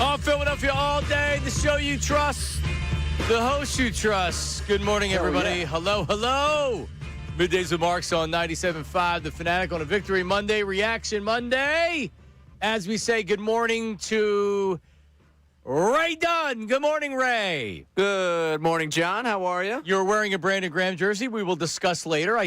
All Philadelphia all day, the show you trust, the host you trust. Good morning, everybody. Oh, yeah. Hello. Middays with Marks on 97.5, the Fanatic on a Victory Monday, Reaction Monday. As we say good morning to Ray Dunn. Good morning, Ray. Good morning, John. How are you? You're wearing a Brandon Graham jersey. We will discuss later.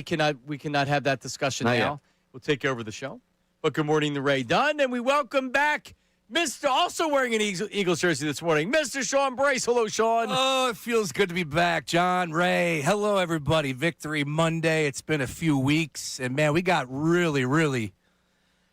We cannot have that discussion Not now. yet. We'll take over the show. But good morning to Ray Dunn, and we welcome back Mr. Also wearing an Eagles jersey this morning, Mr. Sean Brace. Hello, Sean. Oh, it feels good to be back, John, Ray. Hello, everybody. Victory Monday. It's been a few weeks, and, man, we got really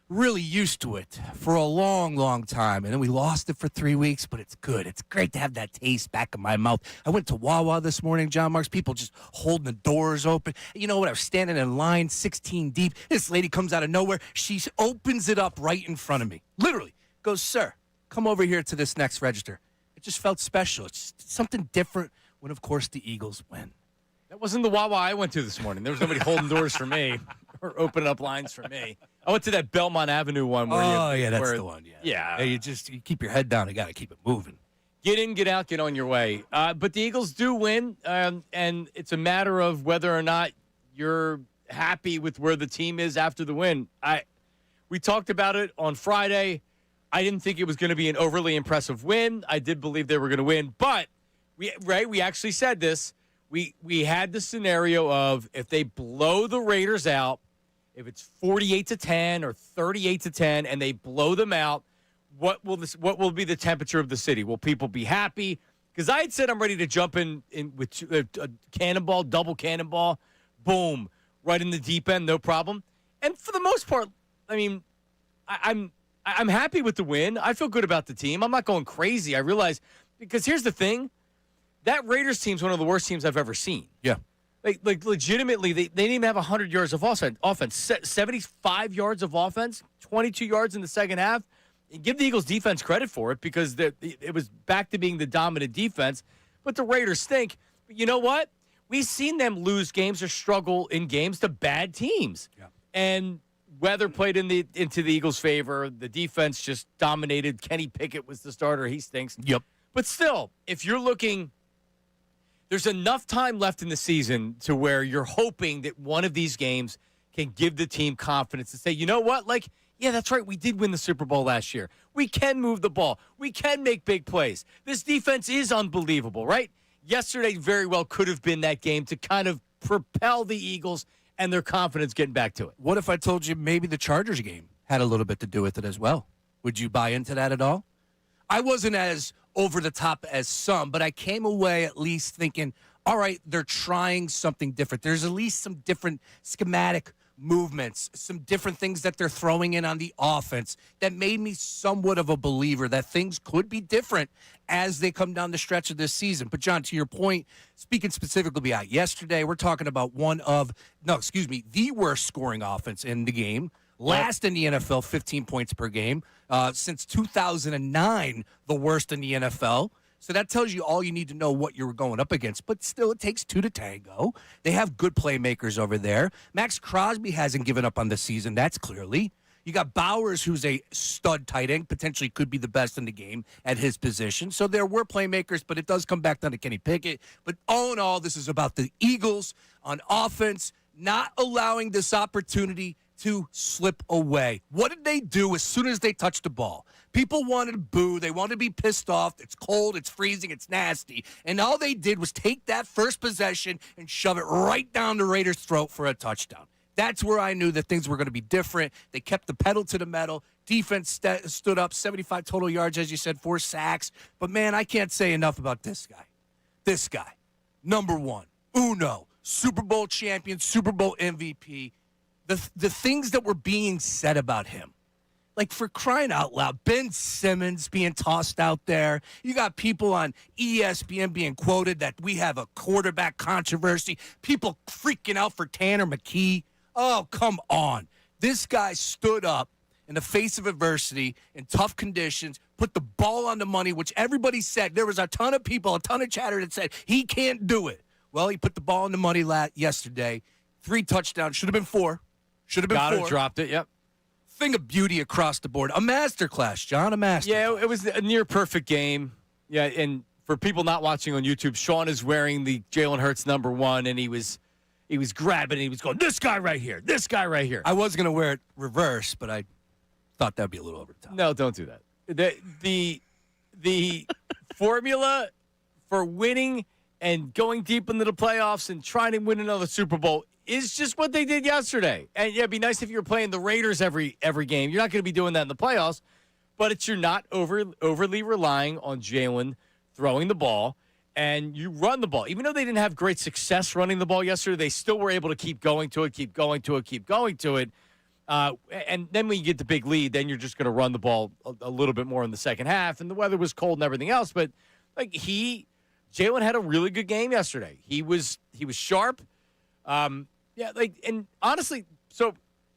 used to it for a long, long time, and then we lost it for 3 weeks, but it's good. It's great to have that taste back in my mouth. I went to Wawa this morning, John Marks, people just holding the doors open. You know what? I was standing in line 16 deep. This lady comes out of nowhere. She opens it up right in front of me, literally. Goes, sir, come over here to this next register. It just felt special. It's just something different when, of course, the Eagles win. That wasn't the Wawa I went to this morning. There was nobody holding doors for me or opening up lines for me. I went to that Belmont Avenue one. Where that's the one. Yeah. Hey, you keep your head down. You got to keep it moving. Get in, get out, get on your way. But the Eagles do win, and it's a matter of whether or not you're happy with where the team is after the win. We talked about it on Friday. I didn't think it was going to be an overly impressive win. I did believe they were going to win, but we actually said this. We had the scenario of if they blow the Raiders out, if it's 48-10 or 38-10, and they blow them out, what will be the temperature of the city? Will people be happy? Because I had said I'm ready to jump in with a cannonball, double cannonball, boom, right in the deep end, no problem. And for the most part, I mean, I'm happy with the win. I feel good about the team. I'm not going crazy. I realize, because here's the thing, that Raiders team's one of the worst teams I've ever seen. Yeah. Like legitimately, they didn't even have 100 yards of offense. 75 yards of offense, 22 yards in the second half. And give the Eagles defense credit for it because it was back to being the dominant defense. But the Raiders stink. But you know what? We've seen them lose games or struggle in games to bad teams. Yeah. And weather played into the Eagles' favor. The defense just dominated. Kenny Pickett was the starter. He stinks. Yep. But still, if you're looking, there's enough time left in the season to where you're hoping that one of these games can give the team confidence to say, you know what? Like, yeah, that's right. We did win the Super Bowl last year. We can move the ball. We can make big plays. This defense is unbelievable, right? Yesterday very well could have been that game to kind of propel the Eagles and their confidence getting back to it. What if I told you maybe the Chargers game had a little bit to do with it as well? Would you buy into that at all? I wasn't as over the top as some, but I came away at least thinking, all right, they're trying something different. There's at least some different schematic movements, some different things that they're throwing in on the offense that made me somewhat of a believer that things could be different as they come down the stretch of this season. But, John, to your point, speaking specifically about yesterday, we're talking about the worst scoring offense in the game. Last in the NFL, 15 points per game. Since 2009, the worst in the NFL. So that tells you all you need to know what you're going up against. But still, it takes two to tango. They have good playmakers over there. Max Crosby hasn't given up on the season. That's clearly. You got Bowers, who's a stud tight end, potentially could be the best in the game at his position. So there were playmakers, but it does come back down to Kenny Pickett. But all in all, this is about the Eagles on offense, not allowing this opportunity to slip away. What did they do as soon as they touched the ball? People wanted to boo. They wanted to be pissed off. It's cold. It's freezing. It's nasty. And all they did was take that first possession and shove it right down the Raiders' throat for a touchdown. That's where I knew that things were going to be different. They kept the pedal to the metal. Defense stood up, 75 total yards, as you said, 4 sacks. But, man, I can't say enough about this guy. This guy, number one, Uno, Super Bowl champion, Super Bowl MVP. The things that were being said about him. Like, for crying out loud, Ben Simmons being tossed out there. You got people on ESPN being quoted that we have a quarterback controversy. People freaking out for Tanner McKee. Oh, come on. This guy stood up in the face of adversity, in tough conditions, put the ball on the money, which everybody said. There was a ton of people, a ton of chatter that said he can't do it. Well, he put the ball on the money yesterday. 3 touchdowns. Should have been 4. Should have been 4. Dropped it, yep. thing of beauty across the board. A masterclass, John, a masterclass. Yeah, it was a near perfect game. Yeah, and for people not watching on YouTube, Sean is wearing the Jalen Hurts #1, and he was grabbing it. He was going, this guy right here, this guy right here. I was going to wear it reverse, but I thought that would be a little over the top. No, don't do that. The formula for winning and going deep into the playoffs and trying to win another Super Bowl is just what they did yesterday. And yeah, it'd be nice if you were playing the Raiders every game. You're not going to be doing that in the playoffs, but you're not overly relying on Jalen throwing the ball, and you run the ball. Even though they didn't have great success running the ball yesterday, they still were able to keep going to it. And then when you get the big lead, then you're just going to run the ball a little bit more in the second half. And the weather was cold and everything else, but Jalen had a really good game yesterday. He was sharp. And honestly, so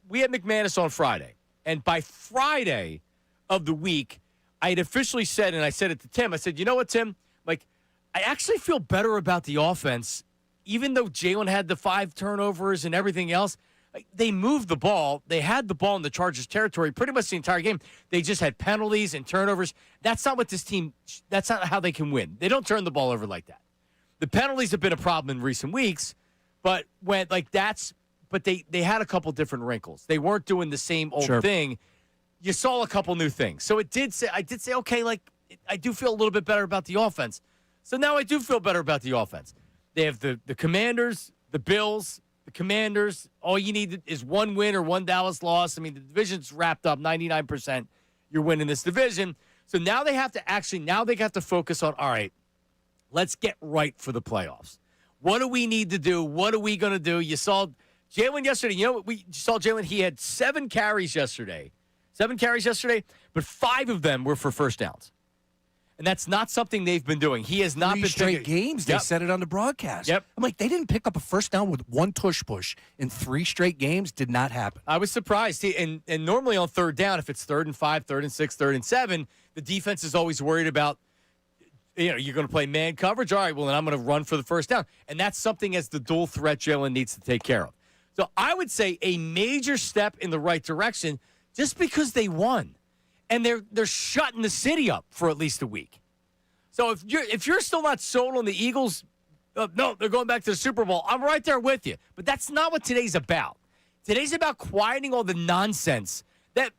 we had McManus on Friday, and by Friday of the week, I had officially said, and I said it to Tim, I said, you know what, Tim? Like, I actually feel better about the offense, even though Jalen had the 5 turnovers and everything else. Like, they moved the ball. They had the ball in the Chargers' territory pretty much the entire game. They just had penalties and turnovers. That's not what this team – that's not how they can win. They don't turn the ball over like that. The penalties have been a problem in recent weeks, but when like that's – but they had a couple different wrinkles. They weren't doing the same old thing. You saw a couple new things. So I did say, okay, like, I do feel a little bit better about the offense. So now I do feel better about the offense. They have the Commanders, the Bills, the Commanders. All you need is one win or one Dallas loss. I mean, the division's wrapped up 99%. You're winning this division. So now they have to focus on, all right, let's get right for the playoffs. What do we need to do? What are we going to do? You saw Jalen yesterday. You know what? We saw Jalen. He had 7 carries yesterday. 7 carries yesterday, but 5 of them were for first downs. And that's not something they've been doing. He has not 3 been straight games. They said it on the broadcast. Yep. I'm like, they didn't pick up a first down with 1 push in 3 straight games. Did not happen. I was surprised. And normally on third down, if it's 3rd and 5, 3rd and 6, 3rd and 7, the defense is always worried about, you're going to play man coverage. All right, well, then I'm going to run for the first down. And that's something as the dual threat Jalen needs to take care of. So I would say a major step in the right direction just because they won. And they're shutting the city up for at least a week. So if you're still not sold on the Eagles, no, they're going back to the Super Bowl, I'm right there with you. But that's not what today's about. Today's about quieting all the nonsense that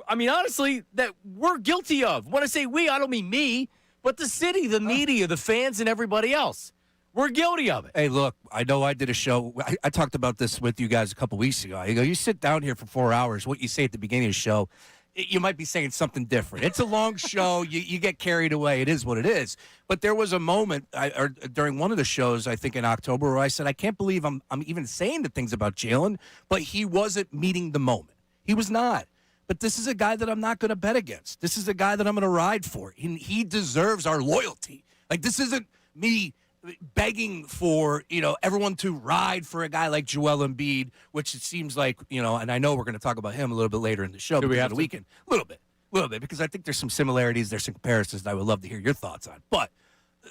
honestly, that we're guilty of. When I say we, I don't mean me, but the city, the media, the fans, and everybody else. We're guilty of it. Hey, look, I know I did a show. I talked about this with you guys a couple weeks ago. I go, you sit down here for 4 hours. What you say at the beginning of the show, you might be saying something different. It's a long show. You get carried away. It is what it is. But there was a moment during one of the shows, I think in October, where I said, I can't believe I'm even saying the things about Jalen, but he wasn't meeting the moment. He was not. But this is a guy that I'm not going to bet against. This is a guy that I'm going to ride for. He deserves our loyalty. Like, this isn't me begging for, everyone to ride for a guy like Joel Embiid, which it seems like, and I know we're going to talk about him a little bit later in the show. Do we have the weekend? A little bit, because I think there's some similarities, there's some comparisons that I would love to hear your thoughts on. But,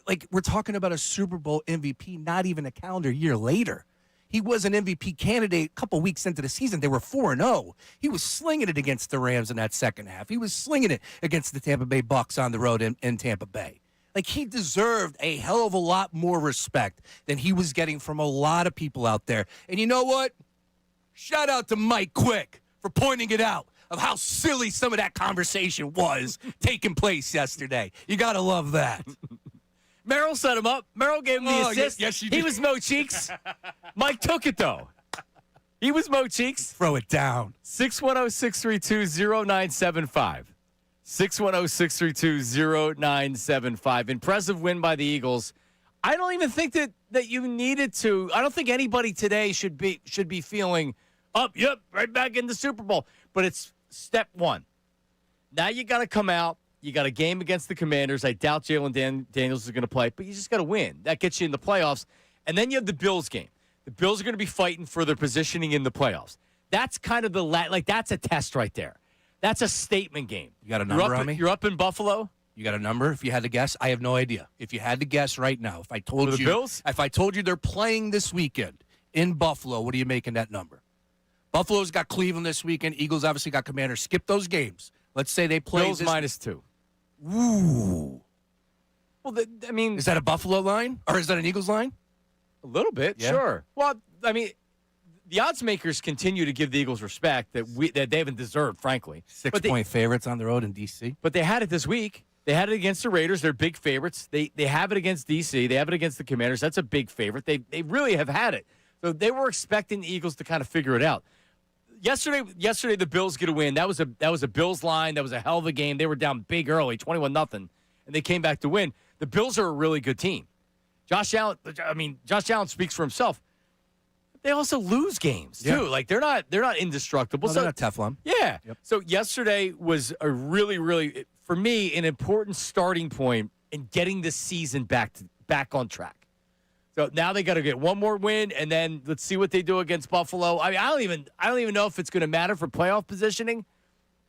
like, we're talking about a Super Bowl MVP not even a calendar year later. He was an MVP candidate a couple weeks into the season. They were 4-0. He was slinging it against the Rams in that second half. He was slinging it against the Tampa Bay Bucks on the road in Tampa Bay. Like, he deserved a hell of a lot more respect than he was getting from a lot of people out there. And you know what? Shout out to Mike Quick for pointing it out of how silly some of that conversation was taking place yesterday. You got to love that. Merrill set him up. Merrill gave him the assist. Yes, she did. He was Mo Cheeks. Mike took it, though. He was Mo Cheeks. Throw it down. 610-632-0975. 610-632-0975. Impressive win by the Eagles. I don't even think that you needed to. I don't think anybody today should be feeling up, right back in the Super Bowl. But it's step one. Now you got to come out. You got a game against the Commanders. I doubt Jalen Daniels is going to play, but you just got to win. That gets you in the playoffs. And then you have the Bills game. The Bills are going to be fighting for their positioning in the playoffs. That's kind of that's a test right there. That's a statement game. You got a number on me? You're up in Buffalo. You got a number? If you had to guess, I have no idea. If you had to guess right now, if I told the you, Bills? If I told you they're playing this weekend in Buffalo, what are you making that number? Buffalo's got Cleveland this weekend. Eagles obviously got Commanders. Skip those games. Let's say they play Bills -2. Ooh. Well, I mean, Is that a Buffalo line? Or is that an Eagles line? a little bit, Yeah. sure. Well, I mean, the odds makers continue to give the Eagles respect that they haven't deserved, frankly. But they- 6-point favorites on the road in D.C. But they had it this week. They had it against the Raiders. They're big favorites. They have it against D.C. They have it against the Commanders. That's a big favorite. They really have had it. So they were expecting the Eagles to kind of figure it out. Yesterday the Bills get a win. That was a Bills line. That was a hell of a game. They were down big early, 21-0, and they came back to win. The Bills are a really good team. Josh Allen speaks for himself. They also lose games too. Yeah. Like they're not indestructible. Well, they're not Teflon. Yeah. Yep. So yesterday was a really, for me, an important starting point in getting the season back on track. So now they got to get one more win, and then let's see what they do against Buffalo. I mean, I don't even know if it's going to matter for playoff positioning.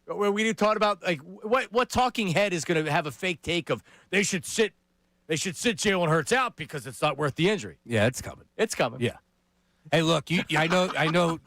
Where we talked about like what talking head is going to have a fake take of they should sit Jalen Hurts out because it's not worth the injury. Yeah, it's coming. It's coming. Yeah. Hey, look, I know,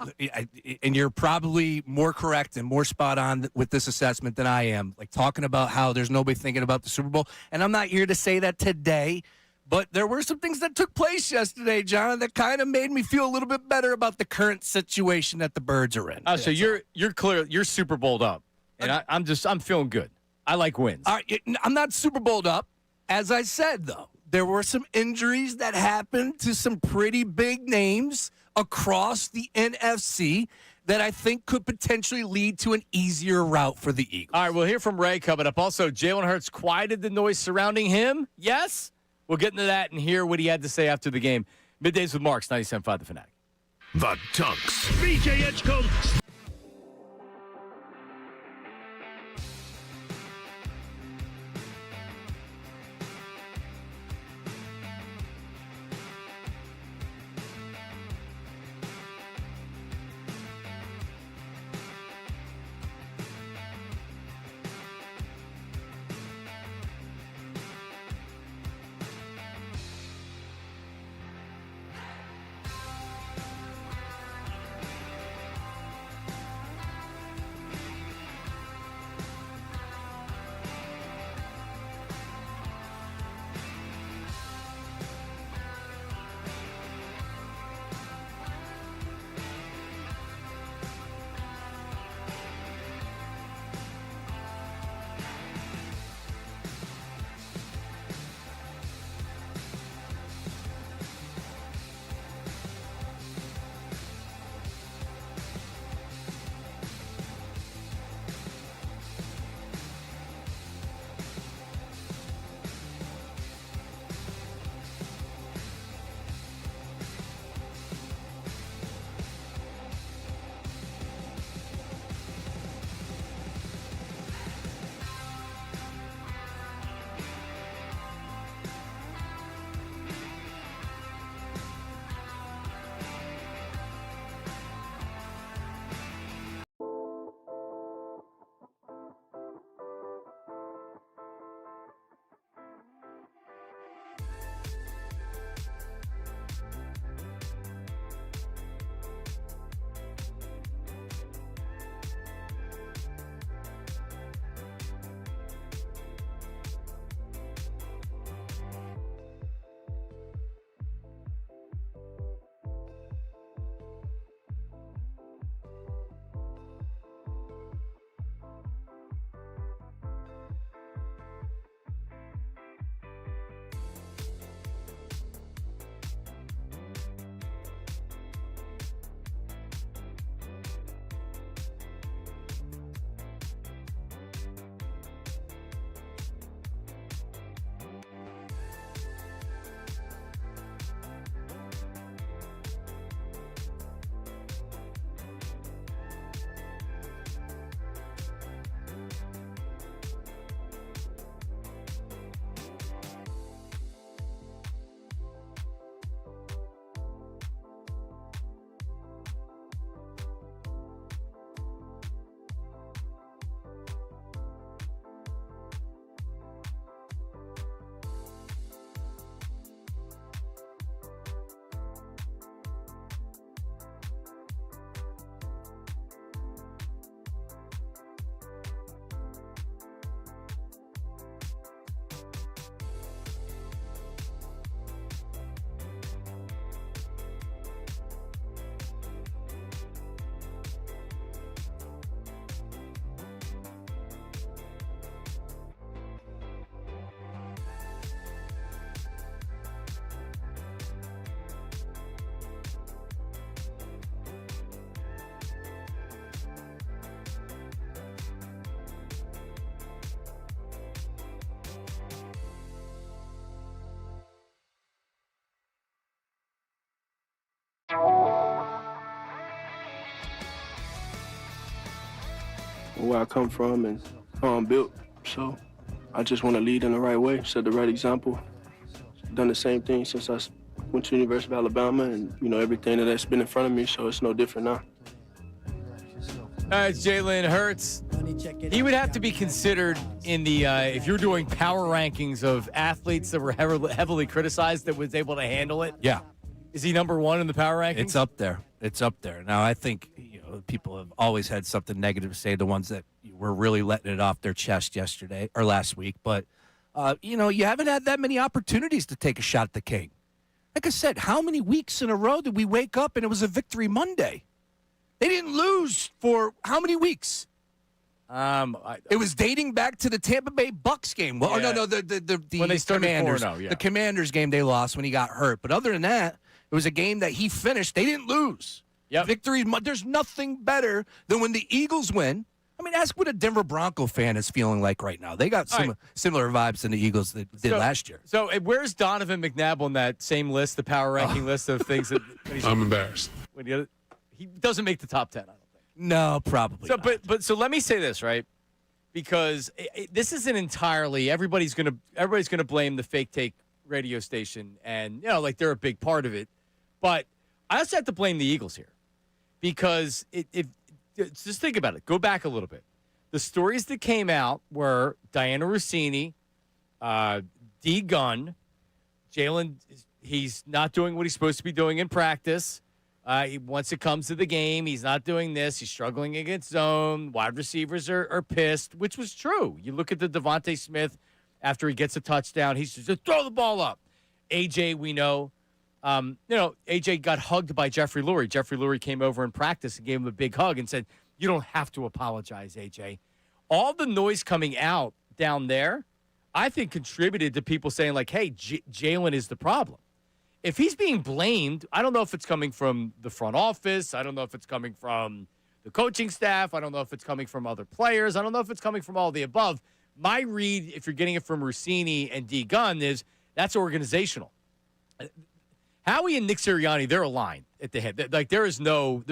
and you're probably more correct and more spot on with this assessment than I am. Like talking about how there's nobody thinking about the Super Bowl, and I'm not here to say that today, but there were some things that took place yesterday, John, that kind of made me feel a little bit better about the current situation that the Birds are in. Oh, so you're clear. You're Super Bowled up, and I'm feeling good. I like wins. All right, I'm not Super Bowled up, as I said though. There were some injuries that happened to some pretty big names across the NFC that I think could potentially lead to an easier route for the Eagles. All right, we'll hear from Ray coming up. Also, Jalen Hurts quieted the noise surrounding him. Yes? We'll get into that and hear what he had to say after the game. Middays with Marks, 97.5 The Fanatic. The Tunks. BJ Edgecombe. where I come from and how I'm built. So I just want to lead in the right way, set the right example. Done the same thing since I went to the University of Alabama, and everything that's been in front of me. So it's no different now. All right, Jalen Hurts. He would have to be considered in the if you're doing power rankings of athletes that were heavily criticized that was able to handle it. Yeah. Is he number one in the power rankings? It's up there. It's up there. Now, I think people have always had something negative to say, the ones that were really letting it off their chest yesterday or last week. But, you haven't had that many opportunities to take a shot at the king. Like I said, how many weeks in a row did we wake up and it was a victory Monday? They didn't lose for how many weeks? It was dating back to the Tampa Bay Bucks game. Well, Yeah. no, the When they started Commanders. 4-0, yeah. The Commanders game they lost when he got hurt. But other than that, it was a game that he finished. They didn't lose. Yep. Victory. There's nothing better than when the Eagles win. I mean, ask what a Denver Bronco fan is feeling like right now. They got similar vibes than the Eagles did last year. So where's Donovan McNabb on that same list, the power ranking list of things that I'm embarrassed. he doesn't make the top 10, I don't think. No, probably So, not. but so let me say this, right? Because this isn't entirely everybody's gonna blame the fake take radio station, and they're a big part of it. But I also have to blame the Eagles here because if just think about it, go back a little bit. The stories that came out were Diana Rossini, D. Gunn, Jalen. He's not doing what he's supposed to be doing in practice. Once it comes to the game, he's not doing this. He's struggling against zone. Wide receivers are pissed, which was true. You look at the Devontae Smith after he gets a touchdown. He's just throw the ball up. AJ, we know. AJ got hugged by Jeffrey Lurie. Jeffrey Lurie came over in practice and gave him a big hug and said, "You don't have to apologize, AJ." All the noise coming out down there, I think, contributed to people saying, like, hey, Jalen is the problem. If he's being blamed, I don't know if it's coming from the front office. I don't know if it's coming from the coaching staff. I don't know if it's coming from other players. I don't know if it's coming from all the above. My read, if you're getting it from Rossini and D. Gunn, is that's organizational. Howie and Nick Sirianni, they're aligned at the head. Like, there's no,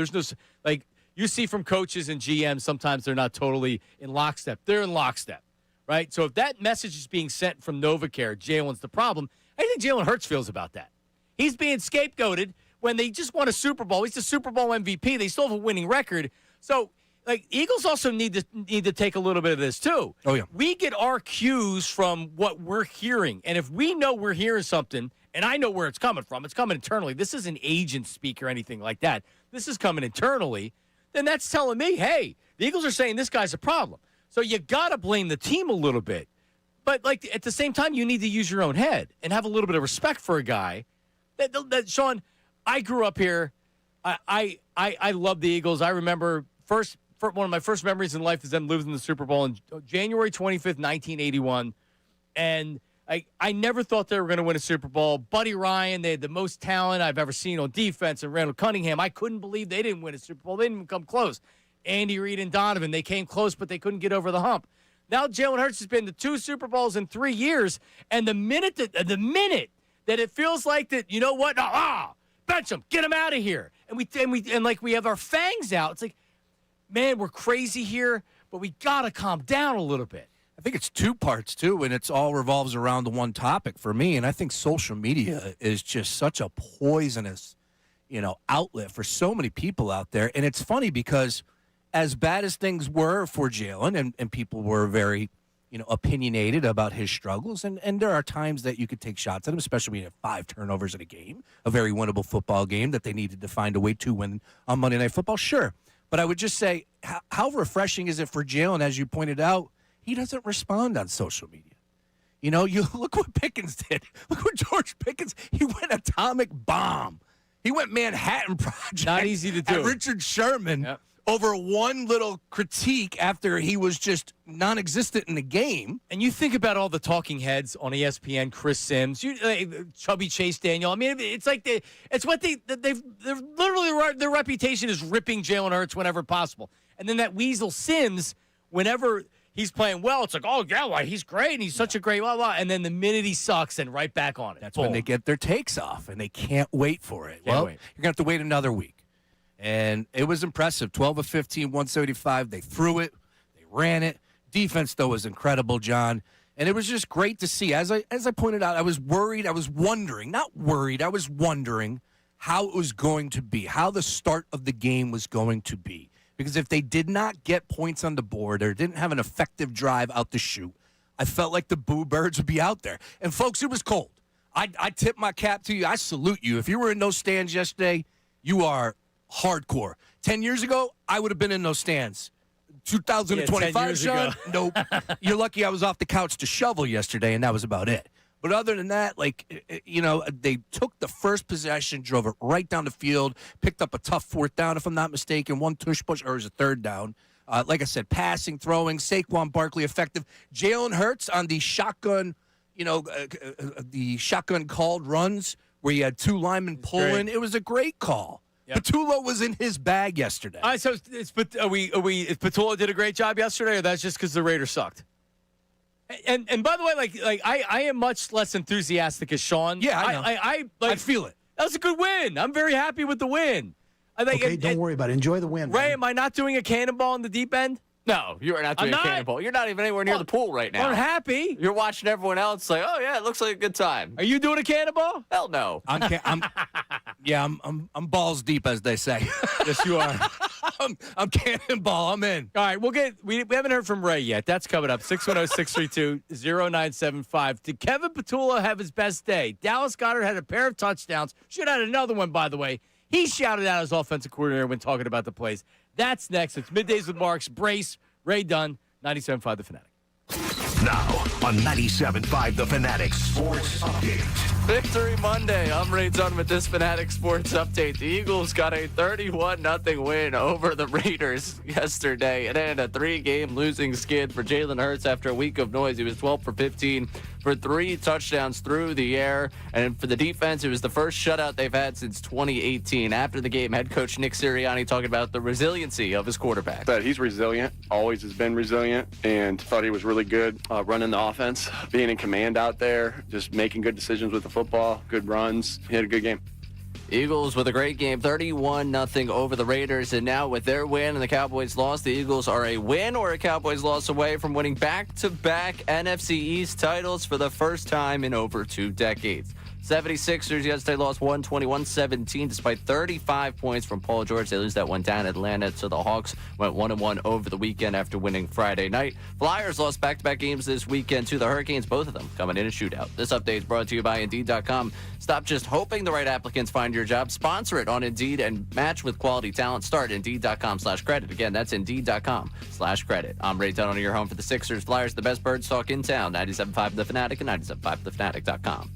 like, you see from coaches and GMs, sometimes they're not totally in lockstep. They're in lockstep, right? So if that message is being sent from NovaCare, Jalen's the problem, I think Jalen Hurts feels about that. He's being scapegoated when they just won a Super Bowl. He's the Super Bowl MVP. They still have a winning record. So, like, Eagles also need to take a little bit of this, too. Oh, yeah. We get our cues from what we're hearing. And if we know we're hearing something, and I know where it's coming from, it's coming internally. This isn't agent speak or anything like that. This is coming internally. Then that's telling me, hey, the Eagles are saying this guy's a problem. So you got to blame the team a little bit. But, like, at the same time, you need to use your own head and have a little bit of respect for a guy. Sean, I grew up here. I love the Eagles. I remember one of my first memories in life is them losing the Super Bowl on January 25th, 1981. And I never thought they were going to win a Super Bowl. Buddy Ryan, they had the most talent I've ever seen on defense, and Randall Cunningham. I couldn't believe they didn't win a Super Bowl. They didn't even come close. Andy Reid and Donovan, they came close, but they couldn't get over the hump. Now Jalen Hurts has been to 2 Super Bowls in 3 years, and the minute that it feels like that, you know what? Bench him, get him out of here. And we have our fangs out. It's like, man, we're crazy here, but we gotta calm down a little bit. I think it's 2 parts, too, and it's all revolves around the one topic for me. And I think social media is just such a poisonous, outlet for so many people out there. And it's funny because as bad as things were for Jalen, and people were very, opinionated about his struggles, and there are times that you could take shots at him, especially when you have 5 turnovers in a game, a very winnable football game that they needed to find a way to win on Monday Night Football. Sure. But I would just say, how refreshing is it for Jalen, as you pointed out, he doesn't respond on social media. You look what Pickens did. Look what George Pickens, he went atomic bomb. He went Manhattan Project. Not easy to do. At Richard Sherman. Yep. Over one little critique after he was just non-existent in the game. And you think about all the talking heads on ESPN, Chris Sims, Chubby Chase Daniel. I mean, it's like they're literally, their reputation is ripping Jalen Hurts whenever possible. And then that weasel Sims, whenever he's playing well, it's like, oh, yeah, well, he's great, and he's such a great blah, blah. And then the minute he sucks, then right back on it. That's Boom. when they get their takes off, and they can't wait for it. You're going to have to wait another week. And it was impressive. 12 of 15, 175. They threw it. They ran it. Defense, though, was incredible, John. And it was just great to see. As I pointed out, I was worried. I was wondering, not worried, I was wondering how it was going to be, how the start of the game was going to be. Because if they did not get points on the board or didn't have an effective drive out the chute, I felt like the Boo Birds would be out there. And, folks, it was cold. I tip my cap to you. I salute you. If you were in those stands yesterday, you are hardcore. 10 years ago, I would have been in those stands. 2025, Sean? Nope. You're lucky I was off the couch to shovel yesterday, and that was about it. But other than that, they took the first possession, drove it right down the field, picked up a tough fourth down, if I'm not mistaken, one tush push, or it was a third down. Like I said, passing, throwing, Saquon Barkley effective. Jalen Hurts on the shotgun, the shotgun called runs where you had two linemen pulling. It was a great call. Yep. Patullo was in his bag yesterday. All right, so if Patullo did a great job yesterday, or that's just because the Raiders sucked? And by the way, I am much less enthusiastic as Sean. Yeah, I know. I feel it. That was a good win. I'm very happy with the win. Don't worry about it. Enjoy the win. Ray, man. am I not doing a cannonball in the deep end? No, you are not doing a cannonball. You're not even anywhere near the pool right now. I'm happy. You're watching everyone else like, oh, yeah, it looks like a good time. Are you doing a cannonball? Hell no. I'm balls deep, as they say. Yes, you are. I'm cannonball. I'm in. All right, we haven't heard from Ray yet. That's coming up. 610-632-0975. Did Kevin Patullo have his best day? Dallas Goedert had a pair of touchdowns. Should have had another one, by the way. He shouted out his offensive coordinator when talking about the plays. That's next. It's Middays with Marks, Brace, Ray Dunn, 97.5 The Fanatic. Now on 97.5 The Fanatic Sports Update. Victory Monday. I'm Ray Dunn with this Fanatic Sports Update. The Eagles got a 31-0 win over the Raiders yesterday. It ended a 3-game losing skid for Jalen Hurts after a week of noise. He was 12 for 15 for 3 touchdowns through the air. And for the defense, it was the first shutout they've had since 2018. After the game, head coach Nick Sirianni talking about the resiliency of his quarterback. But he's resilient, always has been resilient, and thought he was really good running the offense, being in command out there, just making good decisions with the football, good runs. He had a good game. Eagles with a great game, 31-0 over the Raiders. And now with their win and the Cowboys' loss, the Eagles are a win or a Cowboys' loss away from winning back-to-back NFC East titles for the first time in over 2 decades. 76ers yesterday lost 121-17 despite 35 points from Paul George. They lose that one down in Atlanta, so the Hawks went 1-1 over the weekend after winning Friday night. Flyers lost back-to-back games this weekend to the Hurricanes, both of them coming in a shootout. This update is brought to you by Indeed.com. Stop just hoping the right applicants find your job. Sponsor it on Indeed and match with quality talent. Start Indeed.com/credit. Again, that's Indeed.com/credit. I'm Ray Dunn, your home for the Sixers. Flyers, the best birds talk in town. 97.5 The Fanatic and 97.5thefanatic.com.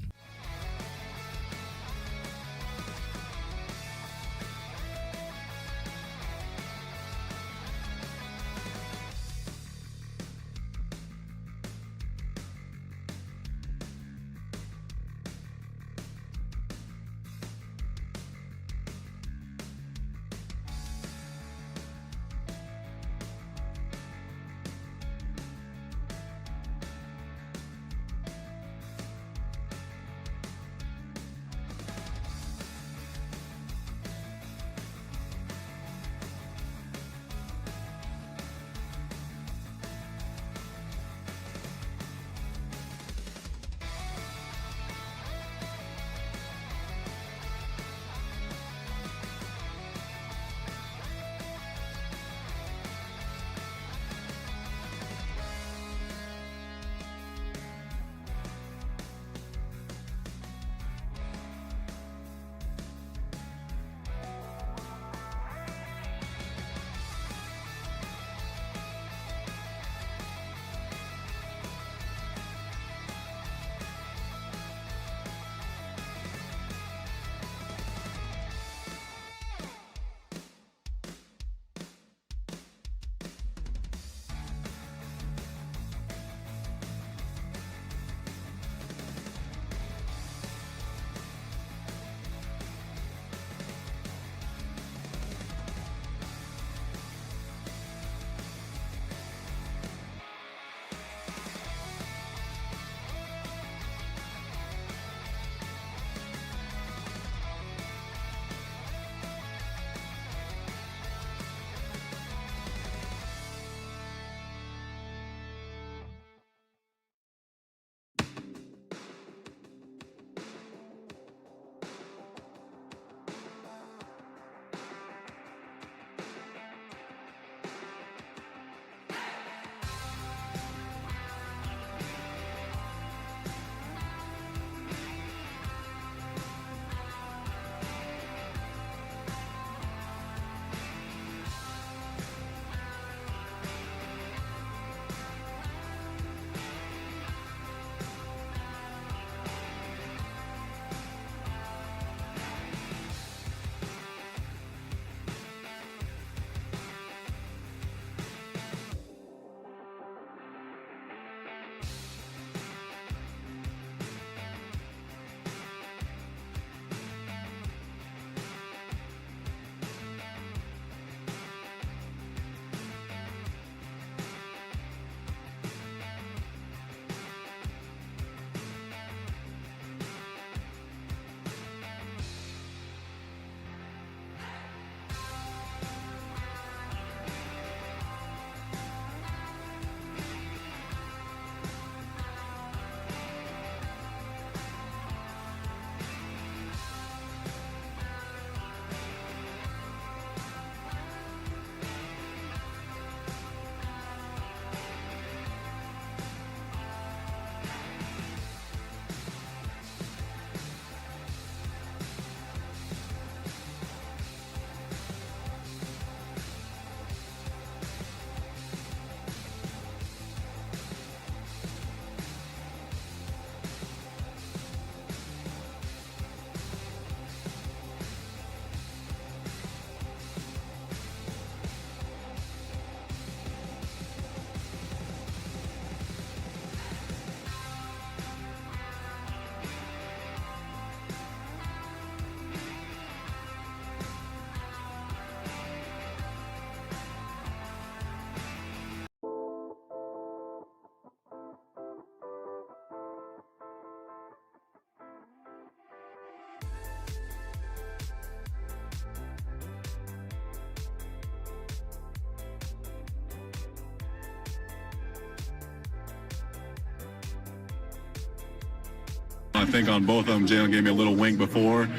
I think on both of them, Jalen gave me a little wink before,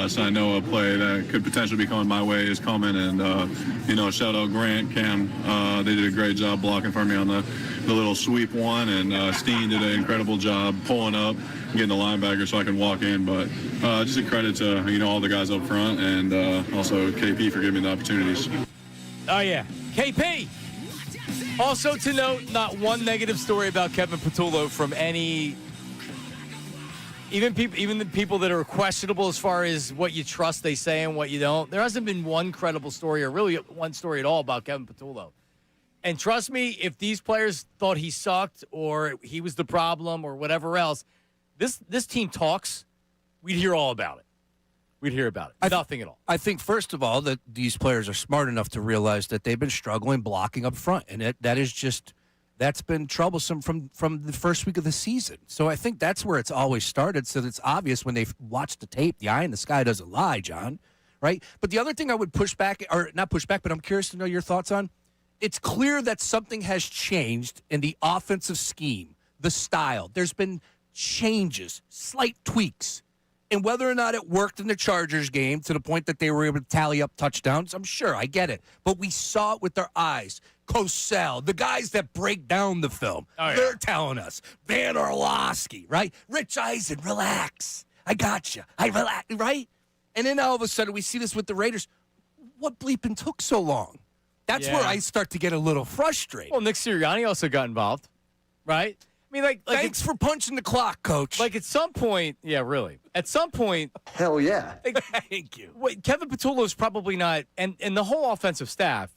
so I know a play that could potentially be coming my way is coming. And, shout out Grant, Cam. They did a great job blocking for me on the little sweep one, and Steen did an incredible job pulling up, getting the linebacker so I can walk in. But just a credit to, all the guys up front, and also KP for giving me the opportunities. Oh, yeah. KP! Also to note, not one negative story about Kevin Patullo from any, even the people that are questionable as far as what you trust they say and what you don't. There hasn't been one credible story or really one story at all about Kevin Patullo. And trust me, if these players thought he sucked or he was the problem or whatever else, this team talks, we'd hear all about it. We'd hear about it. Nothing at all. I think, first of all, that these players are smart enough to realize that they've been struggling blocking up front, and that's been troublesome from the first week of the season. So I think that's where it's always started, so it's obvious when they've watched the tape. The eye in the sky doesn't lie, John, right? But the other thing I would push back, or not push back, but I'm curious to know your thoughts on, it's clear that something has changed in the offensive scheme, the style. There's been changes, slight tweaks. And whether or not it worked in the Chargers game to the point that they were able to tally up touchdowns, I'm sure, I get it. But we saw it with our eyes. Cosell, the guys that break down the film, they're telling us. Van Orlowski, right? Rich Eisen, relax. I got you. I relax, right? And then all of a sudden we see this with the Raiders. What bleeping took so long? That's where I start to get a little frustrated. Well, Nick Sirianni also got involved, right? I mean, like thanks for punching the clock, Coach. Like at some point, yeah, really. At some point, Hell yeah. Thank you. Kevin Patullo is probably not, and the whole offensive staff,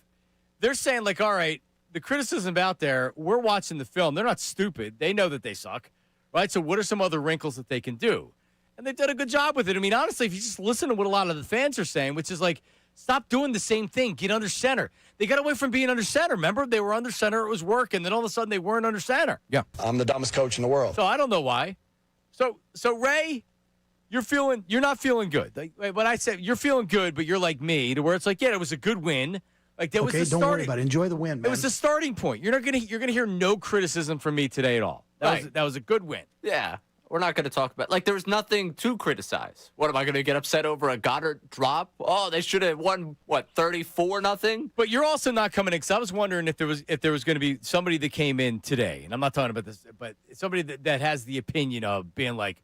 they're saying like, all right, the criticism out there, we're watching the film. They're not stupid. They know that they suck, right? So what are some other wrinkles that they can do? And they've done a good job with it. I mean, honestly, if you just listen to what a lot of the fans are saying, which is like, stop doing the same thing. Get under center. They got away from being under center. Remember, they were under center. It was working. Then all of a sudden, they weren't under center. Yeah. I'm the dumbest coach in the world. So I don't know why. So Ray, you're not feeling good. Like when I said you're feeling good, but you're like me, to where it's like, yeah, it was a good win. Like that was the don't worry about it. Enjoy the win, man. It was the starting point. You're gonna hear no criticism from me today at all. That was a good win. Yeah. We're not going to talk about, there was nothing to criticize. What, am I going to get upset over a Goddard drop? Oh, they should have won, 34-0? But you're also not coming in, because I was wondering if there was going to be somebody that came in today, and I'm not talking about this, but somebody that has the opinion of being like,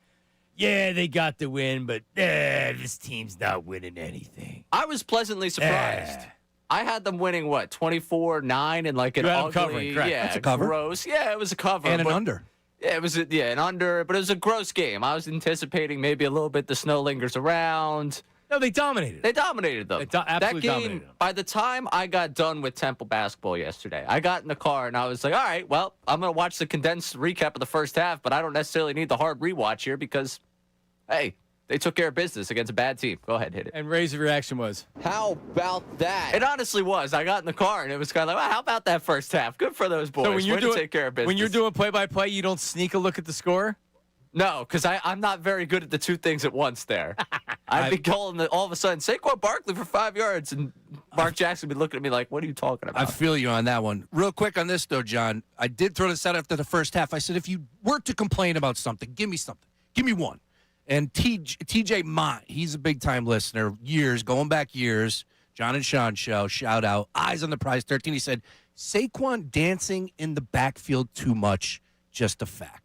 yeah, they got the win, but this team's not winning anything. I was pleasantly surprised. I had them winning, 24-9 and like an you had ugly, them covering, correct. Yeah, that's a cover. Gross. Yeah, it was a cover. And an under. Yeah, it was an under, but it was a gross game. I was anticipating maybe a little bit the snow lingers around. No, they dominated. They dominated them. Absolutely that game, dominated them. by the time I got done with Temple basketball yesterday, I got in the car and I was like, all right, well, I'm going to watch the condensed recap of the first half, but I don't necessarily need the hard rewatch here because, hey, they took care of business against a bad team. Go ahead, hit it. And Ray's reaction was, how about that? It honestly was. I got in the car and it was kind of like, well, how about that first half? Good for those boys. so when you're take care of business. When you're doing play-by-play, you don't sneak a look at the score? No, because I'm not very good at the two things at once there. I'd be calling all of a sudden, Saquon Barkley for 5 yards, and Mark Jackson would be looking at me like, what are you talking about? I feel you on that one. Real quick on this, though, John. I did throw this out after the first half. I said, if you were to complain about something, give me something. Give me one. And TJ Mott, he's a big-time listener, going back years. John and Sean show, shout out. Eyes on the prize, 13. He said, Saquon dancing in the backfield too much, just a fact.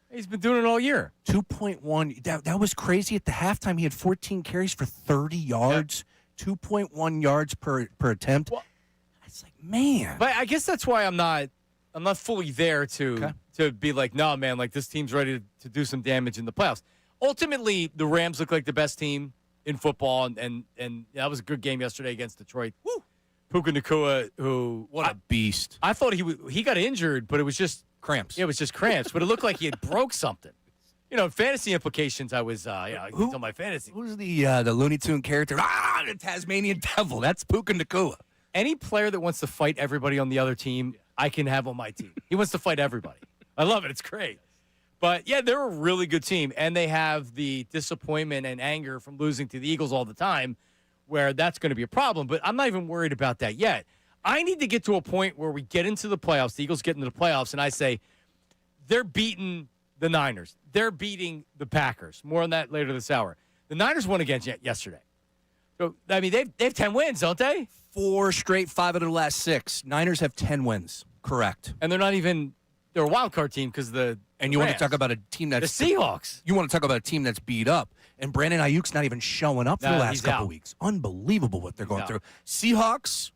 He's been doing it all year. 2.1. That was crazy. At the halftime, he had 14 carries for 30 yards, 2.1 yards per attempt. Well, it's like, man. But I guess that's why I'm not fully there to be like, no, man, like this team's ready to do some damage in the playoffs. Ultimately, the Rams look like the best team in football, and that was a good game yesterday against Detroit. Woo! Puka Nacua, what a beast. I thought he got injured, but it was just cramps. Yeah, it was just cramps, but it looked like he had broke something. Fantasy implications, I was, on my fantasy. Who's the Looney Tune character? The Tasmanian Devil. That's Puka Nacua. Any player that wants to fight everybody on the other team, I can have on my team. He wants to fight everybody. I love it. It's great. But, yeah, they're a really good team, and they have the disappointment and anger from losing to the Eagles all the time where that's going to be a problem. But I'm not even worried about that yet. I need to get to a point where we get into the playoffs, the Eagles get into the playoffs, and I say they're beating the Niners. They're beating the Packers. More on that later this hour. The Niners won against yesterday. So, I mean, they have 10 wins, don't they? 4 straight, 5 of their last 6. Niners have 10 wins. Correct. And they're not even – they're a wild card team because And you want to talk about a team that's – the Seahawks. You want to talk about a team that's beat up. And Brandon Ayuk's not even showing up for the last couple weeks. Unbelievable what they're going through. Seahawks,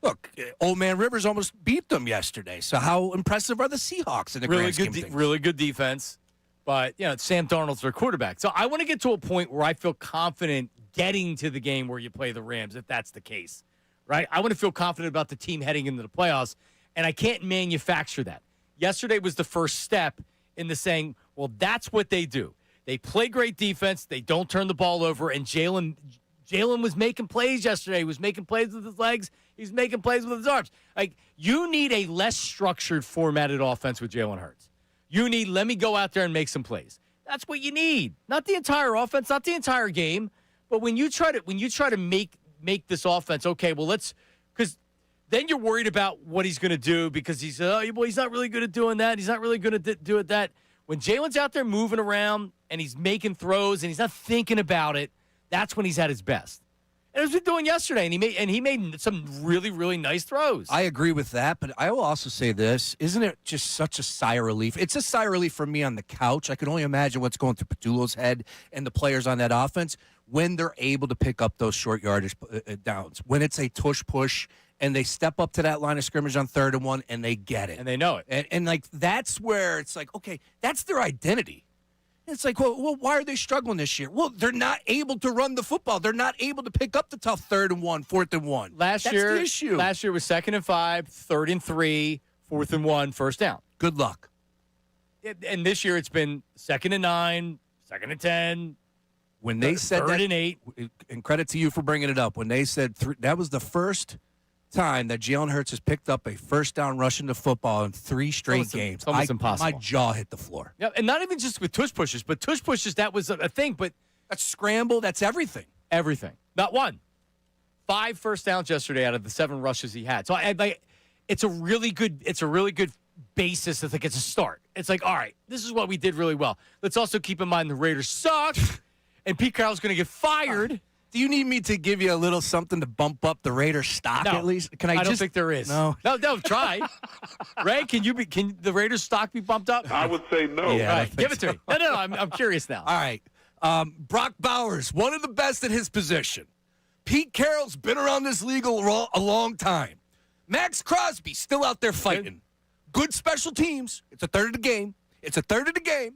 look, Old Man Rivers almost beat them yesterday. So how impressive are the Seahawks in the grand scheme of things? Really good defense. But, Sam Darnold's their quarterback. So I want to get to a point where I feel confident getting to the game where you play the Rams, if that's the case, right? I want to feel confident about the team heading into the playoffs, and I can't manufacture that. Yesterday was the first step in the saying, well, that's what they do. They play great defense. They don't turn the ball over, and Jalen was making plays yesterday. He was making plays with his legs. He's making plays with his arms. Like, you need a less structured, formatted offense with Jalen Hurts. You need, let me go out there and make some plays. That's what you need. Not the entire offense, not the entire game. But when you try to make this offense, okay, well, because then you're worried about what he's going to do because he's not really good at doing that. He's not really good at doing that. When Jalen's out there moving around and he's making throws and he's not thinking about it, that's when he's at his best. And it was what he was doing yesterday, and he made some really, really nice throws. I agree with that, but I will also say this. Isn't it just such a sigh of relief? It's a sigh of relief for me on the couch. I can only imagine what's going through Petulo's head and the players on that offense when they're able to pick up those short yardage downs, when it's a tush-push, and they step up to that line of scrimmage on 3rd and 1, and they get it. And they know it. And like, that's where it's like, okay, that's their identity. It's like, well, why are they struggling this year? Well, they're not able to run the football. They're not able to pick up the tough 3rd and 1, 4th and 1. That's the issue. Last year was 2nd and 5, 3rd and 3, 4th and 1, first down. Good luck. And this year it's been 2nd and 9, 2nd and 10. When they said 3rd that, and 8. And credit to you for bringing it up. When they said that was the first time that Jalen Hurts has picked up a first down rushing the football in 3 straight games. It's almost impossible. My jaw hit the floor. Yeah, and not even just with tush pushes, but tush pushes, that was a thing, but that's scramble, that's everything. Everything. Not one. 5 first downs yesterday out of the 7 rushes he had. So it's a really good basis. I think it's a start. It's like, all right, this is what we did really well. Let's also keep in mind the Raiders suck, and Pete Carroll's going to get fired. Do you need me to give you a little something to bump up the Raiders stock at least? I don't think there is. No, try. Ray, can the Raiders stock be bumped up? I would say no. Yeah, all right, give it to me. No, I'm curious now. All right. Brock Bowers, one of the best at his position. Pete Carroll's been around this league a long time. Max Crosby still out there fighting. Good special teams. It's a third of the game.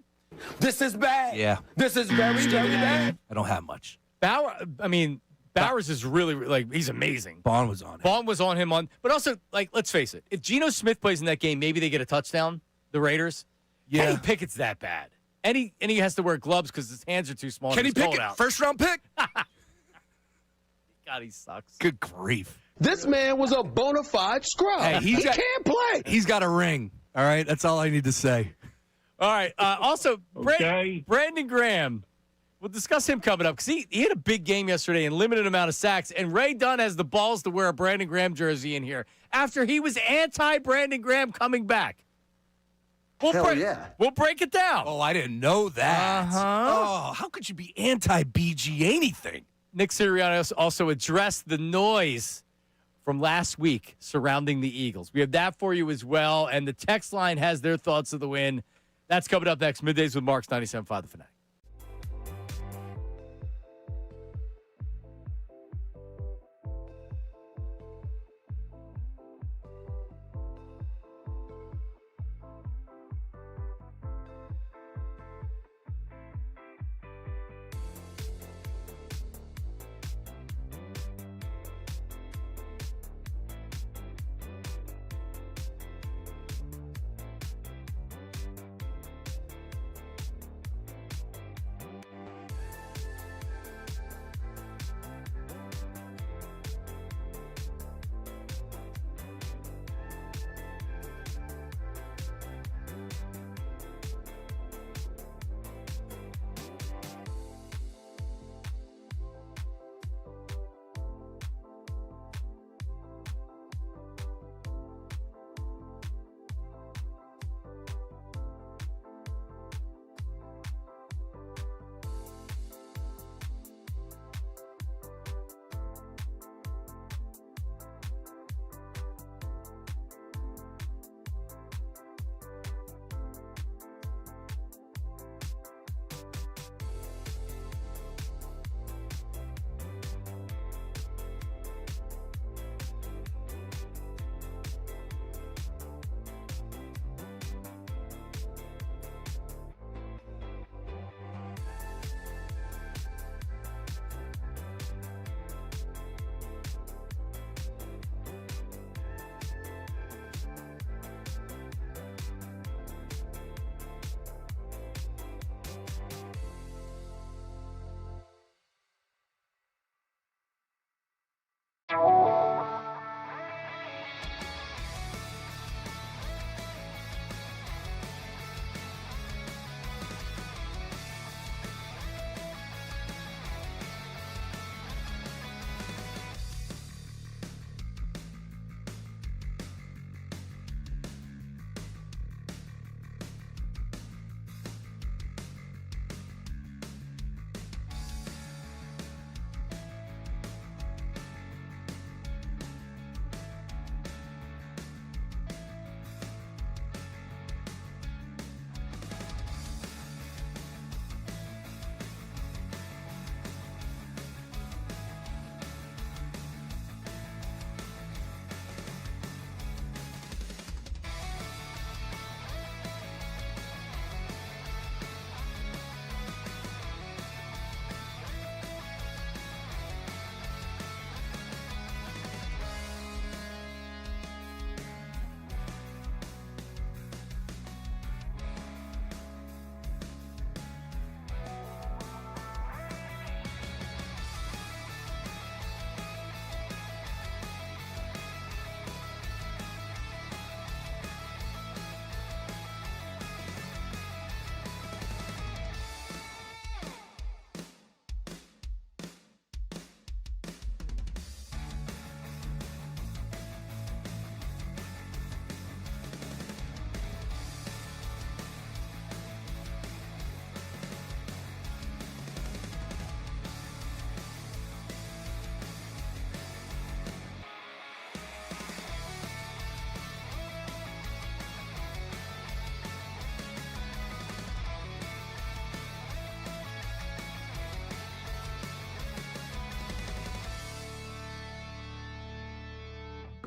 This is bad. Yeah. This is very, very bad. I don't have much. Bowers is really, he's amazing. Vaughn was on him. Vaughn was on him but also, let's face it, if Geno Smith plays in that game, maybe they get a touchdown, the Raiders. Yeah. Kenny Pickett's that bad. And he has to wear gloves because his hands are too small. Kenny Pickett, first-round pick. God, he sucks. Good grief. This man was a bona fide scrub. Hey, he can't play. He's got a ring. All right, that's all I need to say. All right. Also, Okay. Brandon Graham. We'll discuss him coming up because he had a big game yesterday and limited amount of sacks. And Ray Dunn has the balls to wear a Brandon Graham jersey in here after he was anti-Brandon Graham coming back. We'll break it down. Oh, I didn't know that. Uh-huh. Oh, how could you be anti-BG anything? Nick Sirianni also addressed the noise from last week surrounding the Eagles. We have that for you as well. And the text line has their thoughts of the win. That's coming up next. Middays with Marks, 97.5 The Fanatic.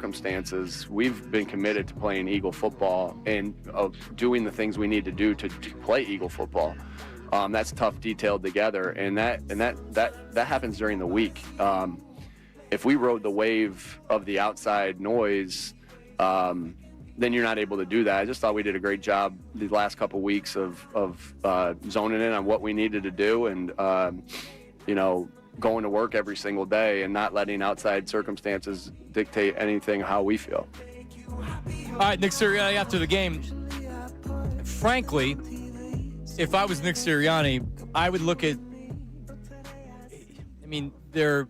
circumstances, we've been committed to playing Eagle football and of doing the things we need to do to play Eagle football. That's tough, detailed together, and that happens during the week. If we rode the wave of the outside noise, then you're not able to do that. I just thought we did a great job the last couple weeks of zoning in on what we needed to do, and going to work every single day and not letting outside circumstances dictate anything how we feel. All right, Nick Sirianni after the game. Frankly, if I was Nick Sirianni, I would look at. I mean, they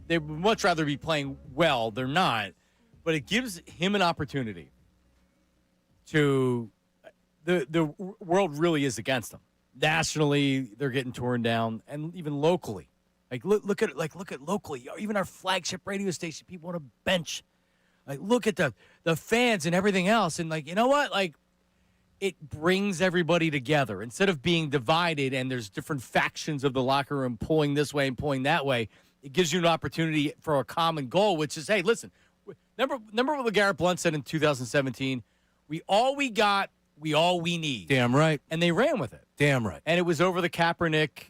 would much rather be playing well. They're not, but it gives him an opportunity to. The world really is against them. Nationally, they're getting torn down, and even locally. Look at locally, even our flagship radio station, people on a bench. Look at the fans and everything else, and you know what? It brings everybody together instead of being divided. And there's different factions of the locker room pulling this way and pulling that way. It gives you an opportunity for a common goal, which is, hey, listen. Remember what LeGarrette Blount said in 2017? We all we got, we all we need. Damn right. And they ran with it. Damn right. And it was over the Kaepernick.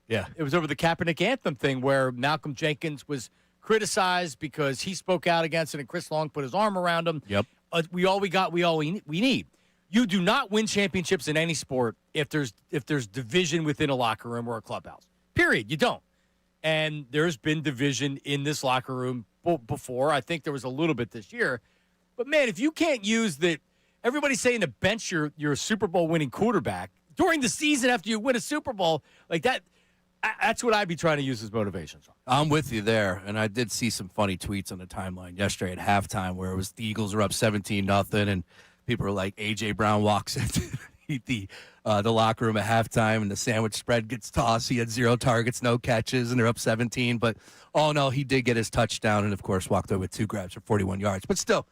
It was over the Kaepernick anthem thing where Malcolm Jenkins was criticized because he spoke out against it, and Chris Long put his arm around him. Yep. We all we got, we all we need. You do not win championships in any sport if there's division within a locker room or a clubhouse. Period. You don't. And there's been division in this locker room before. I think there was a little bit this year. But man, if you can't use that, everybody's saying to bench your Super Bowl winning quarterback during the season after you win a Super Bowl, like that, that's what I'd be trying to use as motivation. I'm with you there, and I did see some funny tweets on the timeline yesterday at halftime where it was the Eagles were up 17-0, and people were like, A.J. Brown walks into the locker room at halftime, and the sandwich spread gets tossed. He had 0 targets, no catches, and they're up 17. But, oh, no, he did get his touchdown and, of course, walked away with 2 grabs for 41 yards. But still,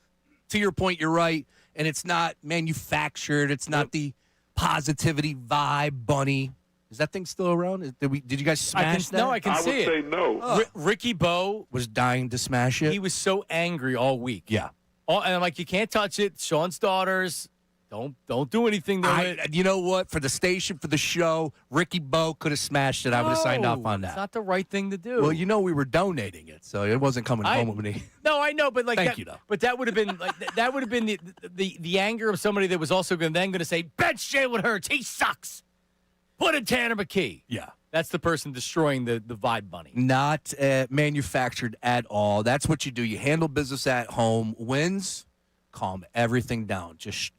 to your point, you're right, and it's not manufactured. It's not the positivity vibe bunny. Is that thing still around? Did you guys smash that? No, I can see it. I would say no. Ricky Bo was dying to smash it. He was so angry all week. Yeah. And I'm like, you can't touch it. Sean's daughters. Don't do anything to it. You know what? For the station, for the show, Ricky Bo could have smashed it. I would have signed off on that. It's not the right thing to do. Well, we were donating it, so it wasn't coming home with me. No, I know, but Thank you, though. But that would have been that would have been the anger of somebody that was also going to say, bench Jalen Hurts, he sucks. Put in Tanner McKee. Yeah. That's the person destroying the vibe bunny. Not manufactured at all. That's what you do. You handle business at home. Wins, calm everything down. Just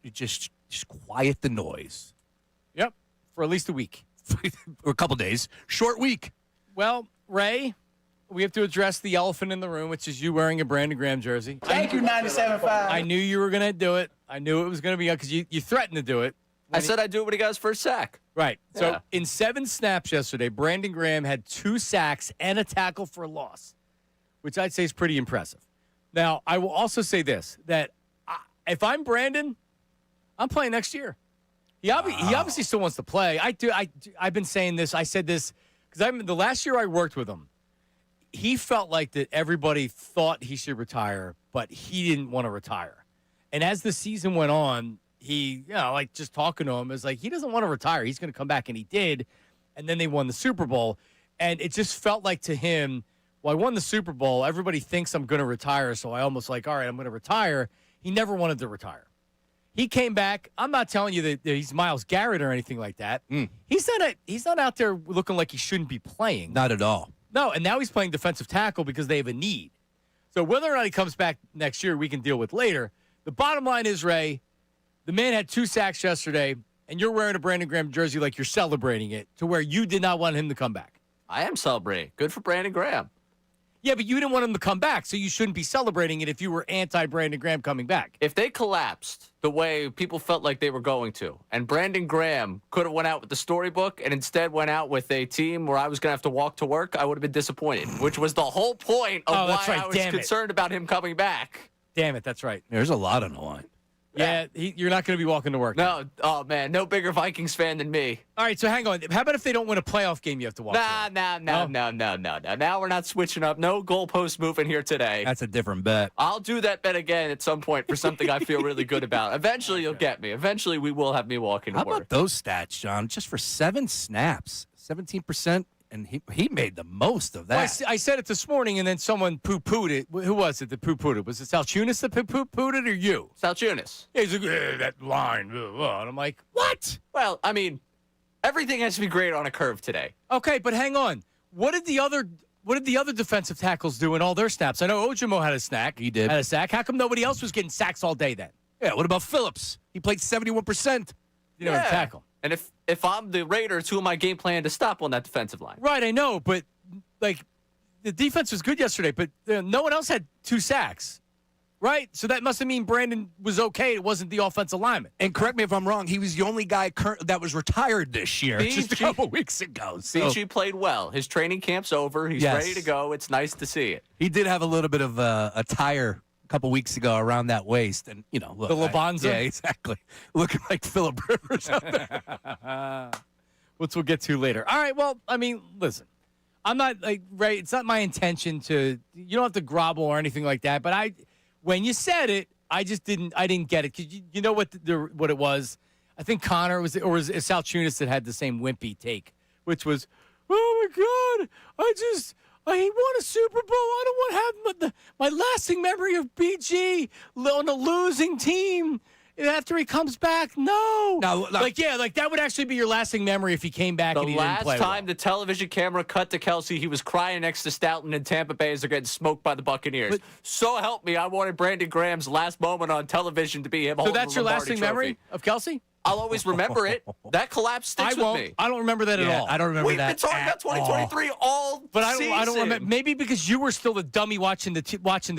quiet the noise. Yep. For at least a week. Or a couple days. Short week. Well, Ray, we have to address the elephant in the room, which is you wearing a Brandon Graham jersey. Thank you, 97.5. I knew you were going to do it. I knew it was going to be because you threatened to do it. I said I'd do it when he got his first sack. Right. So Yeah. in 7 snaps yesterday, Brandon Graham had 2 sacks and a tackle for a loss, which I'd say is pretty impressive. Now, I will also say this, that if I'm Brandon, I'm playing next year. He obviously still wants to play. I've been saying this. I said this because the last year I worked with him, he felt like that everybody thought he should retire, but he didn't want to retire. And as the season went on, he, just talking to him is like, he doesn't want to retire. He's going to come back, and he did. And then they won the Super Bowl. And it just felt like to him, well, I won the Super Bowl. Everybody thinks I'm going to retire. So I almost like, all right, I'm going to retire. He never wanted to retire. He came back. I'm not telling you that he's Myles Garrett or anything like that. He's not out there looking like he shouldn't be playing. Not at all. No, and now he's playing defensive tackle because they have a need. So whether or not he comes back next year, we can deal with later. The bottom line is, Ray, the man had 2 sacks yesterday, and you're wearing a Brandon Graham jersey like you're celebrating it to where you did not want him to come back. I am celebrating. Good for Brandon Graham. Yeah, but you didn't want him to come back, so you shouldn't be celebrating it if you were anti-Brandon Graham coming back. If they collapsed the way people felt like they were going to, and Brandon Graham could have went out with the storybook and instead went out with a team where I was going to have to walk to work, I would have been disappointed, which was the whole point of why I was concerned about him coming back. Damn it, that's right. There's a lot on the line. Yeah, you're not going to be walking to work. No, oh man, no bigger Vikings fan than me. All right, so hang on. How about if they don't win a playoff game, you have to walk? No. Now we're not switching up. No goalpost moving here today. That's a different bet. I'll do that bet again at some point for something I feel really good about. Eventually, you'll get me. Eventually, we will have me walking to How work. about those stats, John? Just for 7 snaps, 17%, and he made the most of that. Well, I said it this morning, and then someone poo-pooed it. Who was it that poo-pooed it? Was it Salciunas that poo-pooed it, or you? Salciunas. Yeah, he's like, that line. And I'm like, what? Well, I mean, everything has to be great on a curve today. Okay, but hang on. What did the other defensive tackles do in all their snaps? I know Ojimo had a snack. He did. Had a sack. How come nobody else was getting sacks all day then? Yeah, what about Phillips? He played 71%. You know, tackle. And if I'm the Raiders, who am I game plan to stop on that defensive line? Right, I know, but like the defense was good yesterday, but no one else had 2 sacks. Right? So that must mean Brandon was okay. It wasn't the offensive lineman. And correct me if I'm wrong, he was the only guy that was retired this year, just a couple weeks ago. So. BG played well. His training camp's over. He's ready to go. It's nice to see it. He did have a little bit of a tire a couple weeks ago around that waist. And, look. The Labanza? Yeah, exactly. Looking like Phillip Rivers out there. Which we'll get to later. All right, well, I mean, listen. I'm not, right, it's not my intention to, you don't have to grovel or anything like that, but when you said it, I didn't get it. Cause you know what it was? I think Connor was Salciunas that had the same wimpy take, which was, oh my God, I won a Super Bowl. I don't want to have my lasting memory of BG on a losing team after he comes back. No. That would actually be your lasting memory if he came back and he didn't play. The last time the television camera cut to Kelsey, he was crying next to Stoughton in Tampa Bay as they're getting smoked by the Buccaneers. But, so help me, I wanted Brandon Graham's last moment on television to be him holding the Lombardi So that's your lasting trophy. memory of Kelsey? I'll always remember it. That collapse sticks with me. I don't remember that at all. I don't remember We've that. been talking about 2023 all But season. I don't remember. Maybe because you were still the dummy watching the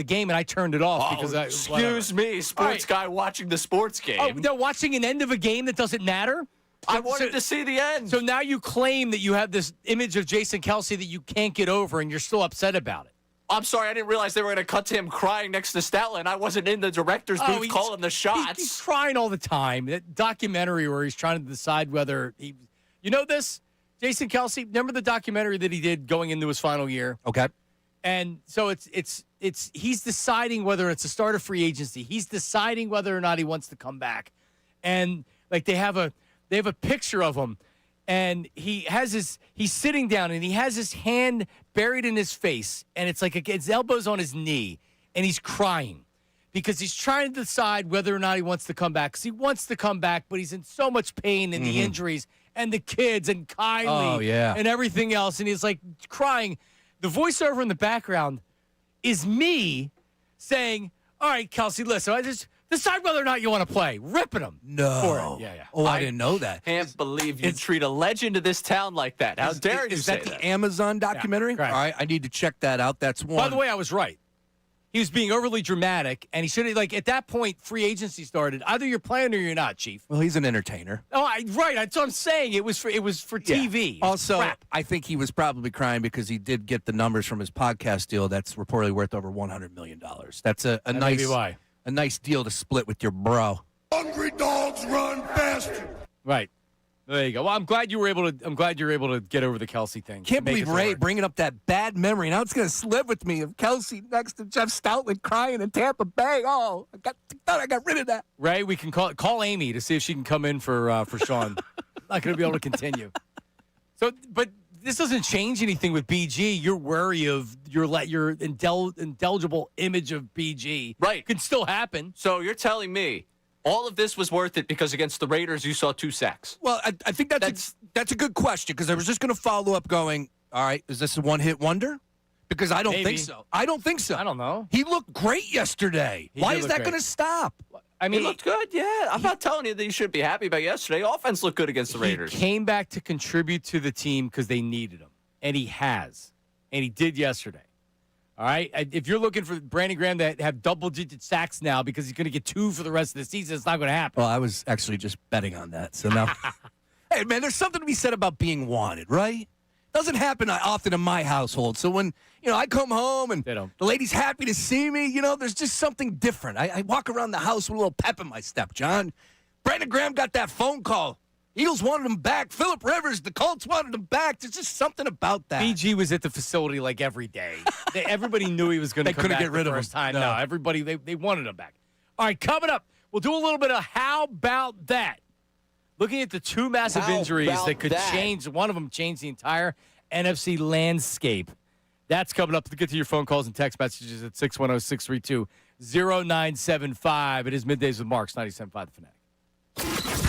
game, and I turned it off Excuse me, sports guy watching the sports game. Oh, no, watching an end of a game that doesn't matter. I wanted to see the end. So now you claim that you have this image of Jason Kelsey that you can't get over, and you're still upset about it. I'm sorry, I didn't realize they were going to cut to him crying next to Stoutland. I wasn't in the director's booth calling the shots. He's crying all the time. That documentary where he's trying to decide whether he... You know this? Jason Kelsey, remember the documentary that he did going into his final year? Okay. And so he's deciding whether it's a start of free agency. He's deciding whether or not he wants to come back. And they have a picture of him, and he's sitting down and he has his hand buried in his face, and it's like his elbow's on his knee, and he's crying because he's trying to decide whether or not he wants to come back. Because he wants to come back, but he's in so much pain and the injuries and the kids and Kylie and everything else, and he's like crying. The voiceover in the background is me saying, all right, Kelsey, listen, I just decide whether or not you want to play. Ripping him. No. For it. Yeah. Oh, I didn't know that. Can't believe you treat a legend of this town like that. How dare you say that? Is that the Amazon documentary? Yeah, right. All right, I need to check that out. That's one. By the way, I was right. He was being overly dramatic, and he should have, at that point, free agency started. Either you're playing or you're not, Chief. Well, he's an entertainer. Oh, right. That's what I'm saying. It was for TV. Also, I think he was probably crying because he did get the numbers from his podcast deal that's reportedly worth over $100 million. That's a nice, maybe why. A nice deal to split with your bro. Hungry dogs run faster. Right. There you go. Well, I'm glad you're able to get over the Kelsey thing. Can't believe Ray bringing up that bad memory. Now it's going to live with me of Kelsey next to Jeff Stoutland crying in Tampa Bay. Oh, thought I got rid of that. Ray, we can call Amy to see if she can come in for Sean. Not going to be able to continue. So, but this doesn't change anything with BG. Your worry of your indelible image of BG can still happen. So you're telling me all of this was worth it because against the Raiders you saw 2 sacks? Well, I think that's a good question because I was just going to follow up going, all right, is this a one-hit wonder? Because I don't think so. I don't think so. I don't know. He looked great yesterday. Why is that going to stop? I mean, he looked good, yeah. I'm not telling you that you should be happy about yesterday. Offense looked good against the Raiders. He came back to contribute to the team because they needed him, and he has. And he did yesterday. All right? If you're looking for Brandon Graham to have double-digit sacks now because he's going to get 2 for the rest of the season, it's not going to happen. Well, I was actually just betting on that. So now, hey, man, there's something to be said about being wanted, right? Doesn't happen often in my household. So when, I come home and They don't. the lady's happy to see me. There's just something different. I walk around the house with a little pep in my step, John. Brandon Graham got that phone call. Eagles wanted him back. Phillip Rivers, the Colts wanted him back. There's just something about that. BG was at the facility like every day. Everybody knew he was going to come couldn't back get rid the of first him. time. No. No, everybody, they wanted him back. All right, coming up, we'll do a little bit of how about that? Looking at the two massive How injuries about that could that? change, one of them changed the entire NFC landscape. That's coming up. Get to your phone calls and text messages at 610-632-0975. It is Middays with Marks, 97.5 The Fanatic.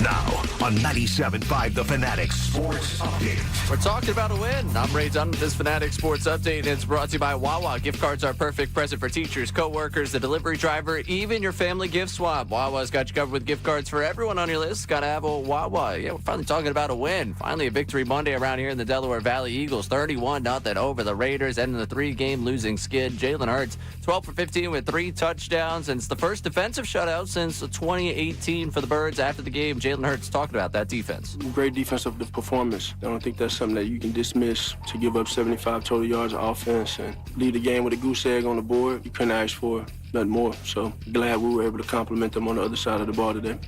Now on 97.5 The Fanatic Sports Update. We're talking about a win. I'm Ray Dunn with this Fanatic Sports Update, and it's brought to you by Wawa. Gift cards are a perfect present for teachers, co-workers, the delivery driver, even your family gift swap. Wawa's got you covered with gift cards for everyone on your list. Got to have a Wawa. Yeah, we're finally talking about a win. Finally a victory Monday around here in the Delaware Valley. Eagles 31-0 over the Raiders, ending the 3-game losing skid. Jalen Hurts 12 for 15 with 3 touchdowns, and it's the first defensive shutout since 2018 for the Birds. After the game, Jalen Hurts talking about that defense. Great defensive performance. I don't think that's something that you can dismiss. To give up 75 total yards of offense and lead the game with a goose egg on the board, you couldn't ask for nothing more. So glad we were able to compliment them on the other side of the ball today.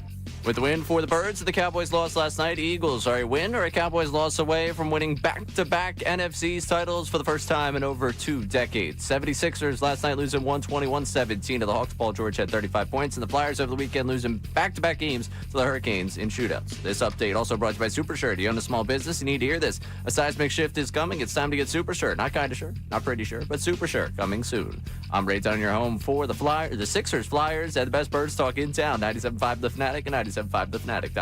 With the win for the Birds, the Cowboys lost last night. Eagles are a win or a Cowboys loss away from winning back-to-back NFC's titles for the first time in over 2 decades. 76ers last night losing 121-17 to the Hawks. Paul George had 35 points, and the Flyers over the weekend losing back-to-back games to the Hurricanes in shootouts. This update also brought to you by Super Shirt. You own a small business, you need to hear this. A seismic shift is coming. It's time to get Super Shirt. Not kind of shirt, not pretty shirt, but Super Shirt coming soon. I'm Ray Dunn, your home for the Sixers, Flyers, and the best Birds talk in town. 97.5 The Fanatic and 97.5 The Fanatic.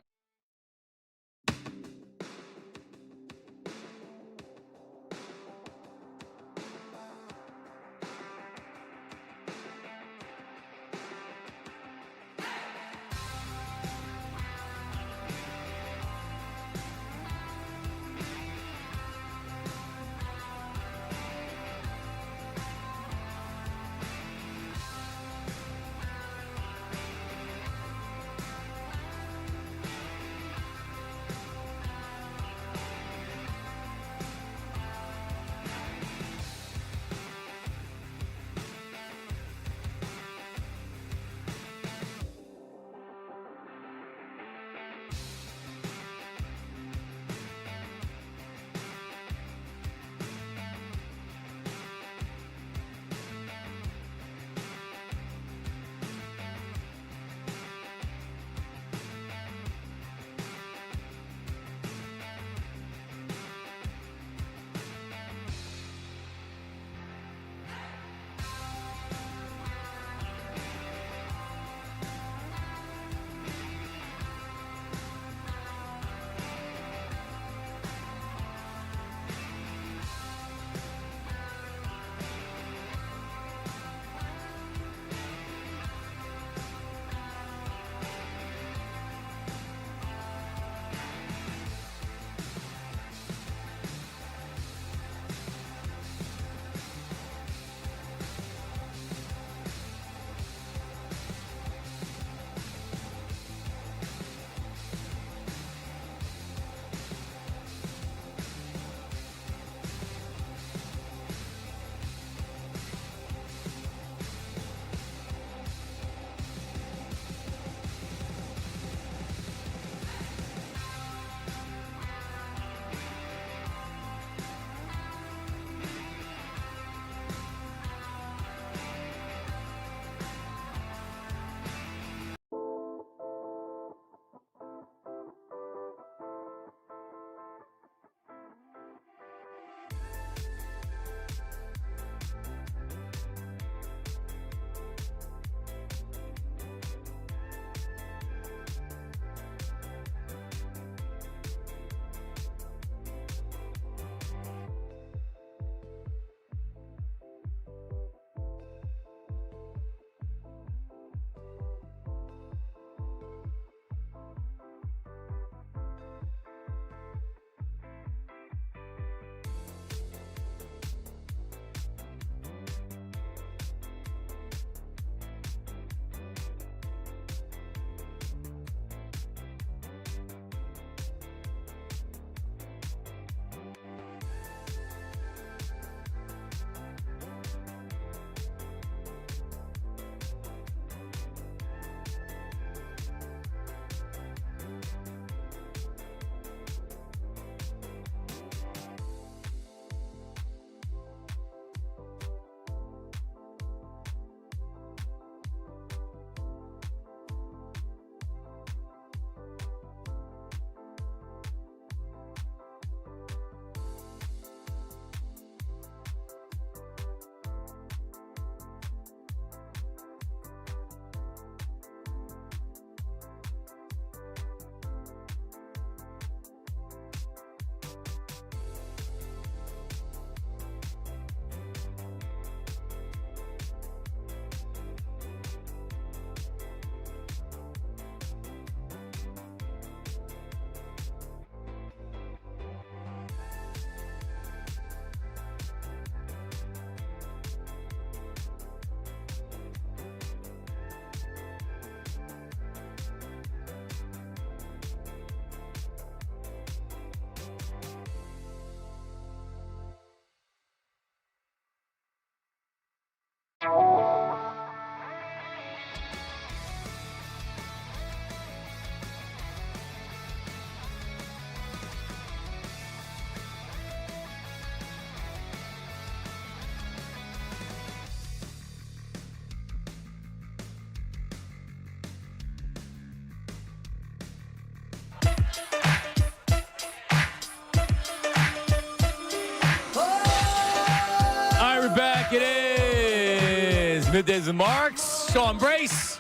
Middays and Marks. Sean Brace.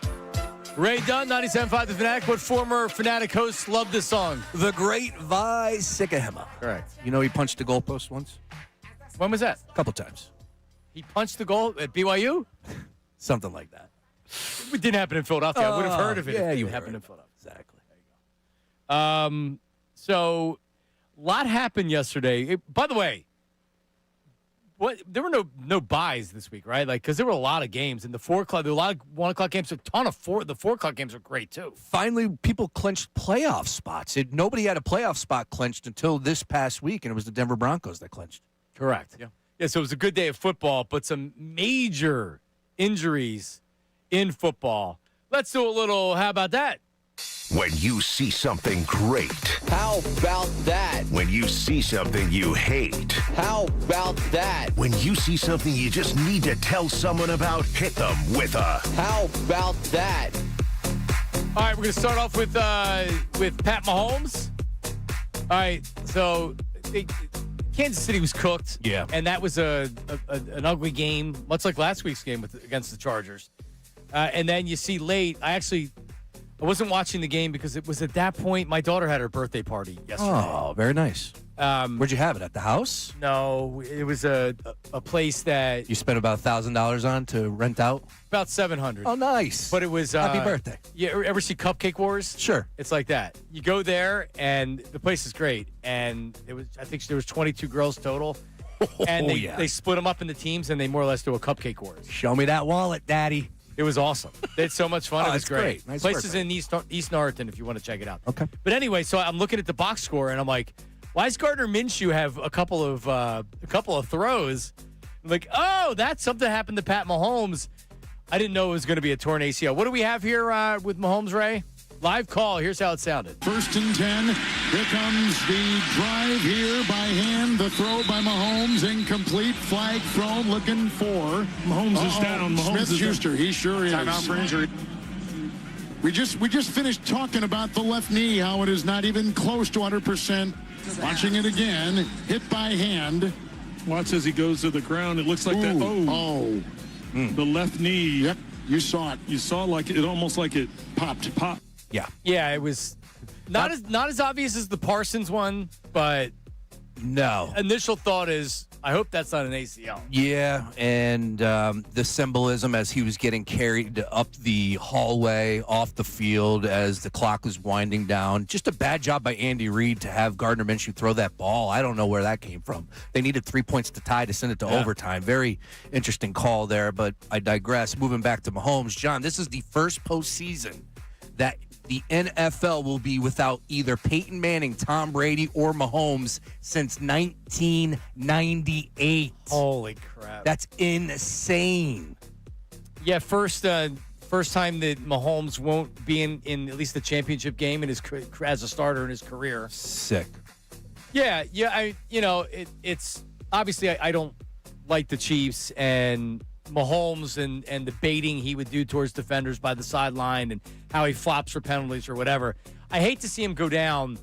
Ray Dunn, 97.5 The Fanatic. What former Fanatic hosts love this song? The great Vi Sikahema. Correct. You know he punched the goalpost once? When was that? A couple times. He punched the goal at BYU? Something like that. It didn't happen in Philadelphia. I would have heard of it yeah, if you it happened in heard. Philadelphia. Exactly. So, a lot happened yesterday. By the way, there were no buys this week, right? Like, because there were a lot of games, and there were a lot of 1 o'clock games. A ton of the 4 o'clock games are great too. Finally, people clinched playoff spots. Nobody had a playoff spot clinched until this past week, and it was the Denver Broncos that clinched. Correct. Yeah. So it was a good day of football, but some major injuries in football. Let's do a little. How about that? When you see something great. How about that? When you see something you hate. How about that? When you see something you just need to tell someone about, hit them with a. How about that? All right, we're going to start off with Pat Mahomes. All right, so Kansas City was cooked. Yeah. And that was an ugly game, much like last week's game against the Chargers. And then you see late, I wasn't watching the game because it was at that point my daughter had her birthday party yesterday. Oh, very nice. Where'd you have it? At the house? No, it was a place that You spent about $1,000 on to rent out? about $700. Oh, nice. But it was Happy birthday. You ever see Cupcake Wars? Sure. It's like that. You go there and the place is great. And I think there was 22 girls total. And they split them up into teams and they more or less do a Cupcake Wars. Show me that wallet, Daddy. It was awesome. They had so much fun. Oh, it was that's great. great. Nice Place is work, in East Norriton if you want to check it out. Okay. But anyway, so I'm looking at the box score and I'm like, why does Gardner Minshew have a couple of throws? I'm like, oh, that's something happened to Pat Mahomes. I didn't know it was going to be a torn ACL. What do we have here with Mahomes, Ray? Live call. Here's how it sounded. 1st and 10. Here comes the drive here by hand. The throw by Mahomes. Incomplete. Flag thrown. Looking for. Mahomes is down. Mahomes Smith-Schuster. He sure is. Timeout for injury. We just finished talking about the left knee, how it is not even close to 100%. Watching it again. Hit by hand. Watch as he goes to the ground. It looks like that. Oh. The left knee. Yep. You saw it. You saw it almost like it popped. Yeah. Yeah, it was not as obvious as the Parsons one, but No. initial thought is, I hope that's not an ACL. Yeah, and the symbolism as he was getting carried up the hallway, off the field as the clock was winding down. Just a bad job by Andy Reid to have Gardner Minshew throw that ball. I don't know where that came from. They needed 3 points to tie to send it to overtime. Very interesting call there, but I digress. Moving back to Mahomes. John, this is the first postseason that the NFL will be without either Peyton Manning, Tom Brady, or Mahomes since 1998. Holy crap. That's insane. Yeah, first time that Mahomes won't be in at least the championship game in as a starter in his career. Sick. Yeah. It's obviously I don't like the Chiefs and Mahomes and the baiting he would do towards defenders by the sideline and how he flops for penalties or whatever. I hate to see him go down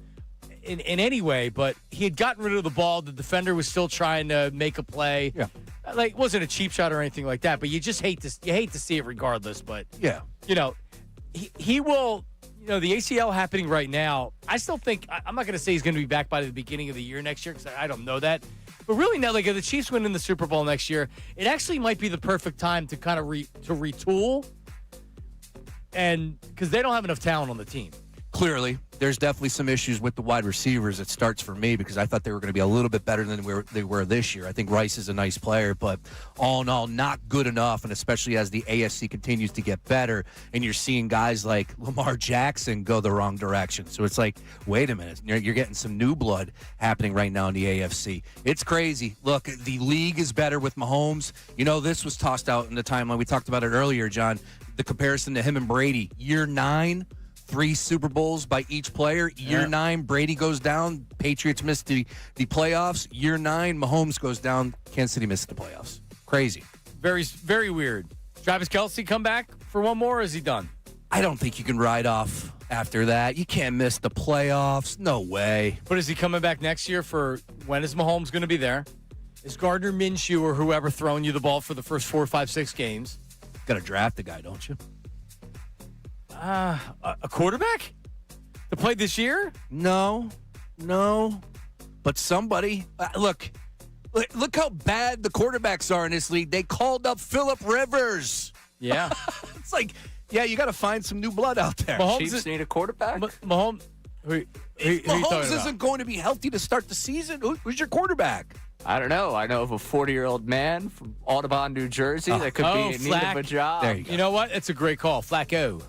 in any way, but he had gotten rid of the ball. The defender was still trying to make a play. Yeah. Like, it wasn't a cheap shot or anything like that, but you just hate to see it regardless. But Yeah. He will. The ACL happening right now. I still think I'm not going to say he's going to be back by the beginning of the year next year because I don't know that. But really now, like if the Chiefs win in the Super Bowl next year, it actually might be the perfect time to kind of retool, and because they don't have enough talent on the team. Clearly, there's definitely some issues with the wide receivers. It starts for me because I thought they were going to be a little bit better than they were this year. I think Rice is a nice player, but all in all, not good enough, and especially as the AFC continues to get better, and you're seeing guys like Lamar Jackson go the wrong direction. So it's like, wait a minute, you're getting some new blood happening right now in the AFC. It's crazy. Look, the league is better with Mahomes. This was tossed out in the timeline. We talked about it earlier, John, the comparison to him and Brady. Year 9, 3 Super Bowls by each player. Year 9, Brady goes down. Patriots missed the playoffs. Year 9, Mahomes goes down. Kansas City missed the playoffs. Crazy. Very, very weird. Travis Kelce come back for one more, or is he done? I don't think you can ride off after that. You can't miss the playoffs. No way. But is he coming back next year for when is Mahomes going to be there? Is Gardner Minshew or whoever throwing you the ball for the first 4, 5, 6 games? Got to draft the guy, don't you? A quarterback to play this year? No. But somebody, look how bad the quarterbacks are in this league. They called up Phillip Rivers. Yeah. It's like, yeah, you got to find some new blood out there. Chiefs need a quarterback. Mahomes. Who you talking Mahomes about? isn't going to be healthy to start the season. Who's your quarterback? I don't know. I know of a 40-year-old man from Audubon, New Jersey that could be in need of a job. There you go. You know what? It's a great call. Flacco.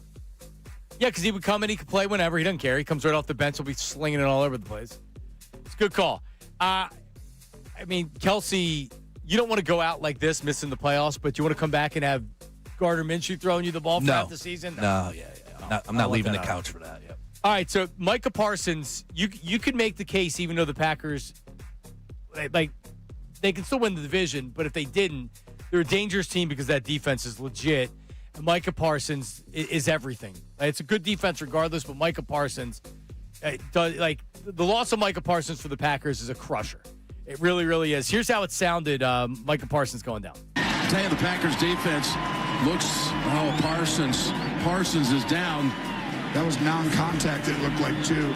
Yeah, because he would come and he could play whenever. He doesn't care. He comes right off the bench. He'll be slinging it all over the place. It's a good call. I mean, Kelsey, you don't want to go out like this, missing the playoffs, but you want to come back and have Gardner Minshew throwing you the ball for half the season? No, I'm not leaving the couch for that. Yeah. All right, so Micah Parsons, you could make the case, even though the Packers, like, they can still win the division, but if they didn't, they're a dangerous team because that defense is legit. And Micah Parsons is everything. It's a good defense regardless, but Micah Parsons, the loss of Micah Parsons for the Packers is a crusher. It really, really is. Here's how it sounded, Micah Parsons going down. I tell you, the Packers defense looks, Parsons is down. That was non-contact, it looked like, too.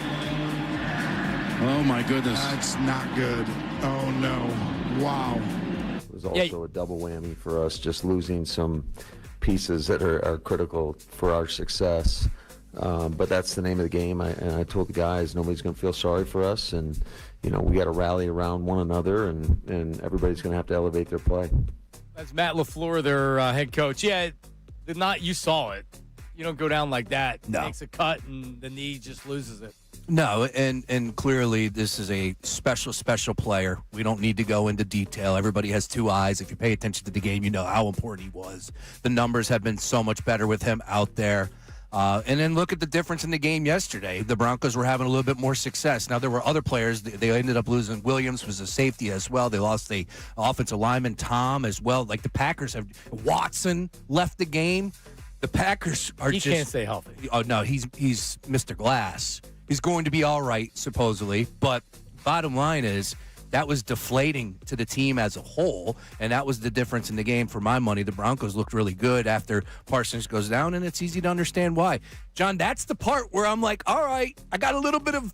Oh, my goodness. That's not good. Oh, no. Wow. It was also a double whammy for us, just losing some pieces that are critical for our success. But that's the name of the game. I told the guys nobody's going to feel sorry for us, and we got to rally around one another, and everybody's going to have to elevate their play. That's Matt LaFleur, their head coach. Yeah, you saw it. You don't go down like that. No. Makes a cut, and the knee just loses it. No, and clearly this is a special player. We don't need to go into detail. Everybody has two eyes. If you pay attention to the game, you know how important he was. The numbers have been so much better with him out there. And then look at the difference in the game yesterday. The Broncos were having a little bit more success. Now, there were other players. They ended up losing. Williams was a safety as well. They lost the offensive lineman, Tom, as well. Like the Packers have – Watson left the game. The Packers are He can't stay healthy. Oh, no, he's Mr. Glass. He's going to be all right, supposedly. But bottom line is that was deflating to the team as a whole, and that was the difference in the game for my money. The Broncos looked really good after Parsons goes down, and it's easy to understand why. John, that's the part where I'm like, all right, I got a little bit of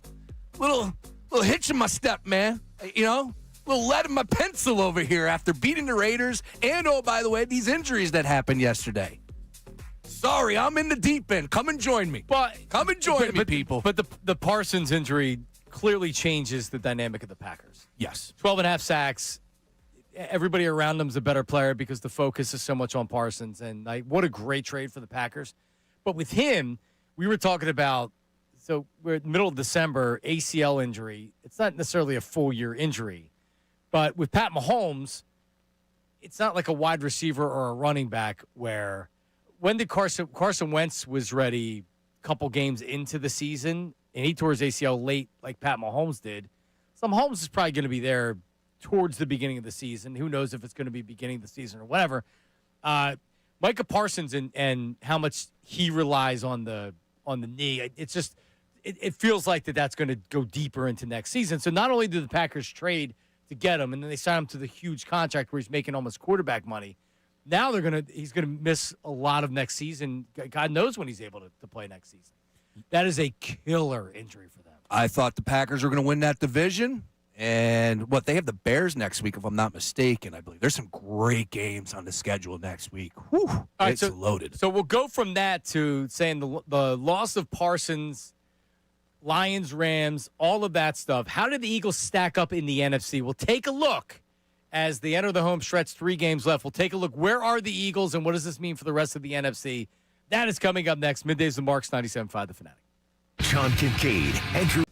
little hitch in my step, man. A little lead in my pencil over here after beating the Raiders and, oh, by the way, these injuries that happened yesterday. Sorry, I'm in the deep end. Come and join me. Come and join me, people. But the Parsons injury clearly changes the dynamic of the Packers. Yes. 12.5 sacks. Everybody around him is a better player because the focus is so much on Parsons. And what a great trade for the Packers. But with him, we were talking about, so we're in the middle of December, ACL injury. It's not necessarily a full-year injury. But with Pat Mahomes, it's not like a wide receiver or a running back where when did Carson Wentz was ready a couple games into the season, and he tore his ACL late like Pat Mahomes did. So Mahomes is probably going to be there towards the beginning of the season. Who knows if it's going to be beginning of the season or whatever. Micah Parsons and how much he relies on the knee. It's just it feels like that's going to go deeper into next season. So not only do the Packers trade to get him, and then they sign him to the huge contract where he's making almost quarterback money. Now he's gonna miss a lot of next season. God knows when he's able to play next season. That is a killer injury for them. I thought the Packers were going to win that division. And they have the Bears next week, if I'm not mistaken, I believe. There's some great games on the schedule next week. Whew, it's loaded. So we'll go from that to saying the loss of Parsons, Lions, Rams, all of that stuff. How did the Eagles stack up in the NFC? We'll take a look as they enter the home stretch. 3 games left. We'll take a look. Where are the Eagles, and what does this mean for the rest of the NFC? That is coming up next. Middays with Marks, 97.5 The Fanatic. John Kincade, Andrew.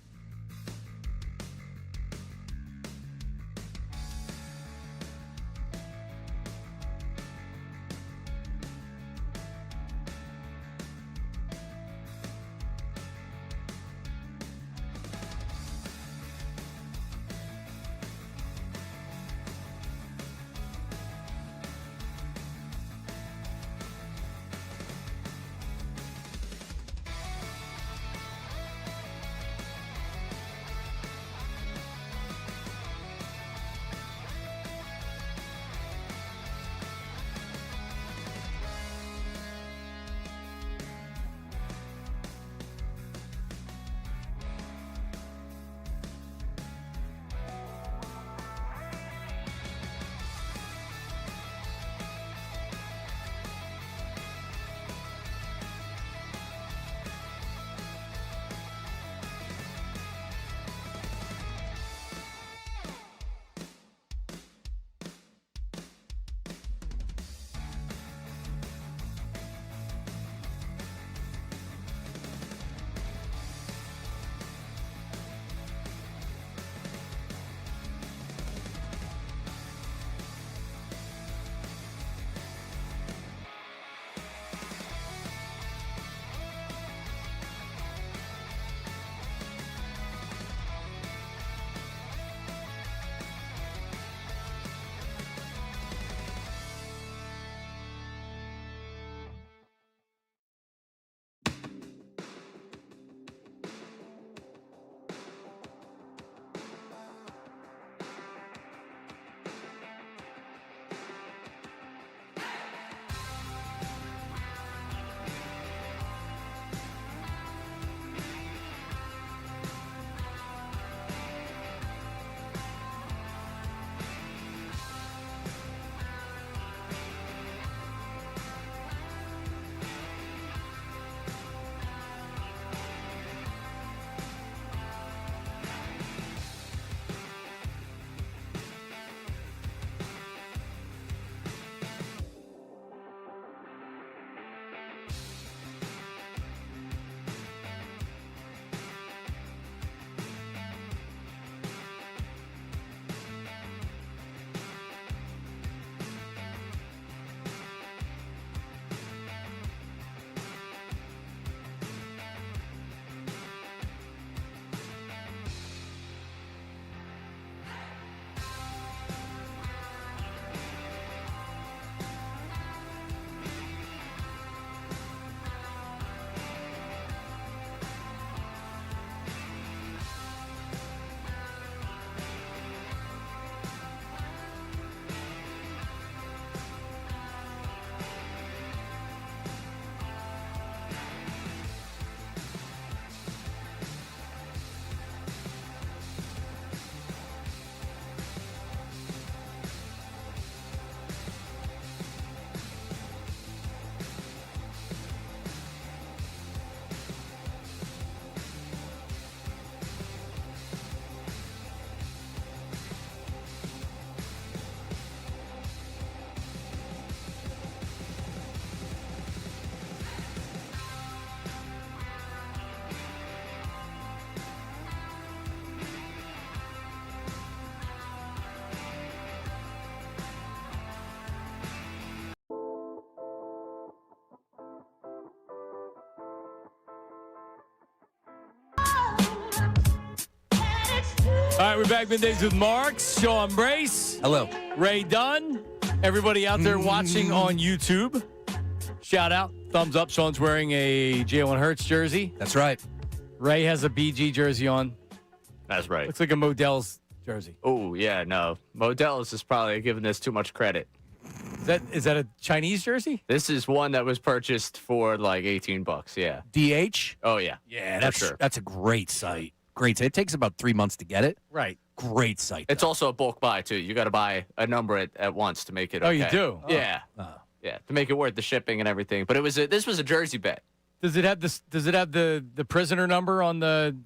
right, we're back Middays with Marks, Sean Brace, Hello. Ray Dunn, everybody out there watching on YouTube. Shout out, thumbs up. Sean's wearing a Jalen Hurts jersey. That's right. Ray has a BG jersey on. That's right. Looks like a Modell's jersey. Oh, yeah, no. Modell's is probably giving this too much credit. Is that a Chinese jersey? This is one that was purchased for like $18, yeah. DH? Oh, yeah. Yeah, for sure. That's a great site. Great site. It takes about 3 months to get it. Right. Great site. It's also a bulk buy, too. You got to buy a number at once to make it okay. Oh, you do? Yeah. Oh. Yeah, to make it worth the shipping and everything. But this was a jersey bet. Does it have the prisoner number on the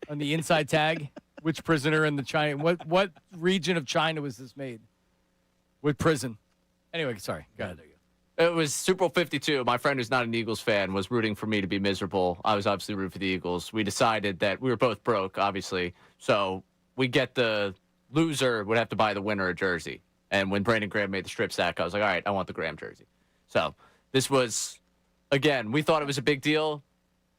inside tag? Which prisoner in the China? What region of China was this made? What prison? Anyway, sorry. Go ahead. It was Super Bowl 52. My friend who's not an Eagles fan was rooting for me to be miserable. I was obviously rooting for the Eagles. We decided that we were both broke, obviously. So we get the loser would have to buy the winner a jersey. And when Brandon Graham made the strip sack, I was like, all right, I want the Graham jersey. So this was, again, we thought it was a big deal.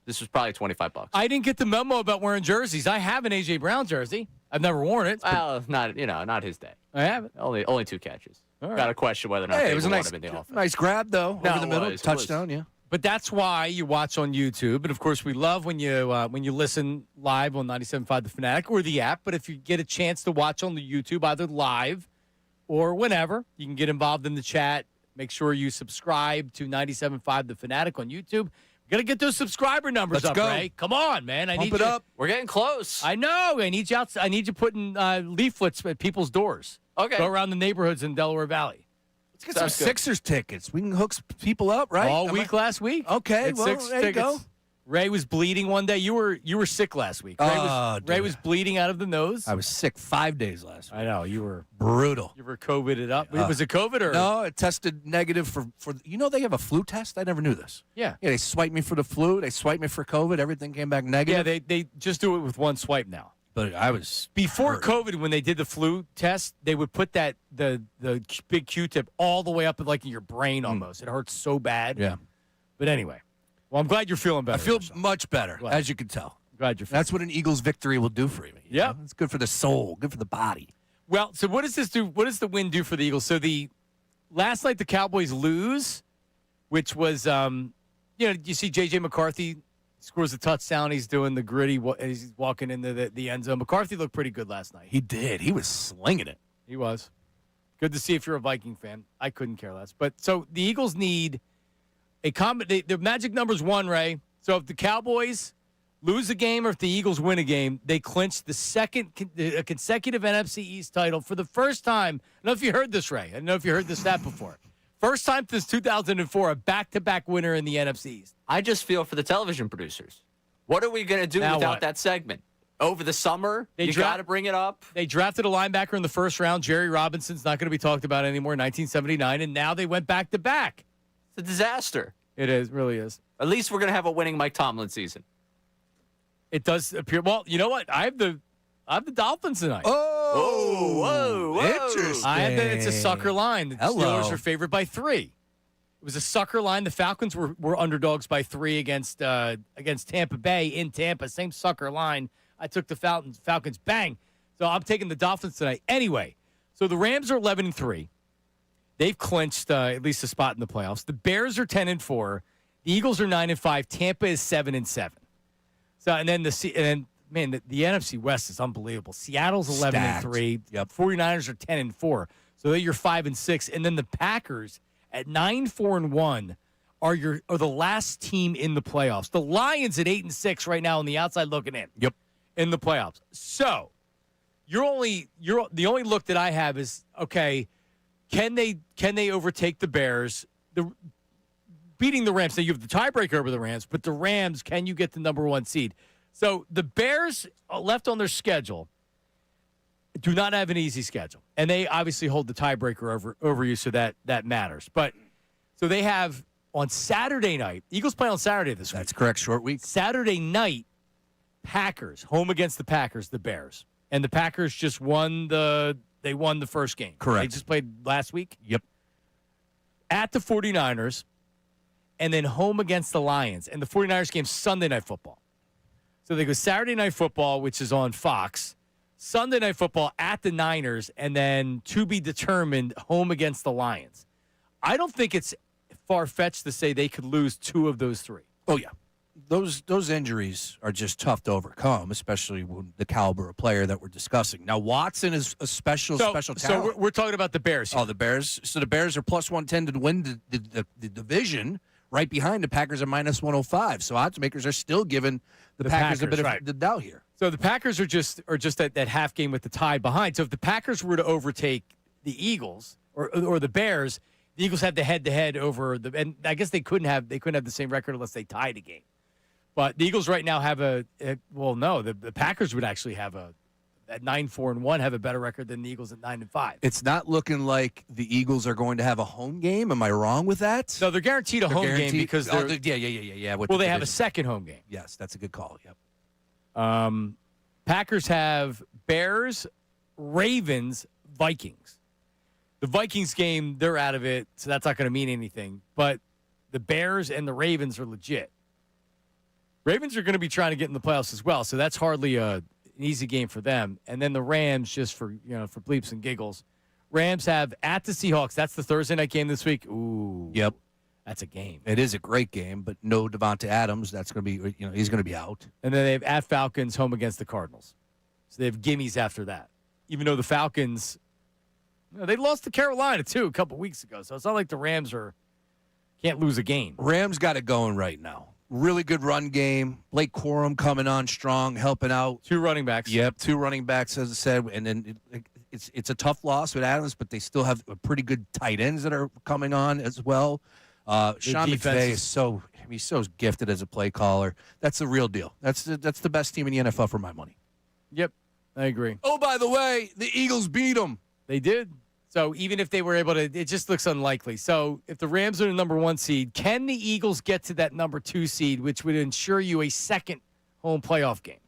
This was probably $25. I didn't get the memo about wearing jerseys. I have an A.J. Brown jersey. I've never worn it. Well, not his day. I haven't. Only 2 catches. All right. Got to question whether or not Hey, they it was a want nice, him in the offense. nice grab, though, No, over the it middle. was. Touchdown, yeah. But that's why you watch on YouTube. And, of course, we love when you listen live on 97.5 The Fanatic or the app. But if you get a chance to watch on the YouTube, either live or whenever, you can get involved in the chat. Make sure you subscribe to 97.5 The Fanatic on YouTube. We got to get those subscriber numbers Let's up, go. Ray. Come on, man. I Pump need it you. up. We're getting close. I know. I need you out. I need you putting leaflets at people's doors. Okay. Go around the neighborhoods in Delaware Valley. Let's get Sounds some good. Sixers tickets. We can hook people up, right? All week last week. Okay, It's well, Sixers there you go. tickets. Ray was bleeding one day. You were sick last week. Oh, Ray dude. was bleeding out of the nose. I was sick 5 days last week. I know you were Brutal. COVIDed up. Was it COVID or No, it tested negative for they have a flu test? I never knew this. Yeah. Yeah, they swiped me for the flu. They swiped me for COVID. Everything came back negative. Yeah, they just do it with one swipe now. But I was Before hurt. COVID, when they did the flu test, they would put the big Q-tip all the way up like in your brain almost. It hurts so bad. Yeah. But anyway, well, I'm glad you're feeling better. I feel so. much better, Glad. as you can tell. Glad you're feeling. That's what an Eagles victory will do for you. Yeah. It's good for the soul, good for the body. Well, so what does this do? What does the win do for the Eagles? So last night the Cowboys lose, which was you see J.J. McCarthy scores a touchdown. He's doing the gritty. He's walking into the end zone. McCarthy looked pretty good last night. He did. He was slinging it. He was. Good to see if you're a Viking fan. I couldn't care less. But so the Eagles need the magic number's 1, Ray. So if the Cowboys lose a game or if the Eagles win a game, they clinch the second consecutive NFC East title for the first time. I don't know if you heard this, Ray. I don't know if you heard this stat before. First time since 2004, a back-to-back winner in the NFC East. I just feel for the television producers. What are we going to do Now without what? that segment? Over the summer, you got to bring it up. They drafted a linebacker in the first round. Jerry Robinson's not going to be talked about anymore, 1979, and now they went back-to-back. It's a disaster. It is, really is. At least we're going to have a winning Mike Tomlin season. It does appear. Well, you know what? I have the Dolphins tonight. Whoa. Interesting. It's a sucker line. The Hello. Steelers are favored by 3. It was a sucker line. The Falcons were underdogs by 3 against Tampa Bay in Tampa. Same sucker line. I took the Falcons. Bang. So I'm taking the Dolphins tonight. Anyway, so the Rams are 11-3. They've clinched at least a spot in the playoffs. The Bears are 10-4. The Eagles are 9-5. Tampa is 7-7. So and then the NFC West is unbelievable. Seattle's 11-3. Yep. 49ers are 10-4. So they're your 5-6. And then the Packers at 9-4-1 are the last team in the playoffs. The Lions at 8-6 right now on the outside looking in. Yep. In the playoffs. So the only look that I have is, okay, can they overtake the Bears? Beating the Rams. Now you have the tiebreaker over the Rams, but the Rams, can you get the number 1 seed? So the Bears left on their schedule do not have an easy schedule. And they obviously hold the tiebreaker over you, so that matters. But so they have on Saturday night, Eagles play on Saturday this week. That's correct, short week. Saturday night, Packers, home against the Packers, the Bears. And the Packers just won the first game. Correct. They just played last week. Yep. At the 49ers, and then home against the Lions. And the 49ers game Sunday Night Football. So they go Saturday Night Football, which is on Fox. Sunday Night Football at the Niners, and then to be determined home against the Lions. I don't think it's far-fetched to say they could lose 2 of those 3. Oh, yeah. Those injuries are just tough to overcome, especially when the caliber of player that we're discussing. Now, Watson is a special talent. So we're talking about the Bears here. Oh, the Bears. So the Bears are plus 110 to win the division. Right behind the Packers are minus 105. So odds makers are still giving the Packers a bit of the doubt here. So the Packers are just that half game with the tie behind. So if the Packers were to overtake the Eagles or the Bears, the Eagles have the head-to-head over the, and I guess they couldn't have the same record unless they tied a game. But the Eagles right now have the Packers would actually have at 9-4-1 have a better record than the Eagles at 9-5. It's not looking like the Eagles are going to have a home game. Am I wrong with that? No, they're guaranteed a home game because they're they have a second home game. Yes, that's a good call. Yep. Packers have Bears, Ravens, Vikings. The Vikings game, they're out of it, so that's not going to mean anything. But the Bears and the Ravens are legit. Ravens are going to be trying to get in the playoffs as well, so that's hardly an easy game for them. And then the Rams, just for bleeps and giggles. Rams have at the Seahawks. That's the Thursday night game this week. Ooh. Yep. That's a game. It is a great game, but no Devonta Adams. That's going to be, he's going to be out. And then they have at Falcons home against the Cardinals. So they have gimmies after that. Even though the Falcons, they lost to Carolina too a couple weeks ago. So it's not like the Rams can't lose a game. Rams got it going right now. Really good run game. Blake Corum coming on strong, helping out. 2 running backs. Yep, 2 running backs, as I said. And then it's a tough loss with Adams, but they still have pretty good tight ends that are coming on as well. Sean McVay is so gifted as a play caller. That's the real deal. That's the best team in the NFL for my money. Yep, I agree. Oh, by the way, the Eagles beat them. They did. So even if they were able to, it just looks unlikely. So if the Rams are the number 1 seed, can the Eagles get to that number 2 seed, which would ensure you a second home playoff game?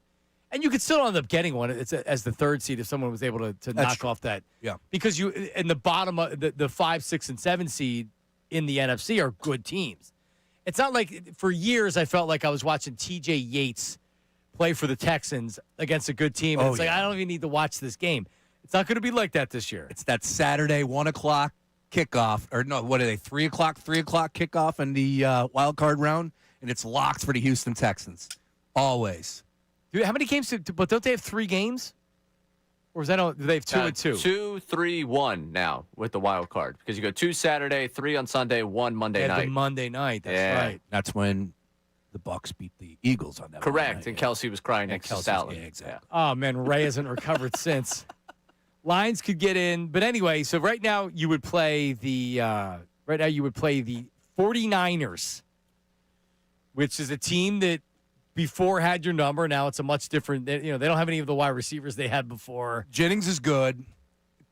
And you could still end up getting one as the 3rd seed if someone was able to knock off that. Yeah. Because you in the bottom of the 5, 6, and 7 seed in the NFC are good teams. It's not like for years I felt like I was watching T.J. Yates play for the Texans against a good team. And like, I don't even need to watch this game. It's not going to be like that this year. It's that Saturday 1 o'clock kickoff, or no, what are they? 3 o'clock kickoff in the wild card round, and it's locked for the Houston Texans. Always. Dude, how many games? But don't they have 3 games? Or is that do they have 2 and 2? 2, 3, 1 now with the wild card because you go 2 Saturday, 3 on Sunday, 1 Monday night. The Monday night. That's right. That's when the Bucs beat the Eagles on that. Correct, and Kelsey was crying next to Stalin. Yeah, exactly. Oh man, Ray hasn't recovered since. Lions could get in, but anyway. So right now you would play the 49ers, which is a team that before had your number. Now it's a much different. They don't have any of the wide receivers they had before. Jennings is good.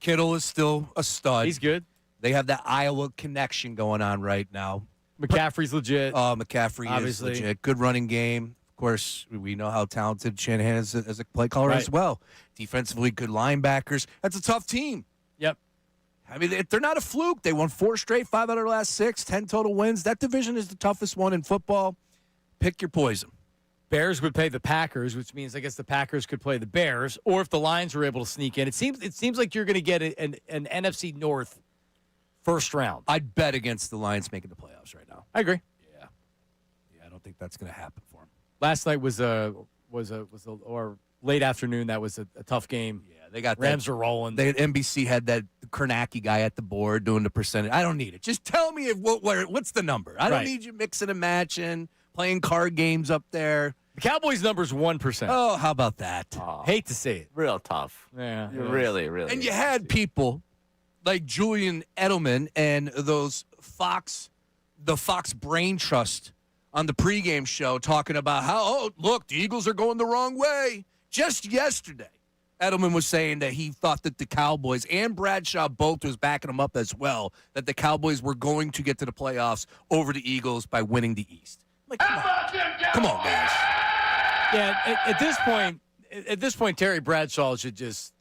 Kittle is still a stud. He's good. They have that Iowa connection going on right now. McCaffrey's legit. McCaffrey Obviously. is legit. Good running game. Of course, we know how talented Shanahan is as a play caller as well. Defensively, good linebackers. That's a tough team. Yep. I mean, they're not a fluke. They won 4 straight, 5 out of their last 6, 10 total wins. That division is the toughest one in football. Pick your poison. Bears would play the Packers, which means I guess the Packers could play the Bears, or if the Lions were able to sneak in. It seems like you're going to get an NFC North first round. I'd bet against the Lions making the playoffs right now. I agree. Yeah, I don't think that's going to happen for them. Last night was or late afternoon. That was a tough game. Yeah, they got Rams are rolling. They NBC had that Kornacki guy at the board doing the percentage. I don't need it. Just tell me what's the number. I don't need you mixing and matching, playing card games up there. The Cowboys' number's 1%. Oh, how about that? Hate to say it. Real tough. Yeah, really. And you had people like Julian Edelman and the Fox Brain Trust on the pregame show talking about how, look, the Eagles are going the wrong way. Just yesterday, Edelman was saying that he thought that the Cowboys and Bradshaw both was backing him up as well, that the Cowboys were going to get to the playoffs over the Eagles by winning the East. Like, come on, guys. Yeah, at this point, Terry Bradshaw should just,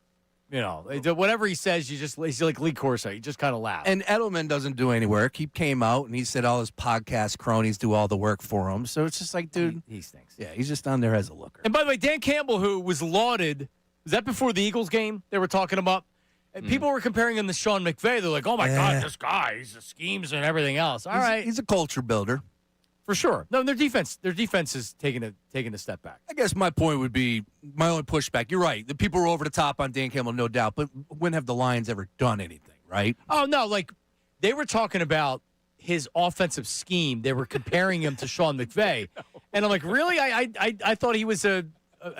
whatever he says, he's like Lee Corso. You just kind of laugh. And Edelman doesn't do any work. He came out and he said all his podcast cronies do all the work for him. So it's just like, dude. He stinks. Yeah, he's just on there as a looker. And by the way, Dan Campbell, who was lauded Was that before the Eagles game they were talking about? And people were comparing him to Sean McVay. They're like, oh, my God, this guy, he's the schemes and everything else. All right. He's a culture builder. For sure. No, their defense is taking a step back. I guess my point would be my only pushback. You're right. The people were over the top on Dan Campbell, no doubt. But when have the Lions ever done anything, right? Oh, no. Like, they were talking about his offensive scheme. They were comparing him to Sean McVay. And I'm like, really? I thought he was a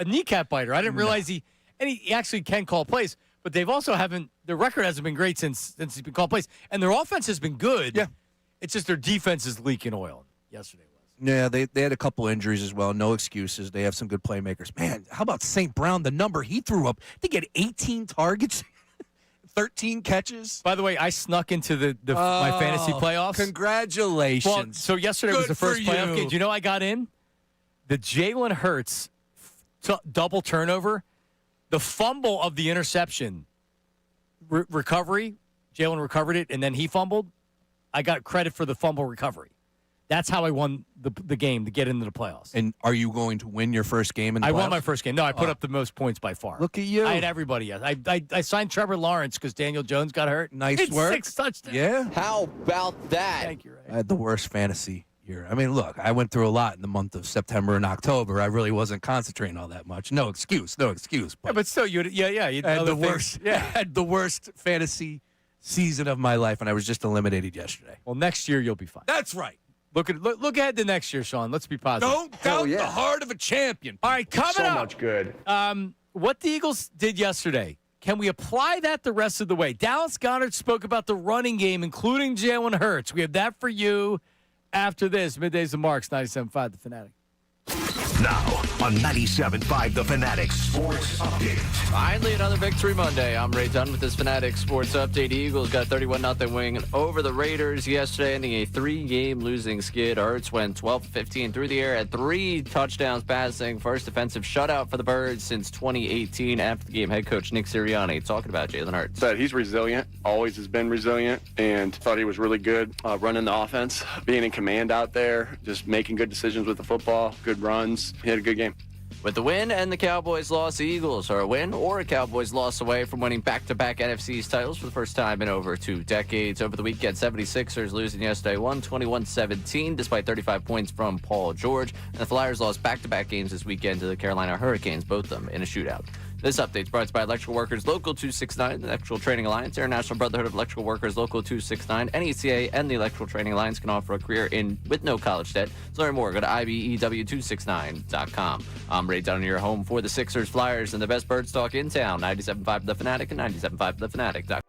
kneecap biter. I didn't realize he actually can call plays. But they've also their record hasn't been great since he's been called plays. And their offense has been good. Yeah. It's just their defense is leaking oil. Yesterday was. Yeah, they had a couple injuries as well. No excuses. They have some good playmakers. Man, how about St. Brown? The number he threw up. They get 18 targets, 13 catches. By the way, I snuck into my fantasy playoffs. Congratulations. Well, so yesterday was the first playoff game. Do you know I got in? The Jalen Hurts double turnover, the fumble of the interception recovery. Jalen recovered it, and then he fumbled. I got credit for the fumble recovery. That's how I won the game to get into the playoffs. And are you going to win your first game in the playoffs? I won my first game. No, I put up the most points by far. Look at you. I had everybody. Yes. I signed Trevor Lawrence because Daniel Jones got hurt. Nice work. 6 touchdowns. Yeah. How about that? Thank you, Ray. I had the worst fantasy year. I mean, look, I went through a lot in the month of September and October. I really wasn't concentrating all that much. No excuse. But still, you had the worst. Yeah, I had the worst fantasy season of my life, and I was just eliminated yesterday. Well, next year you'll be fine. That's right. Look ahead to next year, Sean. Let's be positive. Don't doubt the heart of a champion. All right, coming up. So much good. What the Eagles did yesterday, can we apply that the rest of the way? Dallas Goedert spoke about the running game, including Jalen Hurts. We have that for you after this. Middays and Marks, 97.5 The Fanatic. Now on 97.5 The Fanatic Sports Update. Finally, another Victory Monday. I'm Ray Dunn with this Fanatic Sports Update. Eagles got a 31-0 win over the Raiders yesterday, ending a 3-game losing skid. Hurts went 12-15 through the air, had 3 touchdowns passing. First defensive shutout for the Birds since 2018. After the game, head coach Nick Sirianni talking about Jalen Hurts. Said he's resilient, always has been resilient, and thought he was really good running the offense, being in command out there, just making good decisions with the football, good runs. He had a good game. With the win and the Cowboys loss, the Eagles are a win or a Cowboys loss away from winning back-to-back NFC East titles for the first time in over 2 decades. Over the weekend, 76ers losing yesterday 121-17 despite 35 points from Paul George. And the Flyers lost back-to-back games this weekend to the Carolina Hurricanes, both of them in a shootout. This update is brought to you by Electrical Workers Local 269, the Electrical Training Alliance, International Brotherhood of Electrical Workers Local 269, NECA, and the Electrical Training Alliance can offer a career with no college debt. To learn more, go to IBEW269.com. I'm Ray Dunn, your home for the Sixers, Flyers, and the best birds talk in town. 97.5 The Fanatic and 97.5thefanatic.com.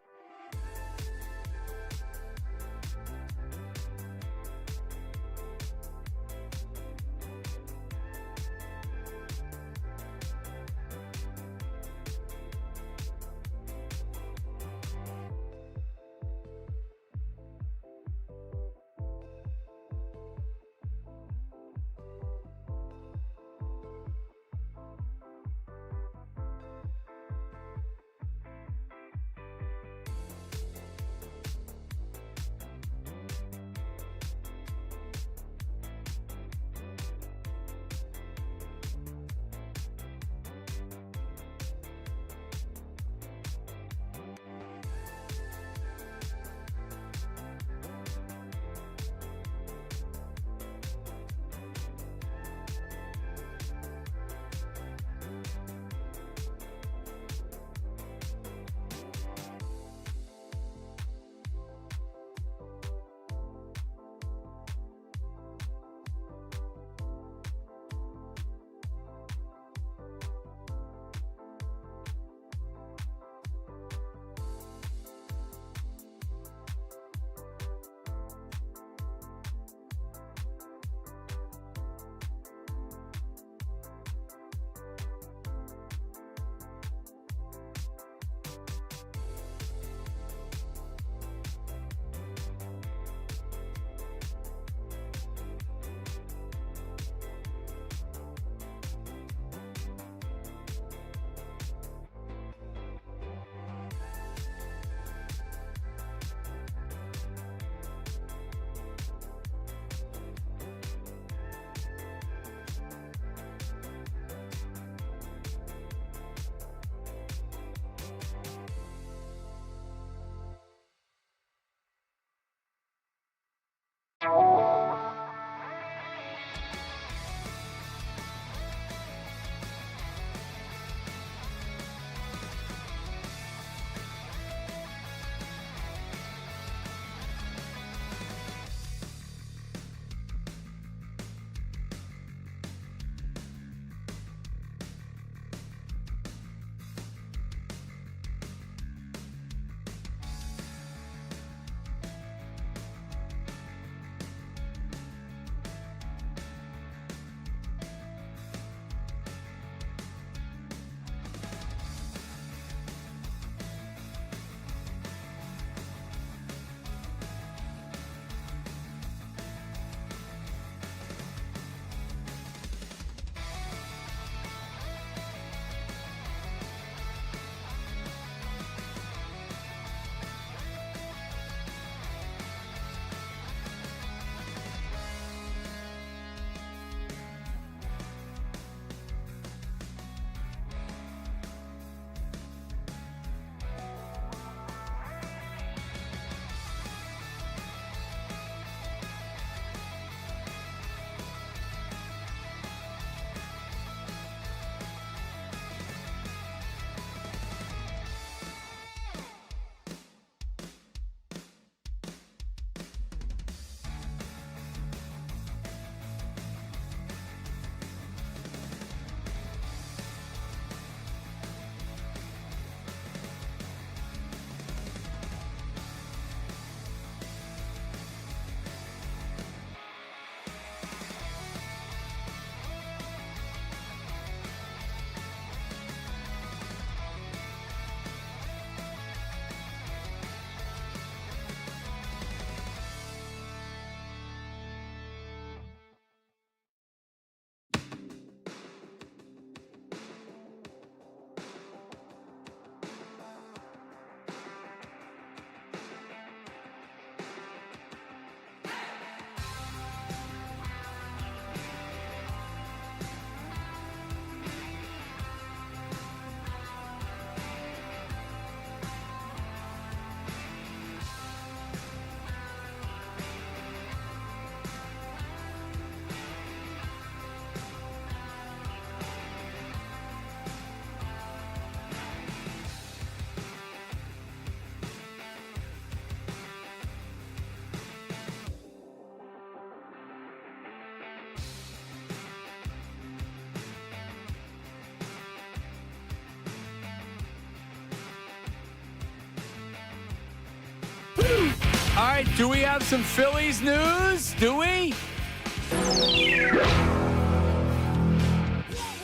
right, do we have some Phillies news? Do we?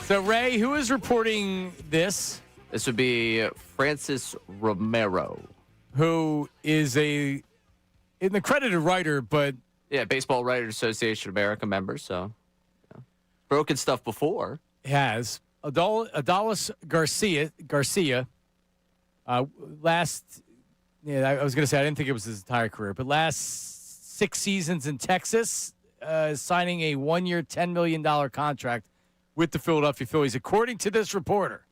So, Ray, who is reporting this? This would be Francis Romero, who is an accredited writer, but yeah, Baseball Writers Association of America member. So, broken stuff before. Has Adolis Garcia. Last, I was going to say I didn't think it was his entire career, but last 6 seasons in Texas, signing a 1-year, $10 million contract with the Philadelphia Phillies, according to this reporter.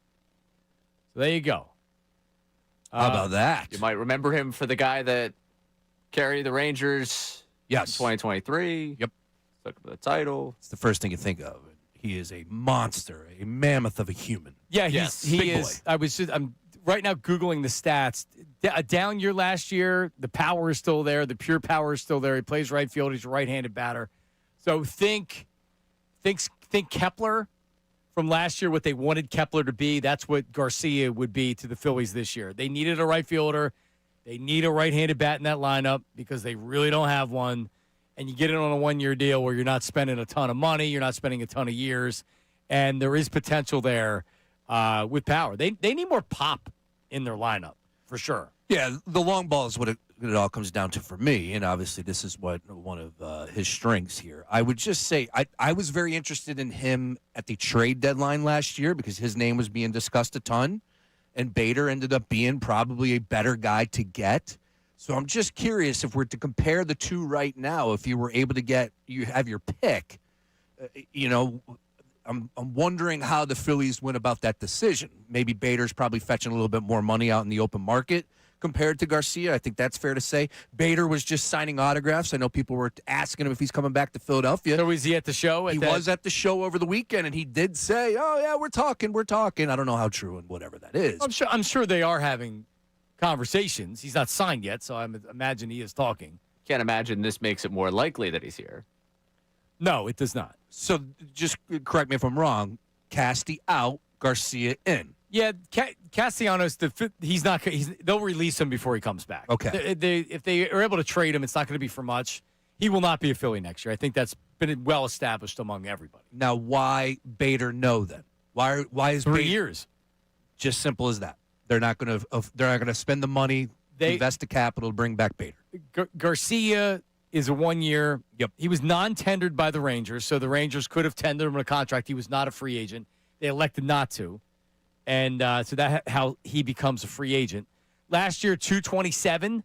So there you go. How about that? You might remember him for the guy that carried the Rangers in 2023. Yep. Took the title. It's the first thing you think of. He is a monster, a mammoth of a human. Yeah, he Big is. boy. I'm right now Googling the stats. A down year last year. The power is still there. The pure power is still there. He plays right field. He's a right-handed batter. So think Kepler from last year, what they wanted Kepler to be. That's what Garcia would be to the Phillies this year. They needed a right fielder. They need a right-handed bat in that lineup because they really don't have one. And you get it on a 1-year deal where you're not spending a ton of money, you're not spending a ton of years, and there is potential there with power. They need more pop in their lineup, for sure. Yeah, the long ball is what it all comes down to for me, and obviously this is one of his strengths here. I would just say I was very interested in him at the trade deadline last year because his name was being discussed a ton, and Bader ended up being probably a better guy to get. So I'm just curious if we're to compare the two right now, if you were able to have your pick, I'm wondering how the Phillies went about that decision. Maybe Bader's probably fetching a little bit more money out in the open market compared to Garcia. I think that's fair to say. Bader was just signing autographs. I know people were asking him if he's coming back to Philadelphia. So is he at the show? He was at the show over the weekend, and he did say, "Oh yeah, we're talking." I don't know how true and whatever that is. I'm sure they are having conversations. He's not signed yet, so I imagine he is talking. Can't imagine this makes it more likely that he's here. No, it does not. So just correct me if I'm wrong. Casty out, Garcia in. Yeah, Castellanos, they'll release him before he comes back. Okay. If they are able to trade him, it's not going to be for much. He will not be a Philly next year. I think that's been well established among everybody. Now, why Bader no then? Why is 3 Bader, years? Just simple as that. They're not going to spend the money, invest the capital to bring back Bader. Garcia is a 1-year. Yep. He was non-tendered by the Rangers, so the Rangers could have tendered him a contract. He was not a free agent. They elected not to. And so that's how he becomes a free agent. Last year, 227,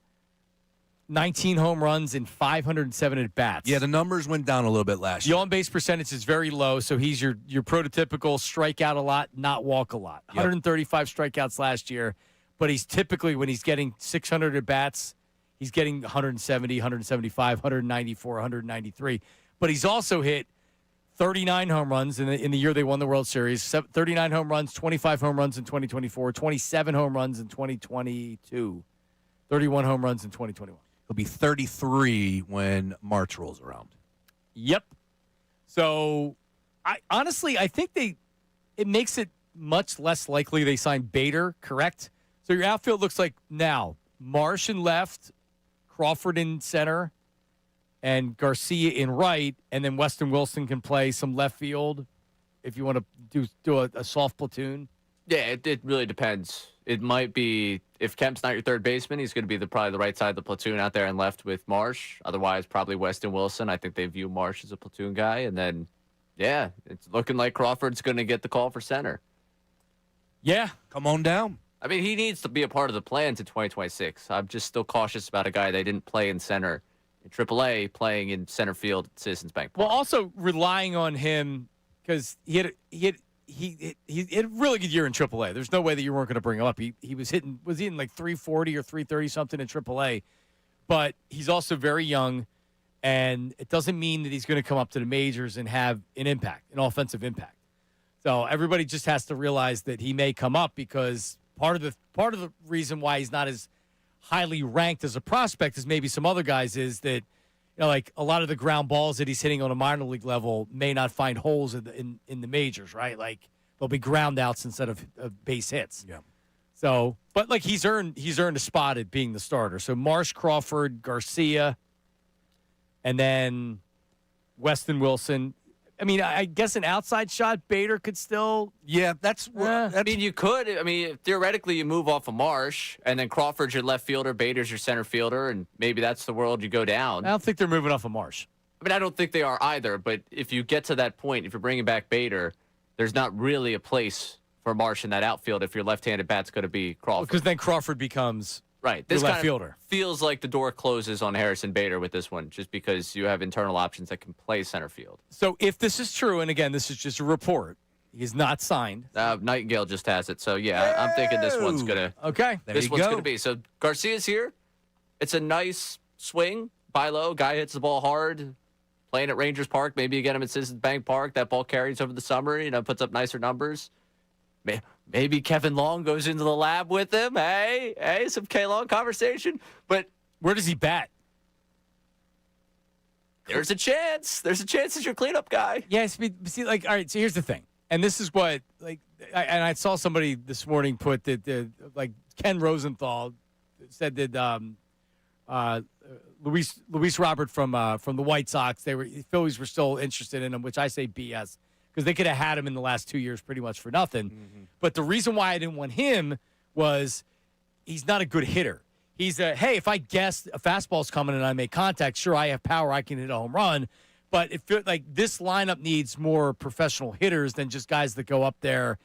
19 home runs, and 507 at-bats. Yeah, the numbers went down a little bit last year. The on-base percentage is very low, so he's your prototypical strikeout a lot, not walk a lot. 135 strikeouts last year, but he's typically, when he's getting 600 at-bats, he's getting 170, 175, 194, 193. But he's also hit 39 home runs in the year they won the World Series, 39 home runs, 25 home runs in 2024, 27 home runs in 2022, 31 home runs in 2021. He'll be 33 when March rolls around. Yep. So, I think it makes it much less likely they sign Bader, correct? So your outfield looks like now Marsh in left, Crawford in center, and Garcia in right, and then Weston Wilson can play some left field if you want to do a soft platoon. Yeah, it really depends. It might be, if Kemp's not your third baseman, he's going to be probably the right side of the platoon out there and left with Marsh. Otherwise, probably Weston Wilson. I think they view Marsh as a platoon guy. And then, yeah, it's looking like Crawford's going to get the call for center. Yeah. Come on down. I mean, he needs to be a part of the plans in 2026. I'm just still cautious about a guy they didn't play in center in AAA, playing in center field at Citizens Bank Park. Well, also relying on him because he had a really good year in AAA. There's no way that you weren't going to bring him up. He was hitting like 340 or 330 something in AAA, but he's also very young, and it doesn't mean that he's going to come up to the majors and have an offensive impact. So everybody just has to realize that he may come up because part of the reason why he's not as highly ranked as a prospect as maybe some other guys is that, like a lot of the ground balls that he's hitting on a minor league level may not find holes in the majors, right? Like they'll be ground outs instead of base hits. Yeah. So, but like he's earned a spot at being the starter. So Marsh, Crawford, Garcia, and then Weston Wilson. I mean, I guess an outside shot, Bader could still. Yeah, I mean, you could. I mean, theoretically, you move off of Marsh, and then Crawford's your left fielder, Bader's your center fielder, and maybe that's the world you go down. I don't think they're moving off of Marsh. I mean, I don't think they are either, but if you get to that point, if you're bringing back Bader, there's not really a place for Marsh in that outfield if your left-handed bat's going to be Crawford. Because then Crawford becomes right. This This left kind fielder. of feels like the door closes on Harrison Bader with this one, just because you have internal options that can play center field. So if this is true, and again, this is just a report, he's not signed. Nightingale just has it, so yeah, I'm thinking this one's gonna. Okay, This one's gonna be. So Garcia's here. It's a nice swing, buy low. Guy hits the ball hard. Playing at Rangers Park, maybe you get him at Citizens Bank Park. That ball carries over the summer, puts up nicer numbers. Maybe Kevin Long goes into the lab with him. Hey, some K Long conversation. But where does he bat? There's a chance. There's a chance he's your cleanup guy. Yes, see, all right. So here's the thing, and this is what, I saw somebody this morning put that, Ken Rosenthal said that Luis Robert from the White Sox, Phillies were still interested in him, which I say BS. Because they could have had him in the last 2 years pretty much for nothing. Mm-hmm. But the reason why I didn't want him was he's not a good hitter. He's hey, if I guess a fastball's coming and I make contact, sure, I have power, I can hit a home run. But this lineup needs more professional hitters than just guys that go up there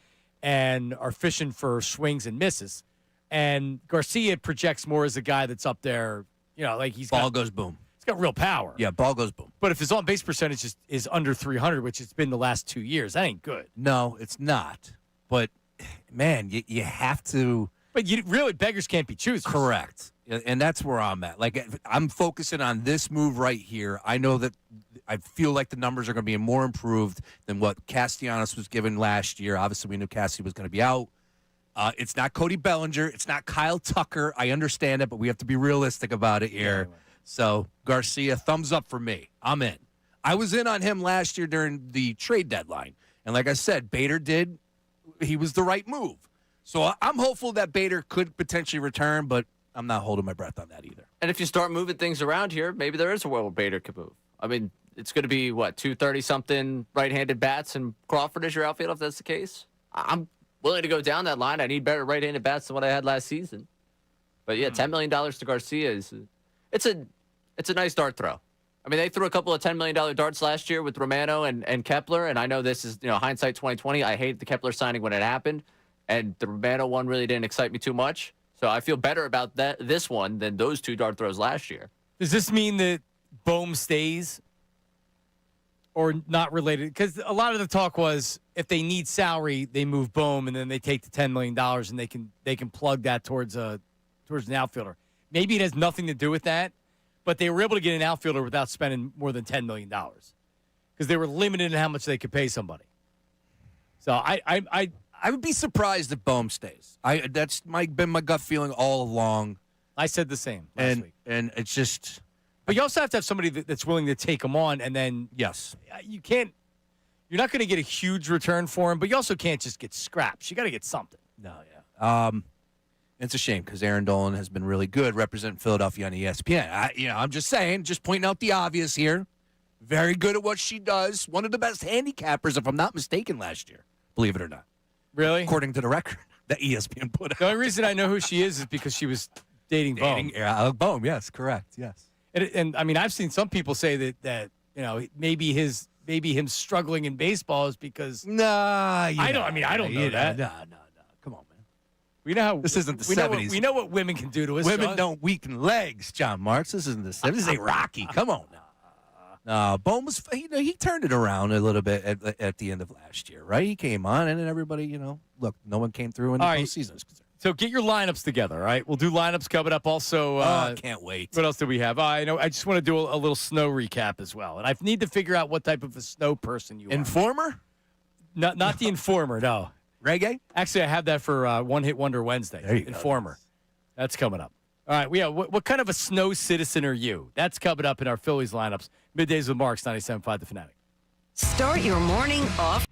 and are fishing for swings and misses. And Garcia projects more as a guy that's up there, ball goes boom. He's got real power. Yeah, ball goes boom. But if his on-base percentage is under 300, which it's been the last 2 years, that ain't good. No, it's not. But, man, you have to. But beggars can't be choosers. Correct. And that's where I'm at. I'm focusing on this move right here. I know that I feel like the numbers are going to be more improved than what Castellanos was given last year. Obviously, we knew Cassie was going to be out. It's not Cody Bellinger. It's not Kyle Tucker. I understand it, but we have to be realistic about it here. Yeah, so, Garcia, thumbs up for me. I'm in. I was in on him last year during the trade deadline. And like I said, Bader he was the right move. So I'm hopeful that Bader could potentially return, but I'm not holding my breath on that either. And if you start moving things around here, maybe there is a world where Bader could move. I mean, it's going to be, 230-something right-handed bats and Crawford is your outfield if that's the case. I'm willing to go down that line. I need better right-handed bats than what I had last season. But, yeah, $10 million to Garcia is – it's a nice dart throw. I mean, they threw a couple of $10 million darts last year with Romano and Kepler, and I know this is, hindsight 2020. I hated the Kepler signing when it happened, and the Romano one really didn't excite me too much. So I feel better about this one than those two dart throws last year. Does this mean that Bohm stays or not related? Because a lot of the talk was if they need salary, they move Bohm, and then they take the $10 million and they can plug that towards an outfielder. Maybe it has nothing to do with that, but they were able to get an outfielder without spending more than $10 million because they were limited in how much they could pay somebody. So I would be surprised if Bohm stays. That's been my gut feeling all along. I said the same last week. And it's just. But you also have to have somebody that's willing to take him on, and then yes, you're not going to get a huge return for him, but you also can't just get scraps. You got to get something. No, yeah. It's a shame because Aaron Dolan has been really good representing Philadelphia on ESPN. I'm just saying, just pointing out the obvious here. Very good at what she does. One of the best handicappers, if I'm not mistaken, last year. Believe it or not. Really? According to the record that ESPN put out. The only reason I know who she is because she was dating Bohm. Bohm, yes, correct, yes. And I mean, I've seen some people say that maybe him struggling in baseball is because. Nah, I don't know that. No. Come on, man. We know how this isn't the 70s. We know what women can do to us. Women John. don't weaken legs, John Marks. This isn't the 70s. This ain't Rocky. Come on now. No, Bohm was, he turned it around a little bit at the end of last year, right? He came on, and then everybody, look, no one came through in the postseason. So get your lineups together, all right? We'll do lineups coming up. Also, I can't wait. What else do we have? I just want to do a little snow recap as well, and I need to figure out what type of a snow person you are. Informer? Not the Informer, no. Reggae? Actually, I have that for One Hit Wonder Wednesday. There you Informer. Go. That's coming up. All right, what kind of a snow citizen are you? That's coming up in our Phillies lineups. Middays with Marks, 97.5 The Fanatic. Start your morning off.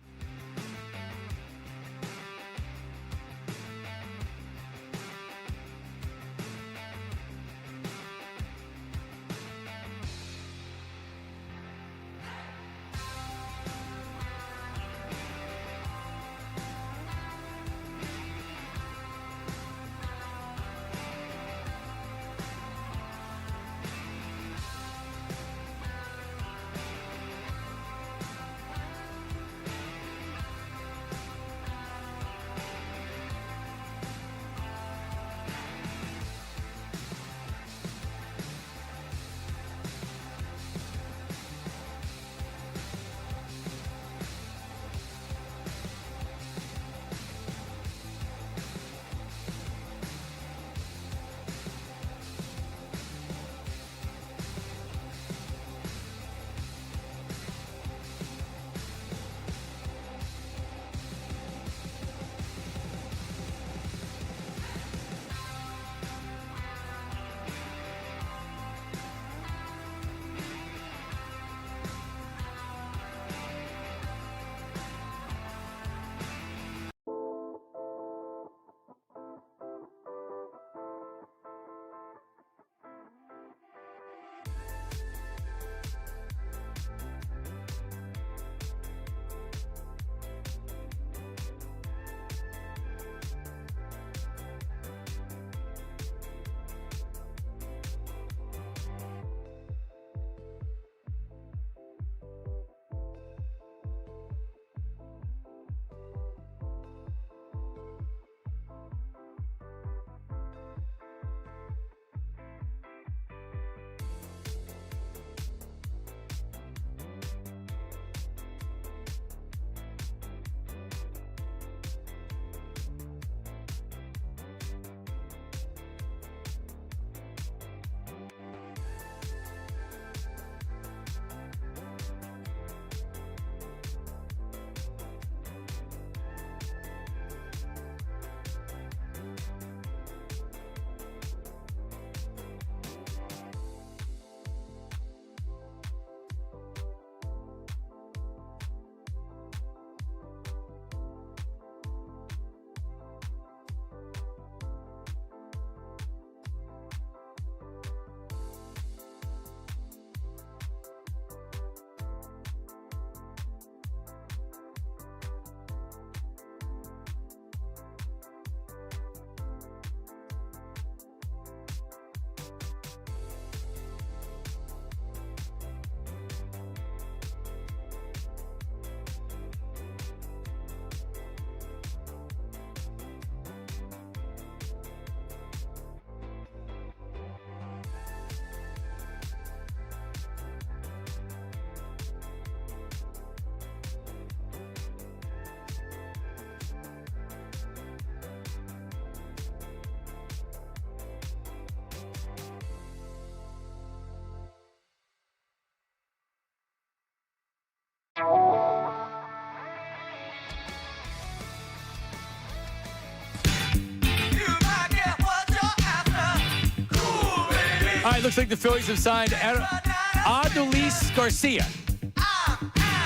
right, looks like the Phillies have signed Adolis Garcia,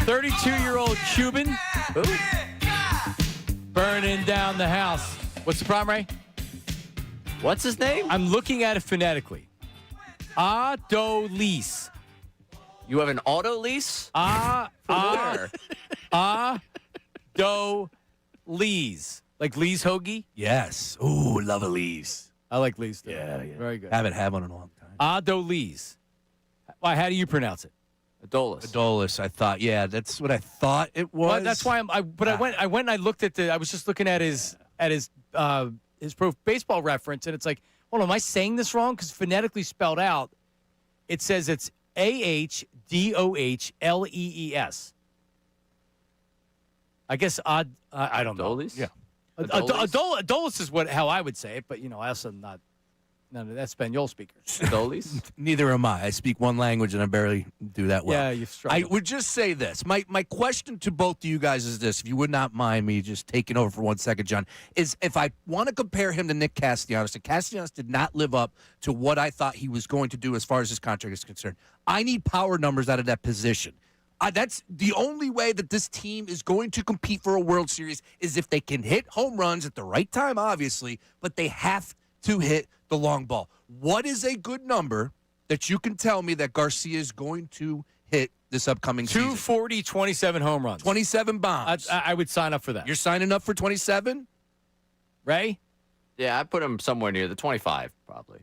32-year-old Cuban. Ooh. Burning down the house. What's the problem, Ray? What's his name? I'm looking at it phonetically. Adolis. You have an auto lease? Adolis. Like Lee's hoagie? Yes. Ooh, love a Lee's. I like Lee's too. Yeah. Very good. Haven't had one in a long time. Adolis. Why? How do you pronounce it? Adolis. I thought. Yeah, that's what I thought it was. Well, that's why I went and I looked at I was just looking at his pro baseball reference, and it's like, hold on, am I saying this wrong? Because phonetically spelled out, it says it's Adohlees. I guess I don't know. Adolis? Yeah. Adolis? Adolis is how I would say it, but I also am not none of that Espanol speakers. Adolis? Neither am I. I speak one language and I barely do that well. Yeah, you've struggled. I would just say this. My question to both of you guys is this, if you would not mind me just taking over for 1 second, John, is if I want to compare him to Nick Castellanos, and Castellanos did not live up to what I thought he was going to do as far as his contract is concerned. I need power numbers out of that position. That's the only way that this team is going to compete for a World Series is if they can hit home runs at the right time, obviously, but they have to hit the long ball. What is a good number that you can tell me that Garcia is going to hit this upcoming season? 240, 27 home runs. 27 bombs. I would sign up for that. You're signing up for 27? Ray? Yeah, I put him somewhere near the 25, probably.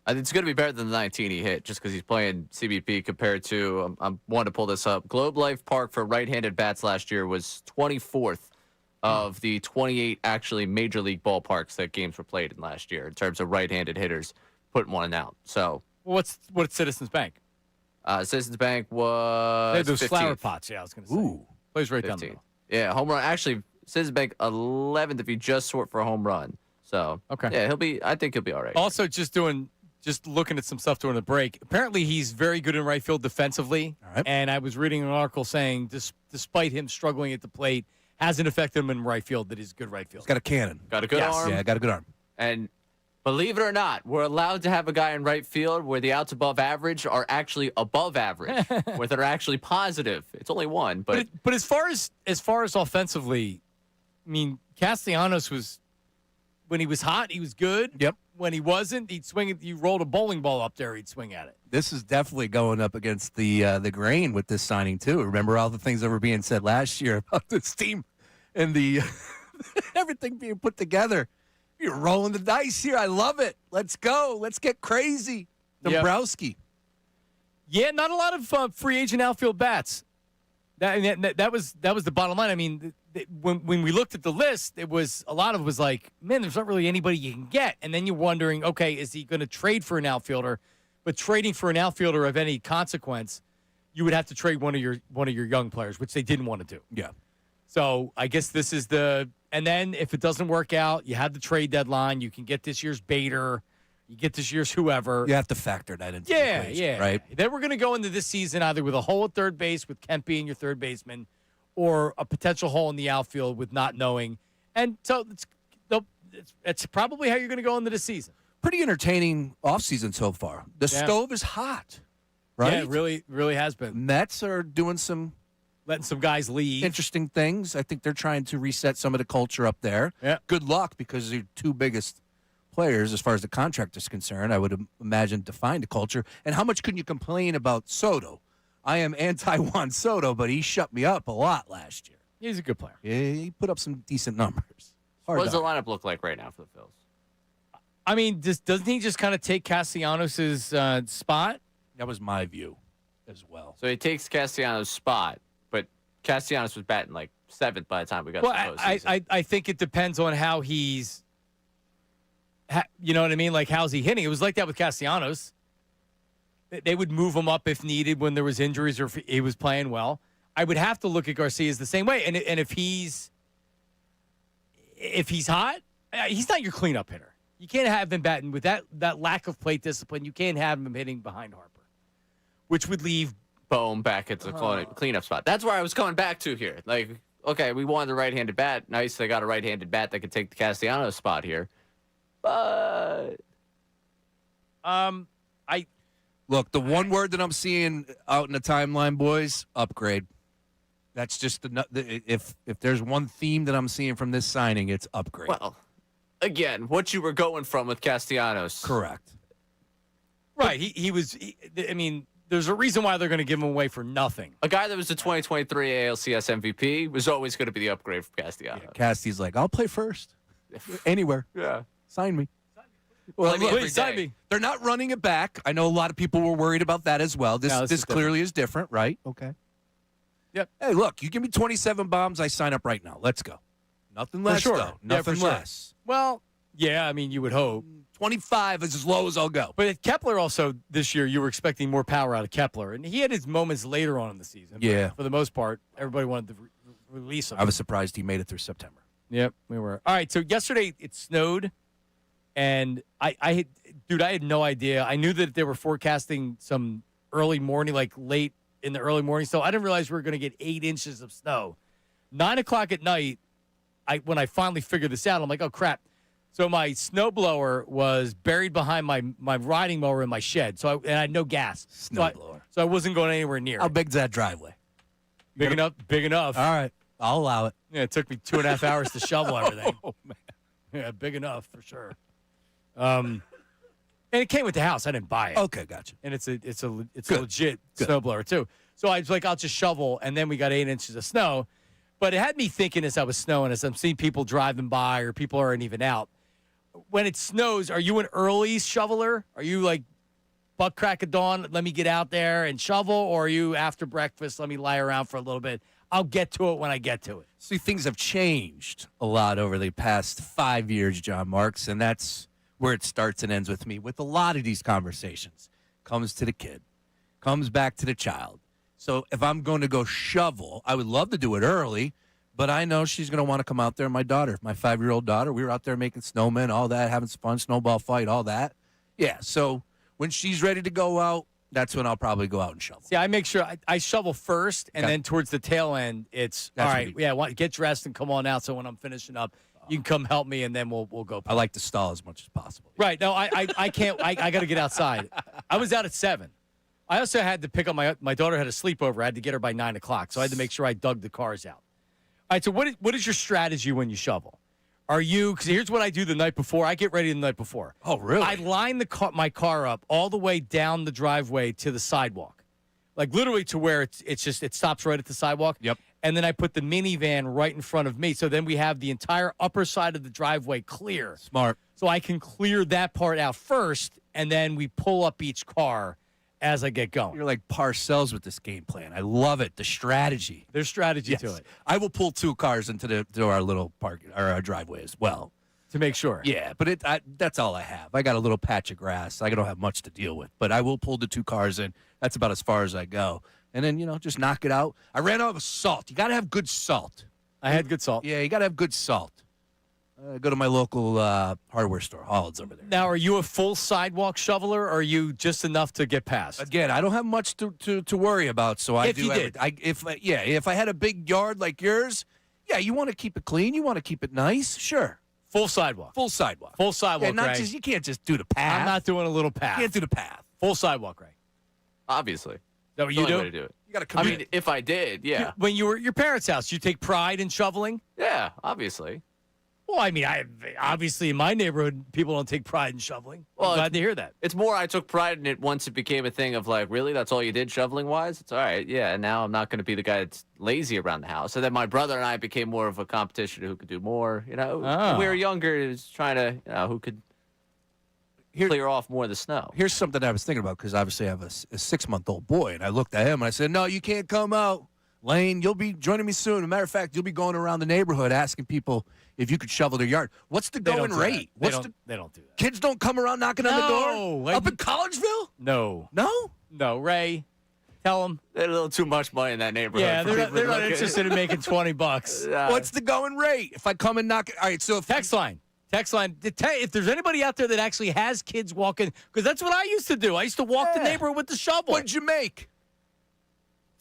I think it's going to be better than the 19 he hit just because he's playing CBP compared to, I wanted to pull this up, Globe Life Park for right-handed bats last year was 24th of the 28 actually major league ballparks that games were played in last year in terms of right-handed hitters putting one out. So, what's Citizens Bank? Citizens Bank was They had those 15th. flower pots, yeah, I was going to say. Ooh. Plays right down 15th. the middle. Yeah, home run. Actually, Citizens Bank 11th if you just sort for a home run. So, okay. Yeah, I think he'll be all right. Also, just looking at some stuff during the break. Apparently, he's very good in right field defensively. All right. And I was reading an article saying, despite him struggling at the plate, hasn't affected him in right field. That he's good right field. He's got a cannon. Got a good arm. Yeah, got a good arm. And believe it or not, we're allowed to have a guy in right field where the outs above average are actually above average, where they're actually positive. It's only one, but as far as offensively, I mean, Castellanos was when he was hot, he was good. Yep. When he wasn't, he'd swing it. You rolled a bowling ball up there, he'd swing at it. This is definitely going up against the grain with this signing too. Remember all the things that were being said last year about this team and the everything being put together. You're rolling the dice here. I love it. Let's go. Let's get crazy. Dombrowski. Yeah, not a lot of free agent outfield bats. That was the bottom line. I mean, when we looked at the list, a lot of it was like, man, there's not really anybody you can get. And then you're wondering, okay, is he going to trade for an outfielder? But trading for an outfielder of any consequence, you would have to trade one of your young players, which they didn't want to do. Yeah. So I guess this is and then if it doesn't work out, you have the trade deadline. You can get this year's Bader. You get this year's whoever. You have to factor that into the equation, right? Then we're going to go into this season either with a hole at third base with Kemp being your third baseman or a potential hole in the outfield with not knowing. And so it's probably how you're going to go into this season. Pretty entertaining offseason so far. The stove is hot, right? Yeah, it really has been. Mets are doing some letting some guys leave. Interesting things. I think they're trying to reset some of the culture up there. Yeah. Good luck because they're two biggest players as far as the contract is concerned. I would imagine define the culture. And how much can you complain about Soto? I am anti-Juan Soto, but he shut me up a lot last year. He's a good player. Yeah, he put up some decent numbers. What does the lineup look like right now for the Phils? I mean, doesn't he just kind of take Castellanos' spot? That was my view as well. So he takes Castellanos' spot, but Castellanos was batting like 7th by the time we got to the postseason. I think it depends on how he's, you know what I mean? Like, how's he hitting? It was like that with Castellanos. They would move him up if needed when there was injuries or if he was playing well. I would have to look at Garcia's the same way. And if he's hot, he's not your cleanup hitter. You can't have him batting with that lack of plate discipline. You can't have him hitting behind Harper, which would leave Bohm back at the cleanup spot. That's where I was coming back to here. Like, okay, we wanted a right-handed bat. Nice, they got a right-handed bat that could take the Castellanos spot here. But Look, the one word that I'm seeing out in the timeline, boys, upgrade. That's just if there's one theme that I'm seeing from this signing, it's upgrade. Well, again, what you were going from with Castellanos. Correct. Right. I mean, there's a reason why they're going to give him away for nothing. A guy that was the 2023 ALCS MVP was always going to be the upgrade for Castellanos. Yeah, Casty's like, I'll play first. Anywhere. Yeah. Sign me. Well, Please sign me. They're not running it back. I know a lot of people were worried about that as well. This clearly is different, right? Okay. Yep. Hey, look, you give me 27 bombs, I sign up right now. Let's go. Nothing less, sure. though. Yeah, Nothing for sure. less. Well, yeah, I mean, you would hope. 25 is as low as I'll go. But at Kepler also this year, you were expecting more power out of Kepler. And he had his moments later on in the season. Yeah. For the most part, everybody wanted to release him. I was surprised he made it through September. Yep, we were. All right, so yesterday it snowed. And I had no idea. I knew that they were forecasting some early morning, like late in the early morning. So I didn't realize we were going to get 8 inches of snow. 9 o'clock at night, when I finally figured this out, I'm like, oh, crap. So my snowblower was buried behind my riding mower in my shed. So I had no gas. Snowblower. So I wasn't going anywhere near How it. big's that driveway? Big enough? Big enough. All right. I'll allow it. Yeah, it took me 2.5 hours to shovel everything. Oh, man. Yeah, big enough for sure. And it came with the house. I didn't buy it. Okay, gotcha. And it's a legit snowblower too. So I was like, I'll just shovel, and then we got 8 inches of snow. But it had me thinking as I was snowing, as I'm seeing people driving by or people aren't even out. When it snows, are you an early shoveler? Are you like butt crack of dawn? Let me get out there and shovel, or are you after breakfast? Let me lie around for a little bit. I'll get to it when I get to it. See, things have changed a lot over the past 5 years, John Marks, and that's where it starts and ends with me. With a lot of these conversations, comes to the kid, comes back to the child. So if I'm going to go shovel, I would love to do it early, but I know she's going to want to come out there. My daughter, my 5-year-old daughter, we were out there making snowmen, all that, having some fun, snowball fight, all that. Yeah, so when she's ready to go out, that's when I'll probably go out and shovel. See, I make sure I shovel first, and Okay. then towards the tail end, it's That's all what right. Yeah, get dressed and come on out. So when I'm finishing up, you can come help me, and then we'll go. I like to stall as much as possible. Right? No, I can't. I got to get outside. I was out at 7. I also had to pick up my daughter had a sleepover. I had to get her by 9 o'clock, so I had to make sure I dug the cars out. All right. So what is your strategy when you shovel? Are you? Because here's what I do the night before. I get ready the night before. Oh, really? I line my car up all the way down the driveway to the sidewalk, like literally to where it stops right at the sidewalk. Yep. And then I put the minivan right in front of me. So then we have the entire upper side of the driveway clear. Smart. So I can clear that part out first, and then we pull up each car as I get going. You're like Parcells with this game plan. I love it. The strategy. There's strategy to it. I will pull 2 cars into our little park or our driveway as well. To make sure. Yeah, but that's all I have. I got a little patch of grass. I don't have much to deal with, but I will pull the 2 cars in. That's about as far as I go. And then, just knock it out. I ran out of salt. You got to have good salt. I had good salt. Yeah, you got to have good salt. Go to my local hardware store, Holland's over there. Now, are you a full sidewalk shoveler, or are you just enough to get past? Again, I don't have much to worry about, so I If do. you did. If I had a big yard like yours, yeah, you want to keep it clean, you want to keep it nice, sure. Full sidewalk. Full sidewalk. Full sidewalk, Yeah, not Ray. just you can't just do the path. I'm not doing a little path. You can't do the path. Full sidewalk, Ray. Obviously. Is that what The you only do? way to do it. You got to I commit. mean, if I did, yeah. When you were at your parents' house, you take pride in shoveling? Yeah, obviously. Well, I mean, obviously in my neighborhood, people don't take pride in shoveling. Well, I'm glad to hear that. It's more I took pride in it once it became a thing of like, really? That's all you did shoveling-wise? It's all right, yeah. And now I'm not going to be the guy that's lazy around the house. So then my brother and I became more of a competition who could do more. When we were younger, it was trying to, who could clear off more of the snow. Here's something I was thinking about because obviously I have a 6-month-old boy, and I looked at him and I said, "No, you can't come out, Lane. You'll be joining me soon. As a matter of fact, you'll be going around the neighborhood asking people if you could shovel their yard. What's the They don't going do rate? that. They don't do that. Kids don't come around knocking on the No, door up in Collegeville? No. No, Ray. Tell them. They had a little too much money in that neighborhood. Yeah, for they're people to not look at. interested in making $20. What's the going rate? If I come and knock it, all right. So if Text line. If there's anybody out there that actually has kids walking, because that's what I used to do. I used to walk the neighborhood with the shovel. what'd you make?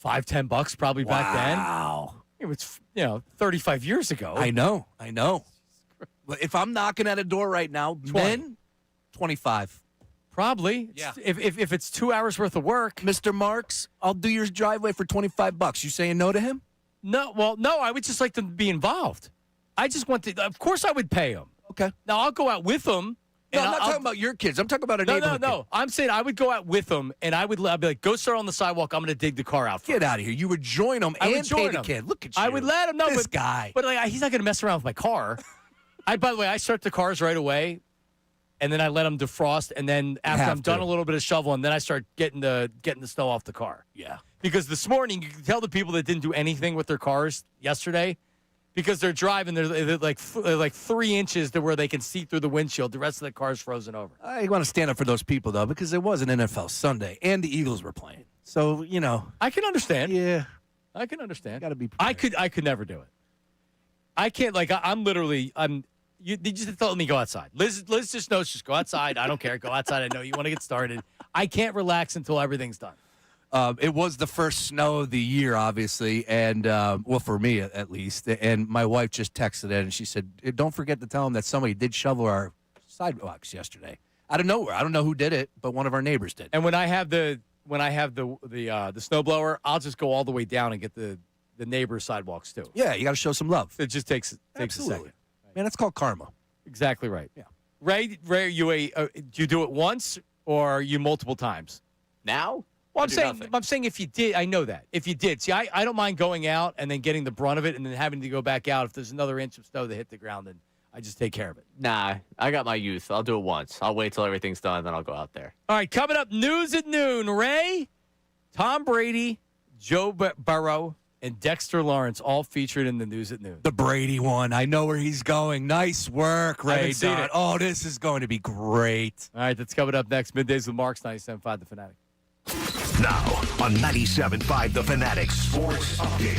$5-10 probably back then. Wow. It was 35 years ago. I know. But if I'm knocking at a door right now, 20. then 25. Probably. Yeah. If it's 2 hours worth of work. Mr. Marks, I'll do your driveway for $25. You saying no to him? No, well, no, I would just like to be involved. I just want to. Of course, I would pay him. Okay. Now I'll go out with them. No, I'm not talking about your kids. I'm talking about a neighborhood. No. I'm saying I would go out with them, and I'd be like, go start on the sidewalk. I'm going to dig the car out. Get out of here. You would join them and pay the kid. Look at you. I would let him know. This guy. But like, he's not going to mess around with my car. By the way, I start the cars right away, and then I let them defrost, and then after I'm done a little bit of shoveling, then I start getting the snow off the car. Yeah. Because this morning, you can tell the people that didn't do anything with their cars yesterday, because they're driving, they're like 3 inches to where they can see through the windshield. The rest of the car's frozen over. I want to stand up for those people, though, because it was an NFL Sunday, and the Eagles were playing. So, I can understand. Yeah. I can understand. Got to be prepared. I could never do it. I can't, you just let me go outside. Liz just knows, just go outside. I don't care. Go outside. I know you want to get started. I can't relax until everything's done. It was the first snow of the year, obviously, and for me at least. And my wife just texted in, and she said, "Don't forget to tell them that somebody did shovel our sidewalks yesterday out of nowhere. I don't know who did it, but one of our neighbors did." And when I have the snowblower, I'll just go all the way down and get the neighbor's sidewalks too. Yeah, you got to show some love. It just takes a second. Man, that's called karma. Exactly right. Yeah. Ray, do you do it once or you multiple times? Now? Well, I'm saying if you did, I know that. If you did. See, I don't mind going out and then getting the brunt of it and then having to go back out. If there's another inch of snow that hit the ground, then I just take care of it. Nah, I got my youth. I'll do it once. I'll wait till everything's done, then I'll go out there. All right, coming up, news at noon. Ray, Tom Brady, Joe Burrow, and Dexter Lawrence all featured in the news at noon. The Brady one. I know where he's going. Nice work, Ray. I haven't seen it. Oh, this is going to be great. All right, that's coming up next. Middays with Marks, 97.5 The Fanatic. Now on 97.5 The Fanatic Sports Update.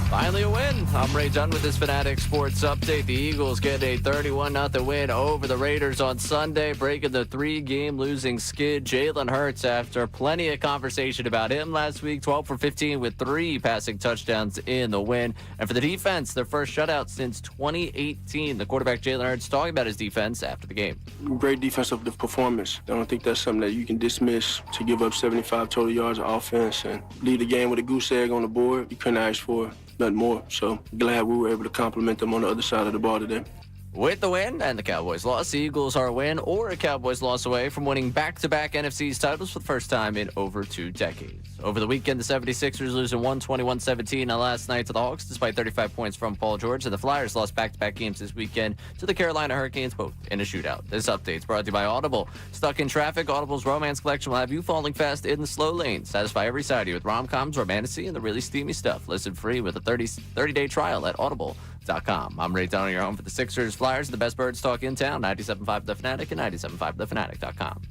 Finally a win. I'm Ray Dunn with this Fanatic Sports Update. The Eagles get a 31-0 win over the Raiders on Sunday, breaking the 3-game losing skid. Jalen Hurts, after plenty of conversation about him last week, 12 for 15 with 3 passing touchdowns in the win. And for the defense, their first shutout since 2018. The quarterback Jalen Hurts talking about his defense after the game. Great defensive performance. I don't think that's something that you can dismiss. To give up 75 total yards of offense and lead the game with a goose egg on the board, you couldn't ask for nothing more. So glad we were able to compliment them on the other side of the ball today. With the win and the Cowboys loss, the Eagles are a win or a Cowboys loss away from winning back-to-back NFC titles for the first time in over 2 decades. Over the weekend, the 76ers losing 121-17 last night to the Hawks, despite 35 points from Paul George, and the Flyers lost back-to-back games this weekend to the Carolina Hurricanes, both in a shootout. This update is brought to you by Audible. Stuck in traffic? Audible's romance collection will have you falling fast in the slow lane. Satisfy every side of you with rom-coms, romantasy, and the really steamy stuff. Listen free with a 30-day trial at Audible.com. I'm Ray Dunn, your home for the Sixers, Flyers, and the best birds talk in town. 97.5 The Fanatic and 97.5thefanatic.com.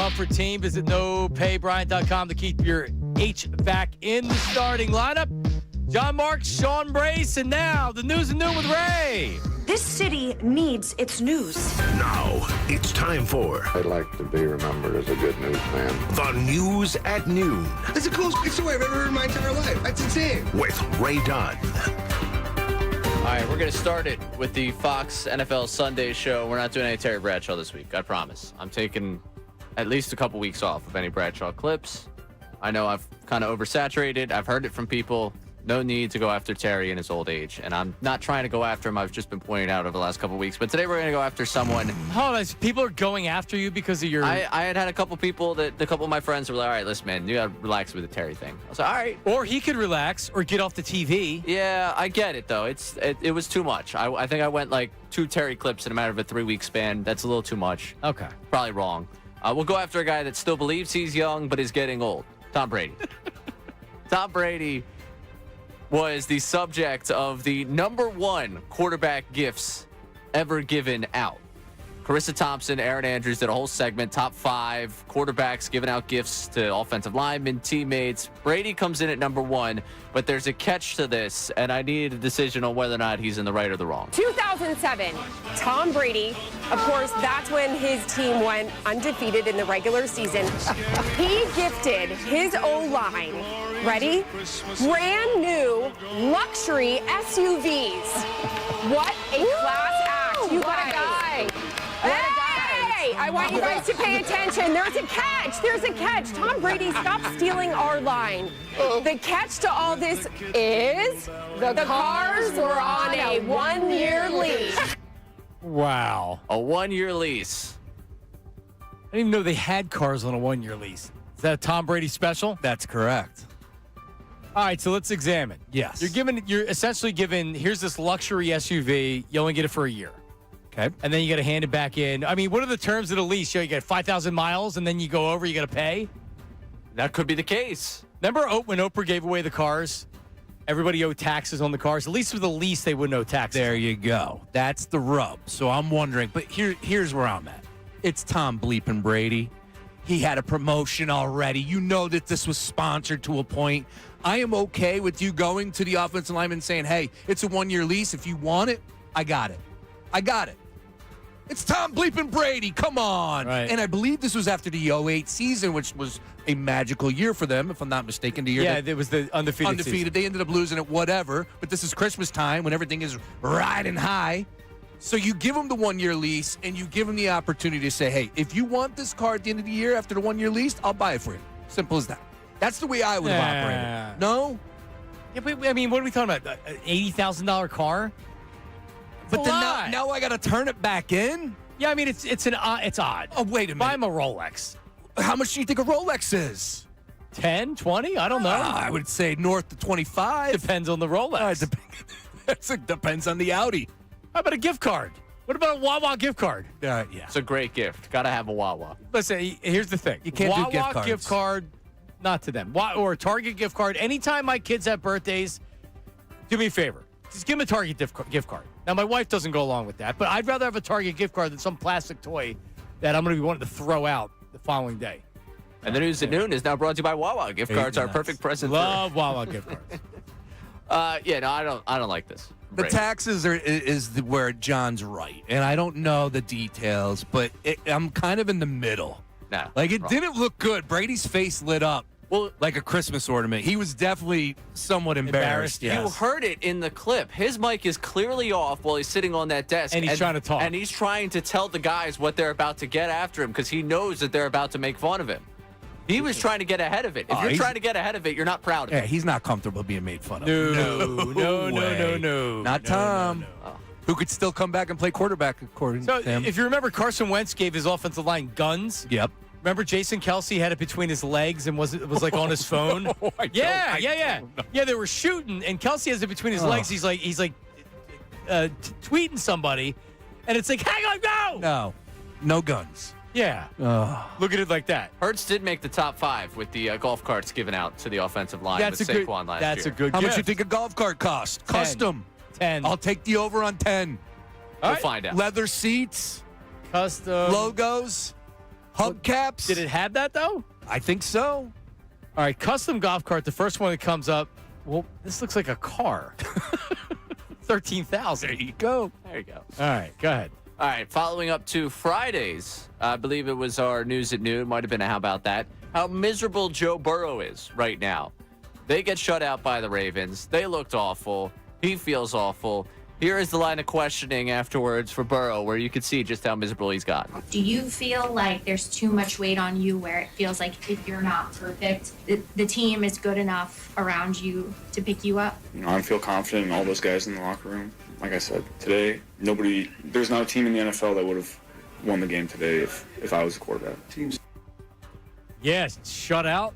comfort team. Visit nopaybryant.com to keep your HVAC in the starting lineup. John Marks, Sean Brace, and now the news and noon with Ray. This city needs its news. Now, it's time for I'd like to be remembered as a good newsman. the news at noon That's the coolest story I've ever heard in my entire life. That's insane. with Ray Dunn. All right, we're going to start it with the Fox NFL Sunday show. We're not doing any Terry Bradshaw this week, I promise. I'm taking at least a couple weeks off of any Bradshaw clips. I know I've kind of oversaturated. I've heard it from people. No need to go after Terry in his old age. And I'm not trying to go after him. I've just been pointing out over the last couple weeks. But today we're going to go after someone. Hold on, people are going after you because of your... I had a couple people a couple of my friends were like, all right, listen, man, you got to relax with the Terry thing. I was like, all right. Or he could relax or get off the TV. Yeah, I get it, though. It was too much. I think I went like 2 Terry clips in a matter of a 3-week span. That's a little too much. Okay. Probably wrong. We'll go after a guy that still believes he's young but is getting old. Tom Brady. Tom Brady was the subject of the #1 quarterback gifts ever given out. Carissa Thompson, Aaron Andrews did a whole segment, top 5 quarterbacks giving out gifts to offensive linemen, teammates. Brady comes in at #1, but there's a catch to this, and I need a decision on whether or not he's in the right or the wrong. 2007, Tom Brady, of course, that's when his team went undefeated in the regular season. He gifted his O-line, ready? Brand new luxury SUVs. What a class act. You guys. Hey, I want you guys to pay attention. There's a catch. There's a catch. Tom Brady, stop stealing our line. The catch to all this is the cars were on a 1-year lease. Wow. A 1-year lease. I didn't even know they had cars on a 1-year lease. Is that a Tom Brady special? That's correct. All right, so let's examine. Yes. You're essentially given, here's this luxury SUV. You only get it for a year. Okay. And then you got to hand it back in. I mean, what are the terms of the lease? You get 5,000 miles, and then you go over, you got to pay? That could be the case. Remember when Oprah gave away the cars? Everybody owed taxes on the cars. At least with the lease, they wouldn't owe taxes. There you go. That's the rub. So I'm wondering, but here's where I'm at. It's Tom bleeping Brady. He had a promotion already. You know that this was sponsored to a point. I am okay with you going to the offensive lineman and saying, hey, it's a 1-year lease. If you want it, I got it. I got it. It's Tom bleeping Brady. Come on. Right. And I believe this was after the 2008 season, which was a magical year for them, if I'm not mistaken. The year it was the undefeated season. They ended up losing it, whatever. But this is Christmas time when everything is riding high. So you give them the 1-year lease, and you give them the opportunity to say, hey, if you want this car at the end of the year after the 1-year lease, I'll buy it for you. Simple as that. That's the way I would have operated. No? Yeah, but I mean, what are we talking about? An $80,000 car? But then now I got to turn it back in? Yeah, I mean, it's odd. Oh, wait a minute. Buy him a Rolex. How much do you think a Rolex is? 10, 20? I don't know. I would say north of 25. Depends on the Rolex. It depends on the Audi. How about a gift card? What about a Wawa gift card? Yeah. It's a great gift. Got to have a Wawa. Listen, here's the thing. You can't Wawa do gift cards. Gift card, not to them. Or a Target gift card. Anytime my kids have birthdays, do me a favor. Just give them a Target gift card. Now, my wife doesn't go along with that, but I'd rather have a Target gift card than some plastic toy that I'm going to be wanting to throw out the following day. And the news at noon is now brought to you by Wawa. Gift cards are a perfect present. Love Wawa gift cards. I don't like this. The taxes is where John's right, and I don't know the details, but I'm kind of in the middle. Nah, like it wrong. didn't look good. Brady's face lit up. Well, like a Christmas ornament. He was definitely somewhat embarrassed. Yes. You heard it in the clip. His mic is clearly off while he's sitting on that desk. And he's trying to talk. And he's trying to tell the guys what they're about to get after him because he knows that they're about to make fun of him. He was trying to get ahead of it. If you're trying to get ahead of it, you're not proud of it. Yeah, he's not comfortable being made fun of. No. Not Tom. No. Who could still come back and play quarterback according to him. If you remember, Carson Wentz gave his offensive line guns. Yep. Remember Jason Kelsey had it between his legs and was like on his phone? Yeah. They were shooting, and Kelsey has it between his legs. He's like tweeting somebody, and it's like, hang on, go! No guns. Yeah. Look at it like that. Hurts did make the top 5 with the golf carts given out to the offensive line with Saquon last year. That's a good How gift. much you think a golf cart cost? 10. Custom. 10. I'll take the over on 10. We'll find out. Leather seats. Custom. Logos. Hubcaps. Did it have that, though? I think so. All right, custom golf cart, the first one that comes up, well, this looks like a car. 13,000. There you go. There you go. All right, go ahead. All right, following up to Fridays, I believe it was our news at noon, might have been a how about that, how miserable Joe Burrow is right now. They get shut out by the Ravens. They looked awful. He feels awful. Here is the line of questioning afterwards for Burrow, where you could see just how miserable he's got. Do you feel like there's too much weight on you where it feels like if you're not perfect, the team is good enough around you to pick you up? I feel confident in all those guys in the locker room. Like I said, today, there's not a team in the NFL that would have won the game today if I was the quarterback. Yes, shut out.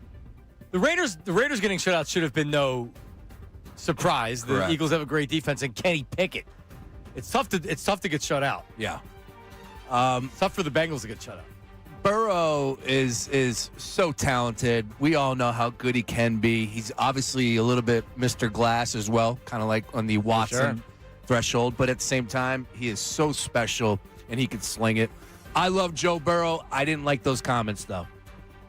The Raiders getting shut out should have been no surprise. The Correct. Eagles have a great defense, and Kenny Pickett. It's tough to get shut out. Yeah. It's tough for the Bengals to get shut out. Burrow is so talented. We all know how good he can be. He's obviously a little bit Mr. Glass as well, kind of like on the Watson threshold. But at the same time, he is so special, and he can sling it. I love Joe Burrow. I didn't like those comments, though.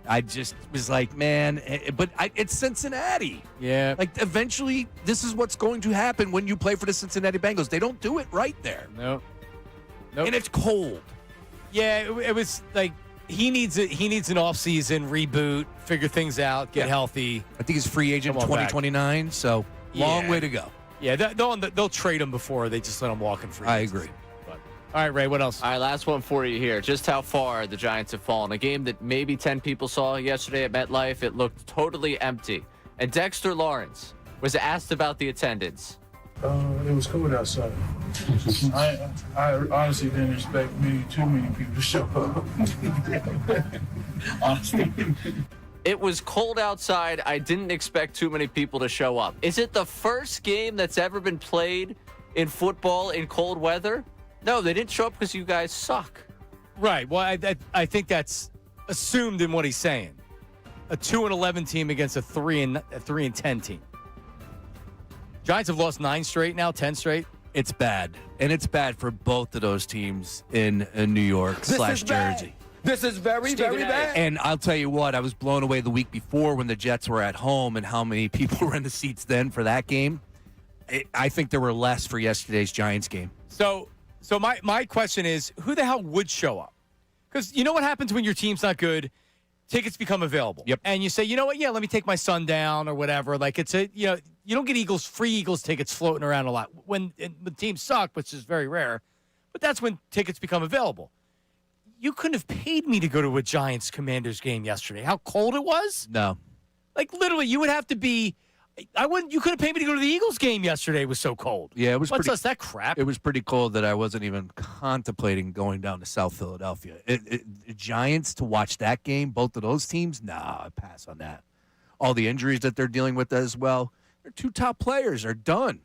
I just was like, man, it's Cincinnati. Yeah. Like, eventually, this is what's going to happen when you play for the Cincinnati Bengals. They don't do it right there. Nope. And it's cold. Yeah, it was like he needs an offseason reboot, figure things out, get healthy. I think he's free agent in 2029, so long way to go. Yeah, they'll trade him before they just let him walk in free. I agree. All right, Ray, what else? All right, last one for you here. Just how far the Giants have fallen. A game that maybe 10 people saw yesterday at MetLife. It looked totally empty. And Dexter Lawrence was asked about the attendance. It was cold outside. I honestly didn't expect too many people to show up. Honestly. It was cold outside. I didn't expect too many people to show up. Is it the first game that's ever been played in football in cold weather? No, they didn't show up because you guys suck. Right. Well, I think that's assumed in what he's saying. A 2-11 team against a 3-10 team. Giants have lost 9 straight now, 10 straight. It's bad. And it's bad for both of those teams in New York / Jersey. This is very, very bad. And I'll tell you what, I was blown away the week before when the Jets were at home and how many people were in the seats then for that game. I think there were less for yesterday's Giants game. So my question is, who the hell would show up? Because you know what happens when your team's not good? Tickets become available. Yep. And you say, you know what? Yeah, let me take my son down or whatever. Like you don't get free Eagles tickets floating around a lot when the teams suck, which is very rare. But that's when tickets become available. You couldn't have paid me to go to a Giants Commanders game yesterday. How cold it was? No. Like literally, you would have to be. You couldn't pay me to go to the Eagles game yesterday. It was so cold. Yeah, it was. What's us that crap? It was pretty cold that I wasn't even contemplating going down to South Philadelphia. Giants to watch that game, both of those teams. Nah, I pass on that. All the injuries that they're dealing with as well. Their 2 top players are done.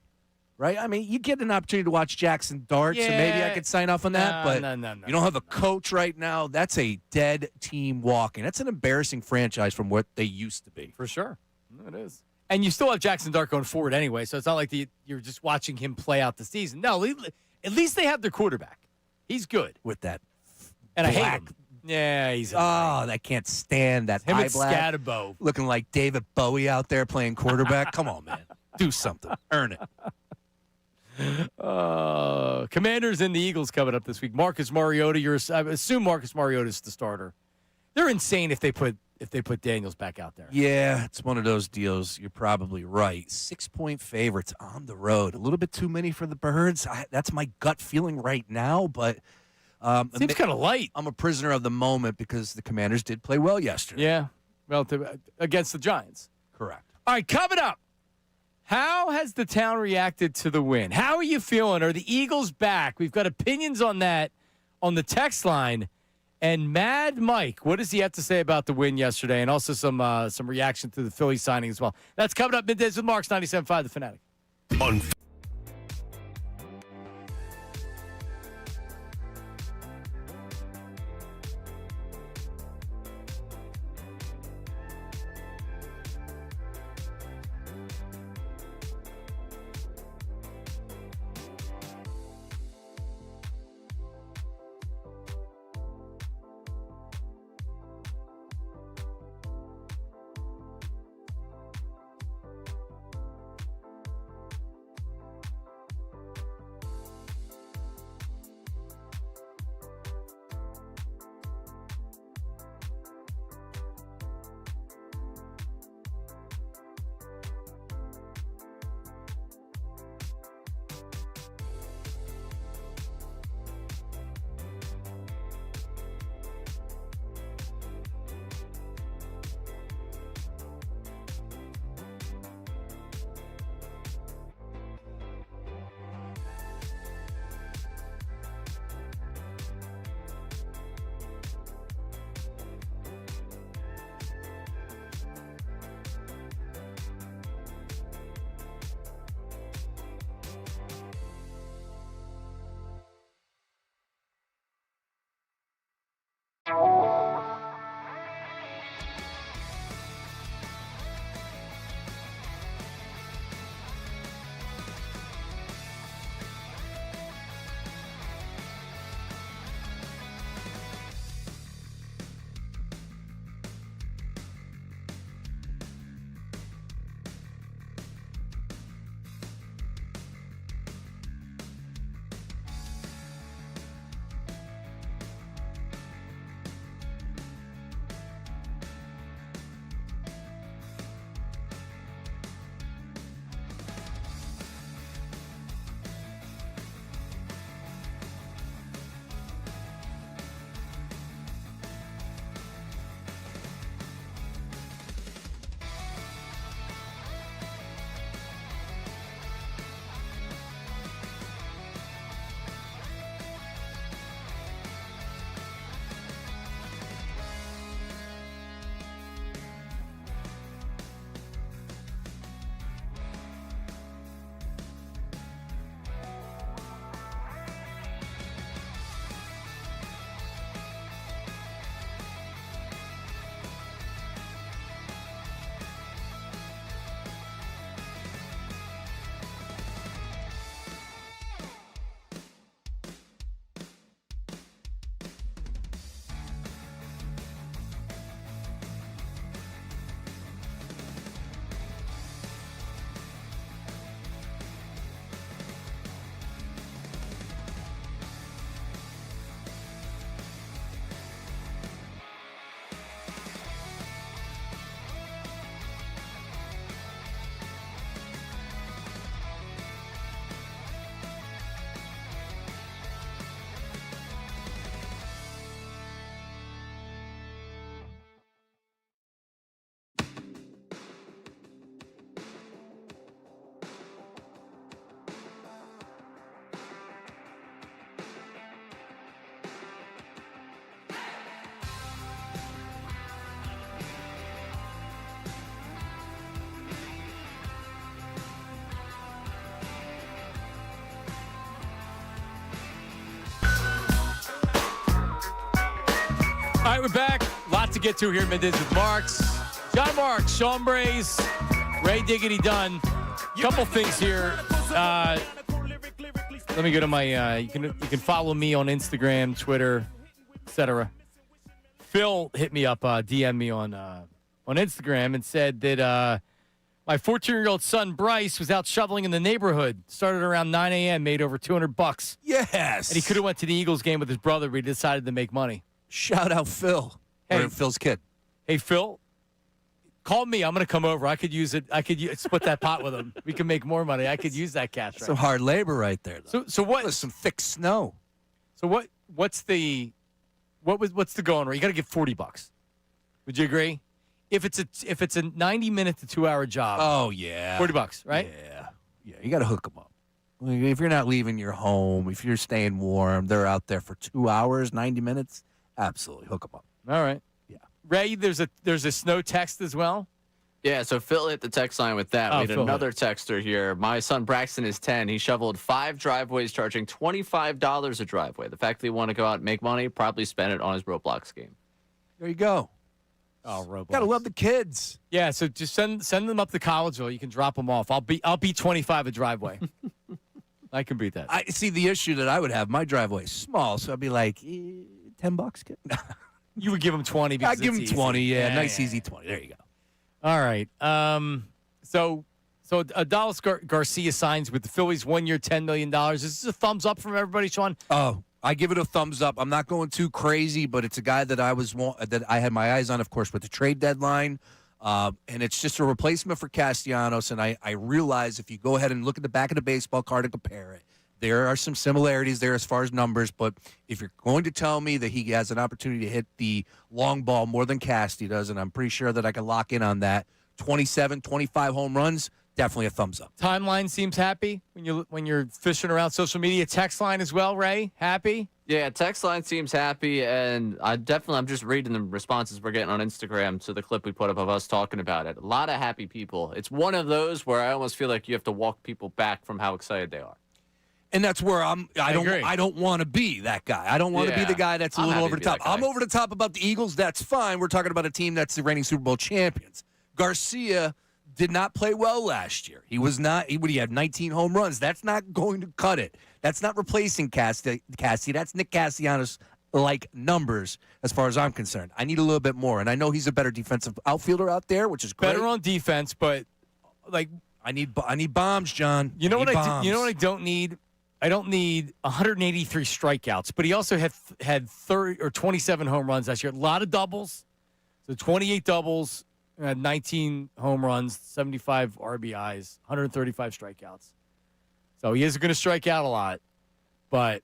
Right? I mean, you get an opportunity to watch Jackson Dart, so maybe I could sign off on that. But you don't have a coach right now. That's a dead team walking. That's an embarrassing franchise from what they used to be. For sure. It is. And you still have Jackson Dart going forward anyway, so it's not like you're just watching him play out the season. No, at least they have their quarterback. He's good. With that and black. I hate him. Yeah, he's I can't stand that him eye and black. Scatterbo. Looking like David Bowie out there playing quarterback. Come on, man. Do something. Earn it. Commanders and the Eagles coming up this week. Marcus Mariota, I assume Marcus Mariota is the starter. They're insane if they put Daniels back out there. Yeah, it's one of those deals. You're probably right. 6-point favorites on the road. A little bit too many for the Birds. That's my gut feeling right now, but seems kind of light. I'm a prisoner of the moment because the Commanders did play well yesterday. Yeah, relative against the Giants. Correct. All right, coming up. How has the town reacted to the win? How are you feeling? Are the Eagles back? We've got opinions on that on the text line. And Mad Mike, what does he have to say about the win yesterday? And also some reaction to the Phillies signing as well. That's coming up Middays with Marks, 97.5 The Fanatic. All right, we're back. Lot to get to here. Middays with Marks. John Marks, Sean Brace, Ray Diggity Dunn. Couple things here. Let me go to my. You can follow me on Instagram, Twitter, etc. Phil hit me up, DM me on Instagram, and said that my 14-year-old son Bryce was out shoveling in the neighborhood. Started around 9 a.m. Made over $200. Yes. And he could have went to the Eagles game with his brother, but he decided to make money. Shout out Phil. Hey, or Phil's kid. Hey, Phil, call me. I'm going to come over. I could use it. Split that pot with him. We can make more money. I could use that cash. Some hard labor right there, though. So what? With some thick snow. So what's the going rate? You got to get $40. Would you agree? If it's a 90-minute to 2-hour job. Oh yeah. $40, right? Yeah. You got to hook them up. If you're not leaving your home, if you're staying warm, they're out there for 2 hours, 90 minutes. Absolutely, hook them up. All right. Yeah. Ray, there's a snow text as well. Yeah, so Phil hit the text line with that. We had another texter here. My son Braxton is 10. He shoveled 5 driveways, charging $25 a driveway. The fact that he wanted to go out and make money, probably spend it on his Roblox game. There you go. Oh, Roblox. Gotta love the kids. Yeah, so just send them up to Collegeville. You can drop them off. I'll be 25 a driveway. I can beat that. I see the issue that I would have. My driveway is small, so I'd be like, $10, kid. You would give them 20. Because I'd give them 20. Easy. Yeah, nice, easy 20. There you go. All right. So Adolis Garcia signs with the Phillies 1 year, $10 million. Is this a thumbs up from everybody, Sean? Oh, I give it a thumbs up. I'm not going too crazy, but it's a guy that I had my eyes on, of course, with the trade deadline. And it's just a replacement for Castellanos. And I realize if you go ahead and look at the back of the baseball card and compare it, there are some similarities there as far as numbers. But if you're going to tell me that he has an opportunity to hit the long ball more than Casti does, and I'm pretty sure that I can lock in on that, 27, 25 home runs, definitely a thumbs up. Timeline seems happy when you're fishing around social media. Text line as well, Ray? Happy? Yeah, text line seems happy, and I'm just reading the responses we're getting on Instagram to the clip we put up of us talking about it. A lot of happy people. It's one of those where I almost feel like you have to walk people back from how excited they are. And that's where I don't want to be that guy. I don't want to be the guy that's a little over the top. I'm over the top about the Eagles. That's fine. We're talking about a team that's the reigning Super Bowl champions. Garcia did not play well last year. He was not. He had 19 home runs. That's not going to cut it. That's not replacing Casti. That's Nick Castellanos like numbers as far as I'm concerned. I need a little bit more, and I know he's a better defensive outfielder out there, which is great. Better on defense, but like I need bombs, John. You know what I don't need. I don't need 183 strikeouts, but he also had 30 or 27 home runs last year. A lot of doubles, so 28 doubles, 19 home runs, 75 RBIs, 135 strikeouts. So he is going to strike out a lot, but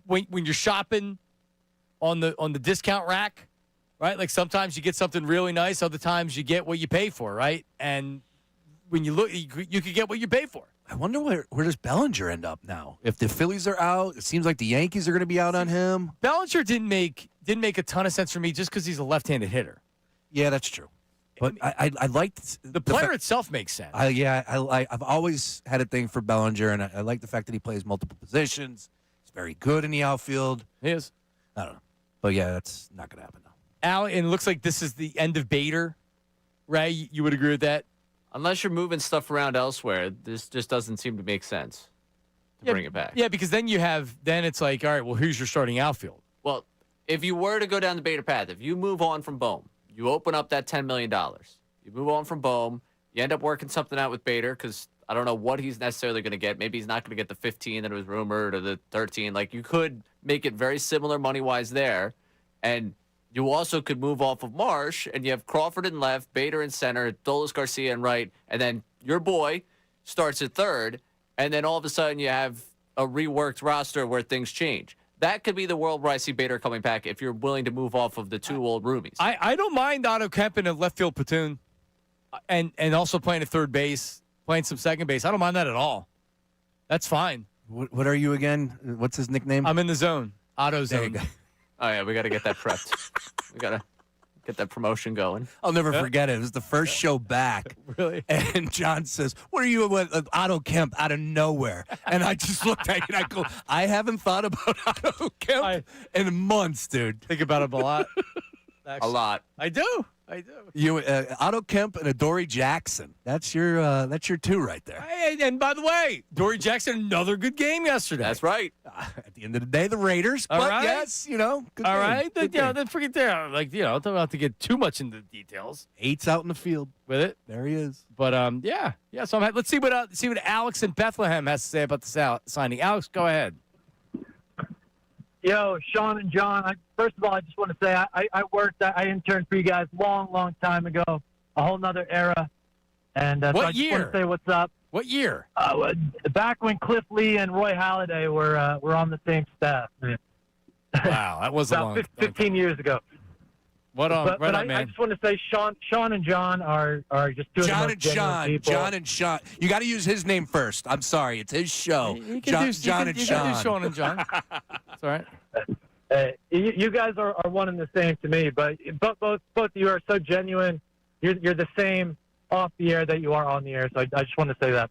when you're shopping on the discount rack, right? Like sometimes you get something really nice, other times you get what you pay for, right? And when you look, you could get what you pay for. I wonder where does Bellinger end up now? If the Phillies are out, it seems like the Yankees are going to be out on him. Bellinger didn't make a ton of sense for me just because he's a left-handed hitter. Yeah, that's true. But I liked the player itself makes sense. I've always had a thing for Bellinger, and I like the fact that he plays multiple positions. He's very good in the outfield. He is. I don't know, but yeah, that's not going to happen now. Al, and it looks like this is the end of Bader. Ray, you would agree with that? Unless you're moving stuff around elsewhere, this just doesn't seem to make sense to bring it back. Yeah, because then it's like, all right, well, who's your starting outfield? Well, if you were to go down the Bader path, if you move on from Bohm, you open up that $10 million. You move on from Bohm, you end up working something out with Bader because I don't know what he's necessarily going to get. Maybe he's not going to get the 15 that was rumored or the 13. Like, you could make it very similar money-wise there, and you also could move off of Marsh, and you have Crawford in left, Bader in center, Adolis Garcia in right, and then your boy starts at third, and then all of a sudden you have a reworked roster where things change. That could be the world where I see Bader coming back if you're willing to move off of the two old roomies. I don't mind Otto Kemp in a left field platoon and also playing at third base, playing some second base. I don't mind that at all. That's fine. What are you again? What's his nickname? I'm in the zone. Otto zone. Oh, yeah, we got to get that prepped. We got to Get that promotion going. I'll never forget it. It was the first show back. Really? And John says, "What are you with Otto Kemp out of nowhere?" And I just looked at you and I go, "I haven't thought about Otto Kemp in months, dude." Think about him a lot. A lot. I do. You, Otto Kemp and Adoree Jackson. That's your two right there. Hey, and by the way, Dory Jackson, another good game yesterday. That's right. At the end of the day, the Raiders. All but right. yes, good All game. right. Good Then forget that. Don't have to get too much into the details. 8's out in the field with it. There he is. But yeah. So let's see what Alex in Bethlehem has to say about the signing. Alex, go ahead. Yo, Sean and John, first of all, I just want to say I interned for you guys long time ago, a whole nother era. And so I just want to say what's up. What year? Back when Cliff Lee and Roy Halladay were on the same staff. Man. Wow, that was about 15 years ago. What on? But I just want to say Sean and John are just two John of the most genuine people. John and Sean. You got to use his name first. I'm sorry, it's his show. John and Sean. You can do Sean and John. That's all right. You guys are one and the same to me, but both of you are so genuine. You're the same off the air that you are on the air, so I just want to say that.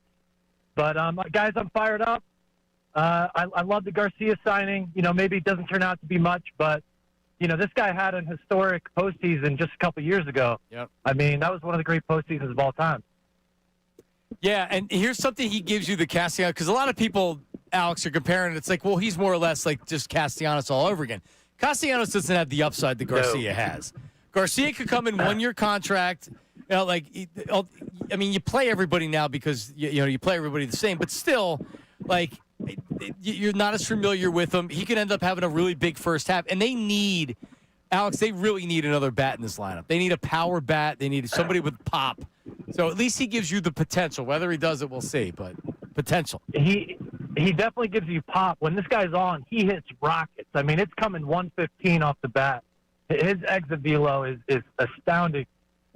But guys, I'm fired up. I love the Garcia signing. Maybe it doesn't turn out to be much, but this guy had an historic postseason just a couple years ago. Yep. I mean, that was one of the great postseasons of all time. Yeah, and here's something he gives you the Castellanos, because a lot of people, Alex, are comparing it. It's like, well, he's more or less like just Castellanos all over again. Castellanos doesn't have the upside that Garcia has. Garcia could come in 1-year contract. You play everybody now because you play everybody the same, but still, you're not as familiar with him. He could end up having a really big first half, and they really need another bat in this lineup. They need a power bat. They need somebody with pop. So at least he gives you the potential. Whether he does it, we'll see, but potential. He definitely gives you pop. When this guy's on, he hits rockets. I mean, it's coming 115 off the bat. His exit velo is astounding.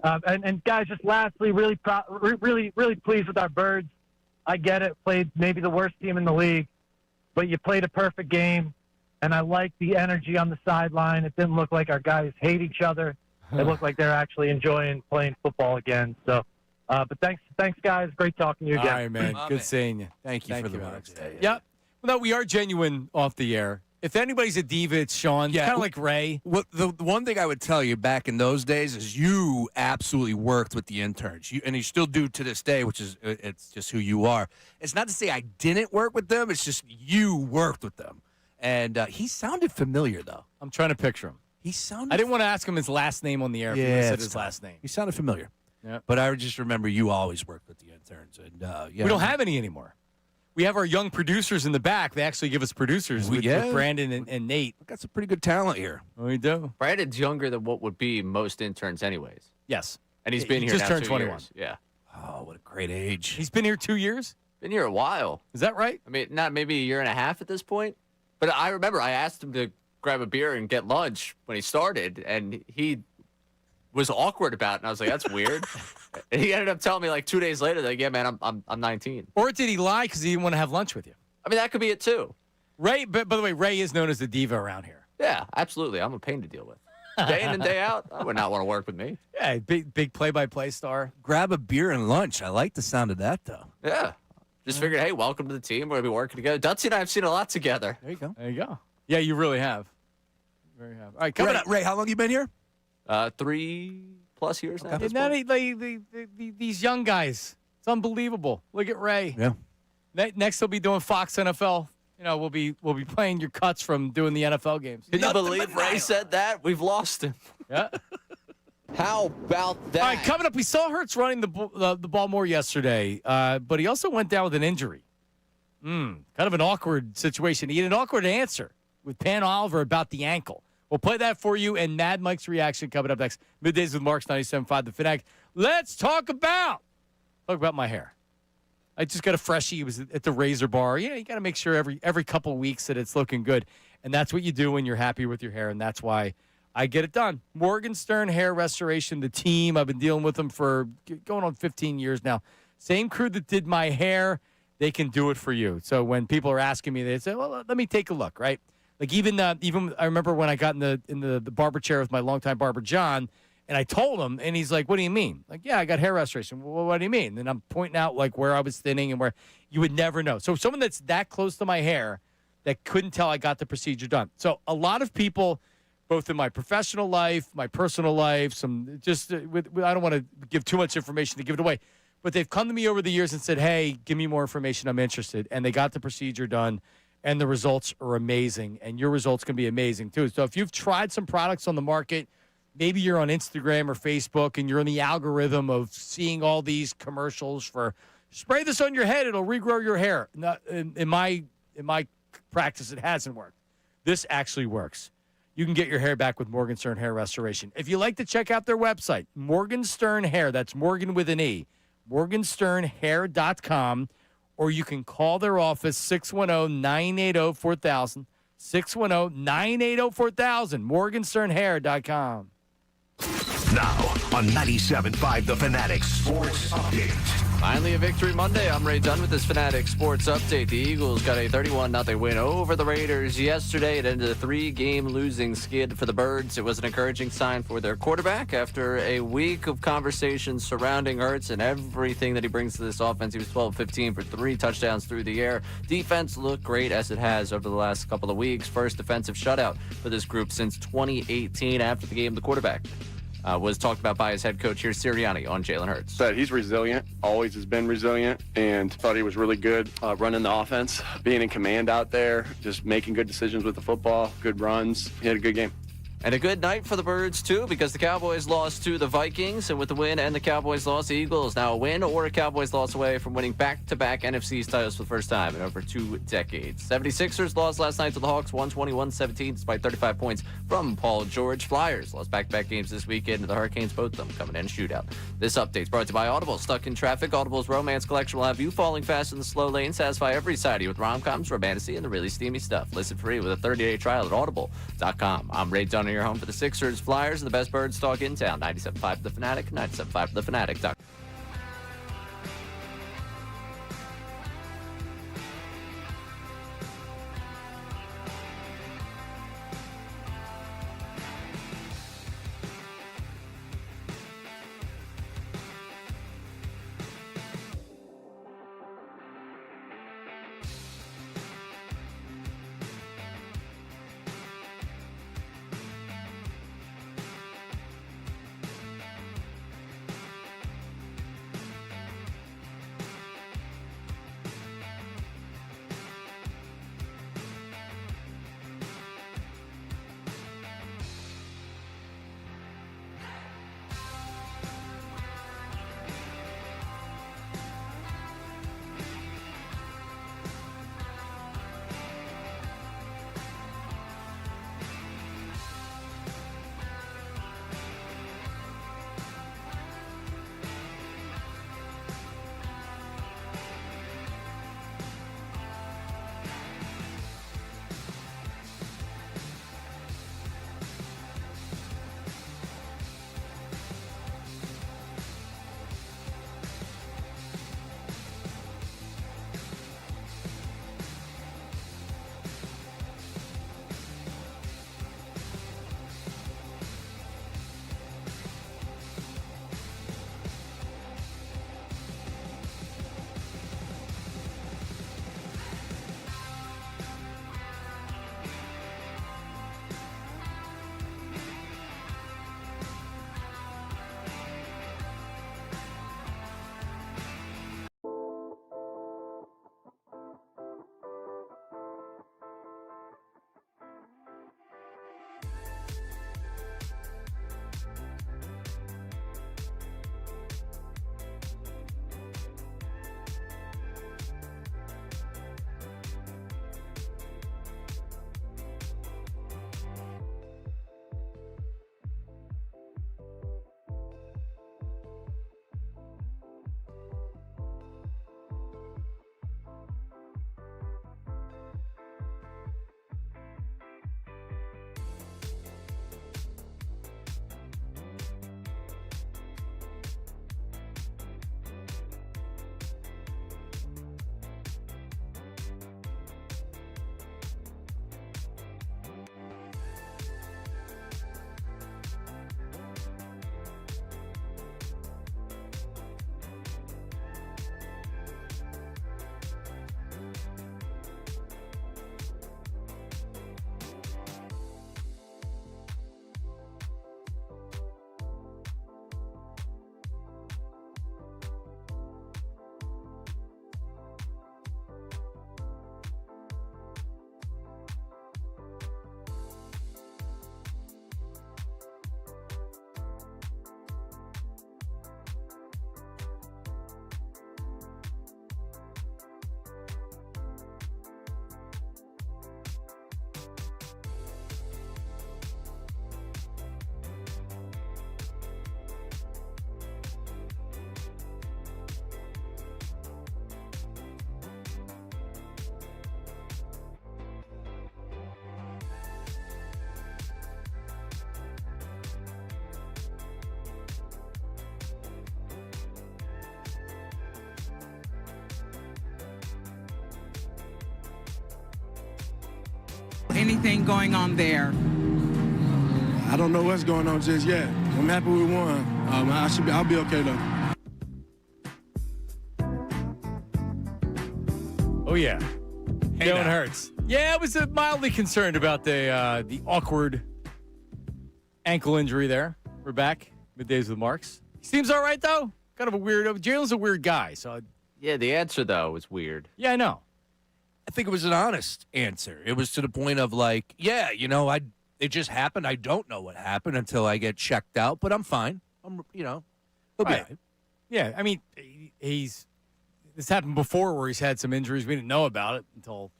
And guys, just lastly, really pleased with our Birds. I get it. Played maybe the worst team in the league, but you played a perfect game, and I like the energy on the sideline. It didn't look like our guys hate each other. It looked like they're actually enjoying playing football again. So, but thanks, guys. Great talking to you again. All right, man. Good seeing you. Thank you for the Alex. words. Yep. Well, no, we are genuine off the air. If anybody's a diva, it's Sean. Yeah. Kind of like Ray. The one thing I would tell you back in those days is you absolutely worked with the interns, and you still do to this day, which is it's just who you are. It's not to say I didn't work with them. It's just you worked with them, and he sounded familiar though. I'm trying to picture him. He sounded. I didn't want to ask him his last name on the air. If he said his last name. He sounded familiar. Yeah. But I just remember you always worked with the interns, and we don't have any anymore. We have our young producers in the back. They actually give us producers with Brandon and Nate. We've got some pretty good talent here. We do. Brandon's younger than what would be most interns anyways. Yes. And he's been He here just now turned 2 21. years. Yeah. Oh, what a great age. He's been here 2 years? Been here a while. Is that right? I mean, not maybe a year and a half at this point. But I remember I asked him to grab a beer and get lunch when he started, and he was awkward about it. And I was like, that's weird. And he ended up telling me 2 days later, yeah, man, I'm 19. Or did he lie because he didn't want to have lunch with you? I mean, that could be it too. Ray, but by the way, Ray is known as the diva around here. Yeah, absolutely. I'm a pain to deal with. Day in and day out, I would not want to work with me. Yeah, big play-by-play star. Grab a beer and lunch. I like the sound of that, though. Yeah. Just figured, hey, welcome to the team. We're going to be working together. Dutzy and I have seen a lot together. There you go. There you go. Yeah, you really have. All right, coming up. Ray, how long you been here? 3+ years now. Isn't that these young guys? It's unbelievable. Look at Ray. Yeah. Next, he'll be doing Fox NFL. We'll be playing your cuts from doing the NFL games. Can you believe Ray said that? We've lost him. Yeah. How about that? All right, coming up, we saw Hurts running the ball more yesterday, but he also went down with an injury. Kind of an awkward situation. He had an awkward answer with Pan Oliver about the ankle. We'll play that for you, and Mad Mike's reaction coming up next. Middays with Marks 97.5 The Fanatic. Let's talk about my hair. I just got a freshie. It was at the razor bar. You got to make sure every couple of weeks that it's looking good. And that's what you do when you're happy with your hair, and that's why I get it done. Morgenstern Hair Restoration, the team. I've been dealing with them for going on 15 years now. Same crew that did my hair, they can do it for you. So when people are asking me, they say, well, let me take a look, right? Like even I remember when I got in the barber chair with my longtime barber, John, And I told him, and he's like, what do you mean? Like, yeah, I got hair restoration. Well, what do you mean? And I'm pointing out, like, where I was thinning and where you would never know. So someone that's that close to my hair that couldn't tell I got the procedure done. So a lot of people, both in my professional life, my personal life, some just I don't want to give too much information to give it away, but they've come to me over the years and said, hey, give me more information. I'm interested. And they got the procedure done, and the results are amazing. And your results can be amazing, too. So if you've tried some products on the market, maybe you're on Instagram or Facebook, and you're in the algorithm of seeing all these commercials for spray this on your head, it'll regrow your hair. In my practice, it hasn't worked. This actually works. You can get your hair back with Morgan Stern Hair Restoration. If you like to check out their website, Morgan Stern Hair, that's Morgan with an E, morgansternhair.com, or you can call their office, 610-980-4000, 610-980-4000, morgansternhair.com. Now on 97.5 The Fanatic Sports Update. Finally, a victory Monday. I'm Ray Dunn with this Fanatic Sports Update. The Eagles got a 31-0 win over the Raiders yesterday. It ended a 3-game losing skid for the Birds. It was an encouraging sign for their quarterback after a week of conversations surrounding Hurts and everything that he brings to this offense. He was 12-15 for 3 touchdowns through the air. Defense looked great as it has over the last couple of weeks. First defensive shutout for this group since 2018. After the game, the quarterback was talked about by his head coach here, Sirianni, on Jalen Hurts. Said he's resilient, always has been resilient, and thought he was really good running the offense, being in command out there, just making good decisions with the football, good runs. He had a good game. And a good night for the Birds, too, because the Cowboys lost to the Vikings. And with the win and the Cowboys loss, the Eagles now a win or a Cowboys loss away from winning back-to-back NFC East titles for the first time in over 2 decades. 76ers lost last night to the Hawks, 121-17, despite 35 points from Paul George. Flyers lost back-to-back games this weekend to the Hurricanes, both of them coming in a shootout. This update's brought to you by Audible. Stuck in traffic? Audible's romance collection will have you falling fast in the slow lane, satisfy every side of you with rom-coms, romantasy, and the really steamy stuff. Listen free with a 30-day trial at audible.com. I'm Ray Dunn, your home for the Sixers, Flyers, and the best Birds talk in town. 97.5 The Fanatic, 97.5 TheFanatic.com. anything going on there? I don't know what's going on just yet. I'm happy we won. I'll be okay though. Oh yeah, Jalen Hurts. Yeah, I was mildly concerned about the awkward ankle injury there. We're back. Middays with Marks. He seems all right though. Kind of a weirdo. Jalen's a weird guy, so. Yeah, the answer though was weird. Yeah, I know. I think it was an honest answer. It was to the point of like, yeah, it just happened. I don't know what happened until I get checked out, but I'm fine. He'll be all right. Yeah, I mean, this happened before where he's had some injuries. We didn't know about it until.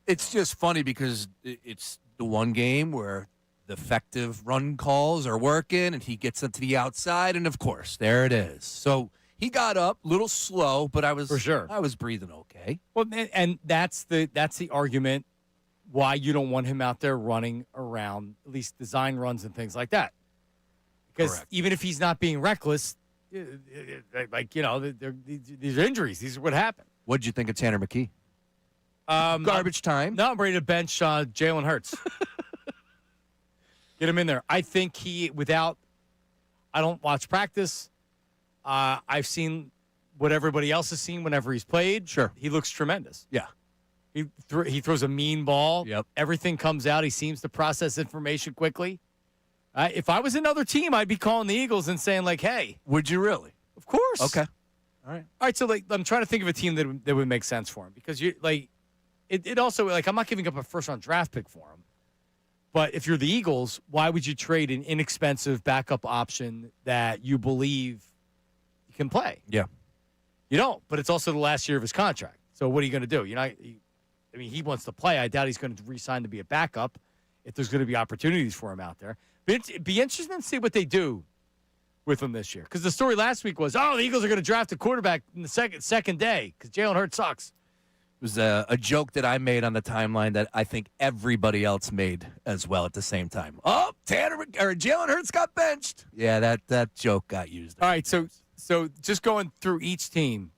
It's just funny because it's the one game where the effective run calls are working and he gets into the outside, and of course, there it is. So he got up, a little slow, but I was for sure. I was breathing okay. Well, and that's the argument why you don't want him out there running around, at least design runs and things like that. Because even if he's not being reckless, these are injuries. These are what happen. What'd you think of Tanner McKee? Garbage time. No, I'm ready to bench Jalen Hurts. Get him in there. I think I don't watch practice. I've seen what everybody else has seen whenever he's played. Sure. He looks tremendous. Yeah. He throws a mean ball. Yep. Everything comes out. He seems to process information quickly. If I was another team, I'd be calling the Eagles and saying, like, hey. Would you really? Of course. Okay. All right. So, I'm trying to think of a team that would make sense for him. Because, it also, I'm not giving up a first-round draft pick for him. But if you're the Eagles, why would you trade an inexpensive backup option that you believe you can play? Yeah. You don't, but it's also the last year of his contract. So what are you going to do? He wants to play. I doubt he's going to re-sign to be a backup if there's going to be opportunities for him out there. But it'd be interesting to see what they do with him this year. Because the story last week was, the Eagles are going to draft a quarterback in the second day because Jalen Hurts sucks. It was a joke that I made on the timeline that I think everybody else made as well at the same time. Oh, Jalen Hurts got benched. Yeah, that joke got used. All right, so just going through each team,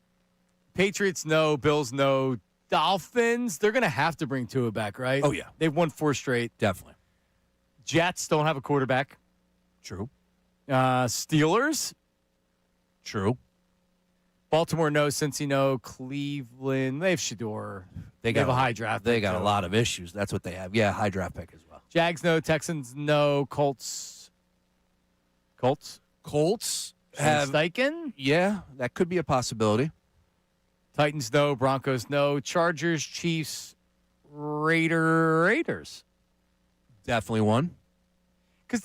Patriots no, Bills no, Dolphins, they're going to have to bring Tua back, right? Oh, yeah. They've won 4 straight. Definitely. Jets don't have a quarterback. True. Steelers. True. Baltimore no, Cincy no, Cleveland, they have Shador. They have a high draft pick. They got a lot of issues. That's what they have. Yeah, high draft pick as well. Jags no, Texans no, Colts have Steichen? Yeah, that could be a possibility. Titans no, Broncos no, Chargers, Chiefs, Raiders. Definitely one. Because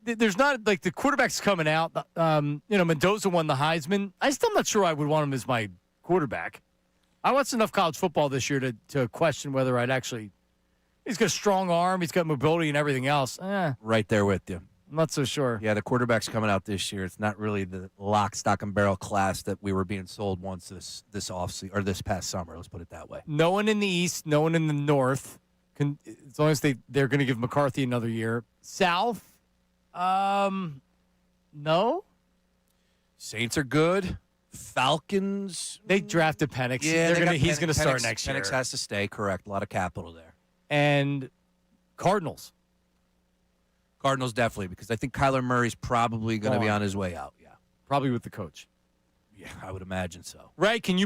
there's not, the quarterback's coming out. Mendoza won the Heisman. I'm still not sure I would want him as my quarterback. I watched enough college football this year to question whether I'd actually. He's got a strong arm. He's got mobility and everything else. Right there with you. I'm not so sure. Yeah, the quarterback's coming out this year. It's not really the lock, stock, and barrel class that we were being sold once this offseason or this past summer. Let's put it that way. No one in the East, no one in the North. As long as they're going to give McCarthy another year. South, no. Saints are good. Falcons. They drafted Penix. Yeah, he's going to start next year. Penix has to stay. Correct. A lot of capital there. And Cardinals. Cardinals definitely, because I think Kyler Murray's probably going to be on his way out. Yeah, probably with the coach. Yeah, I would imagine so. Right? Can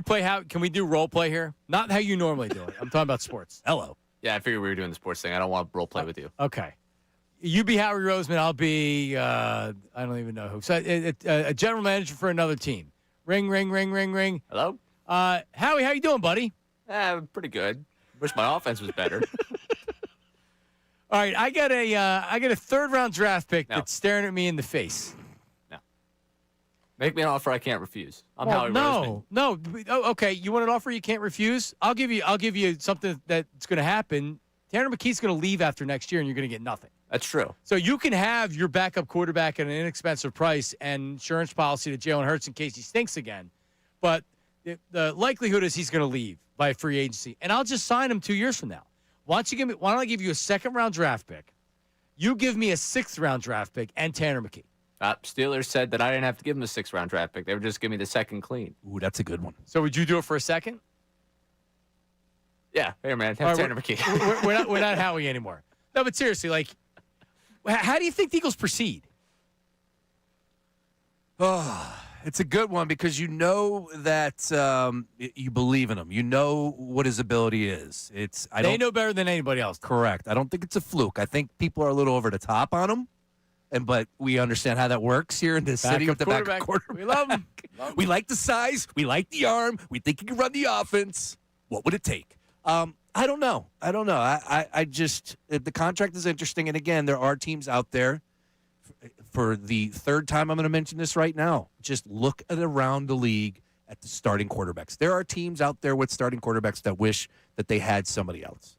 we do role play here? Not how you normally do it. I'm talking about sports. Hello. Yeah, I figured we were doing the sports thing. I don't want to role play with you. Okay. You be Howie Roseman. I'll be I don't even know who. So a general manager for another team. Ring, ring, ring, ring, ring. Hello. Howie, how you doing, buddy? Pretty good. Wish my offense was better. All right, I got a third-round draft pick that's staring at me in the face. No. Make me an offer I can't refuse. I'm Howie Roseman. No. Oh, okay, you want an offer you can't refuse? I'll give you something that's going to happen. Tanner McKee's going to leave after next year, and you're going to get nothing. That's true. So you can have your backup quarterback at an inexpensive price and insurance policy to Jalen Hurts in case he stinks again. But the likelihood is he's going to leave by free agency, and I'll just sign him 2 years from now. Why don't I give you a second-round draft pick? You give me a sixth-round draft pick and Tanner McKee. Steelers said that I didn't have to give them a sixth-round draft pick. They would just give me the second clean. Ooh, that's a good one. So would you do it for a second? Yeah, here, man. Have Tanner McKee. We're not Howie anymore. No, but seriously, like, how do you think the Eagles proceed? Oh, it's a good one because you know that you believe in him. You know what his ability is. They know better than anybody else. Correct. I don't think it's a fluke. I think people are a little over the top on him, but we understand how that works here in this city with the backup quarterback. We love him. We like the size. We like the arm. We think he can run the offense. What would it take? I don't know. I just the contract is interesting, and again, there are teams out there. For the third time, I'm going to mention this right now. Just look at around the league at the starting quarterbacks. There are teams out there with starting quarterbacks that wish that they had somebody else.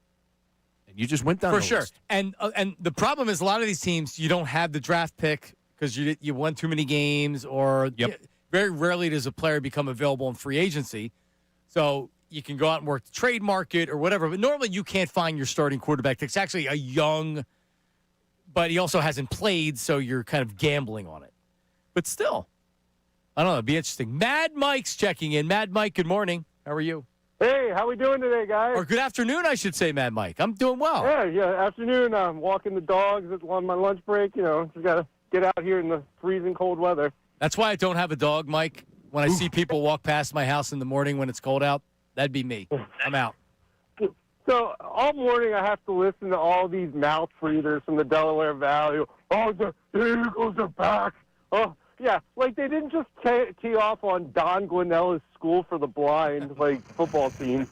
And you just went down for the sure. list. And the problem is a lot of these teams you don't have the draft pick because you won too many games, or very rarely does a player become available in free agency. So you can go out and work the trade market or whatever. But normally you can't find your starting quarterback. It's actually a young. But he also hasn't played, so you're kind of gambling on it. But still, I don't know. It'd be interesting. Mad Mike's checking in. Mad Mike, good morning. How are you? Hey, how we doing today, guys? Or good afternoon, I should say, Mad Mike. I'm doing well. Yeah, afternoon. I'm walking the dogs on my lunch break. Just got to get out here in the freezing cold weather. That's why I don't have a dog, Mike. When I see people walk past my house in the morning when it's cold out, that'd be me. I'm out. So all morning I have to listen to all these mouth breathers from the Delaware Valley. Oh, the Eagles are back. Oh, yeah, like they didn't just tee off on Don Gwinnell's School for the Blind, football team.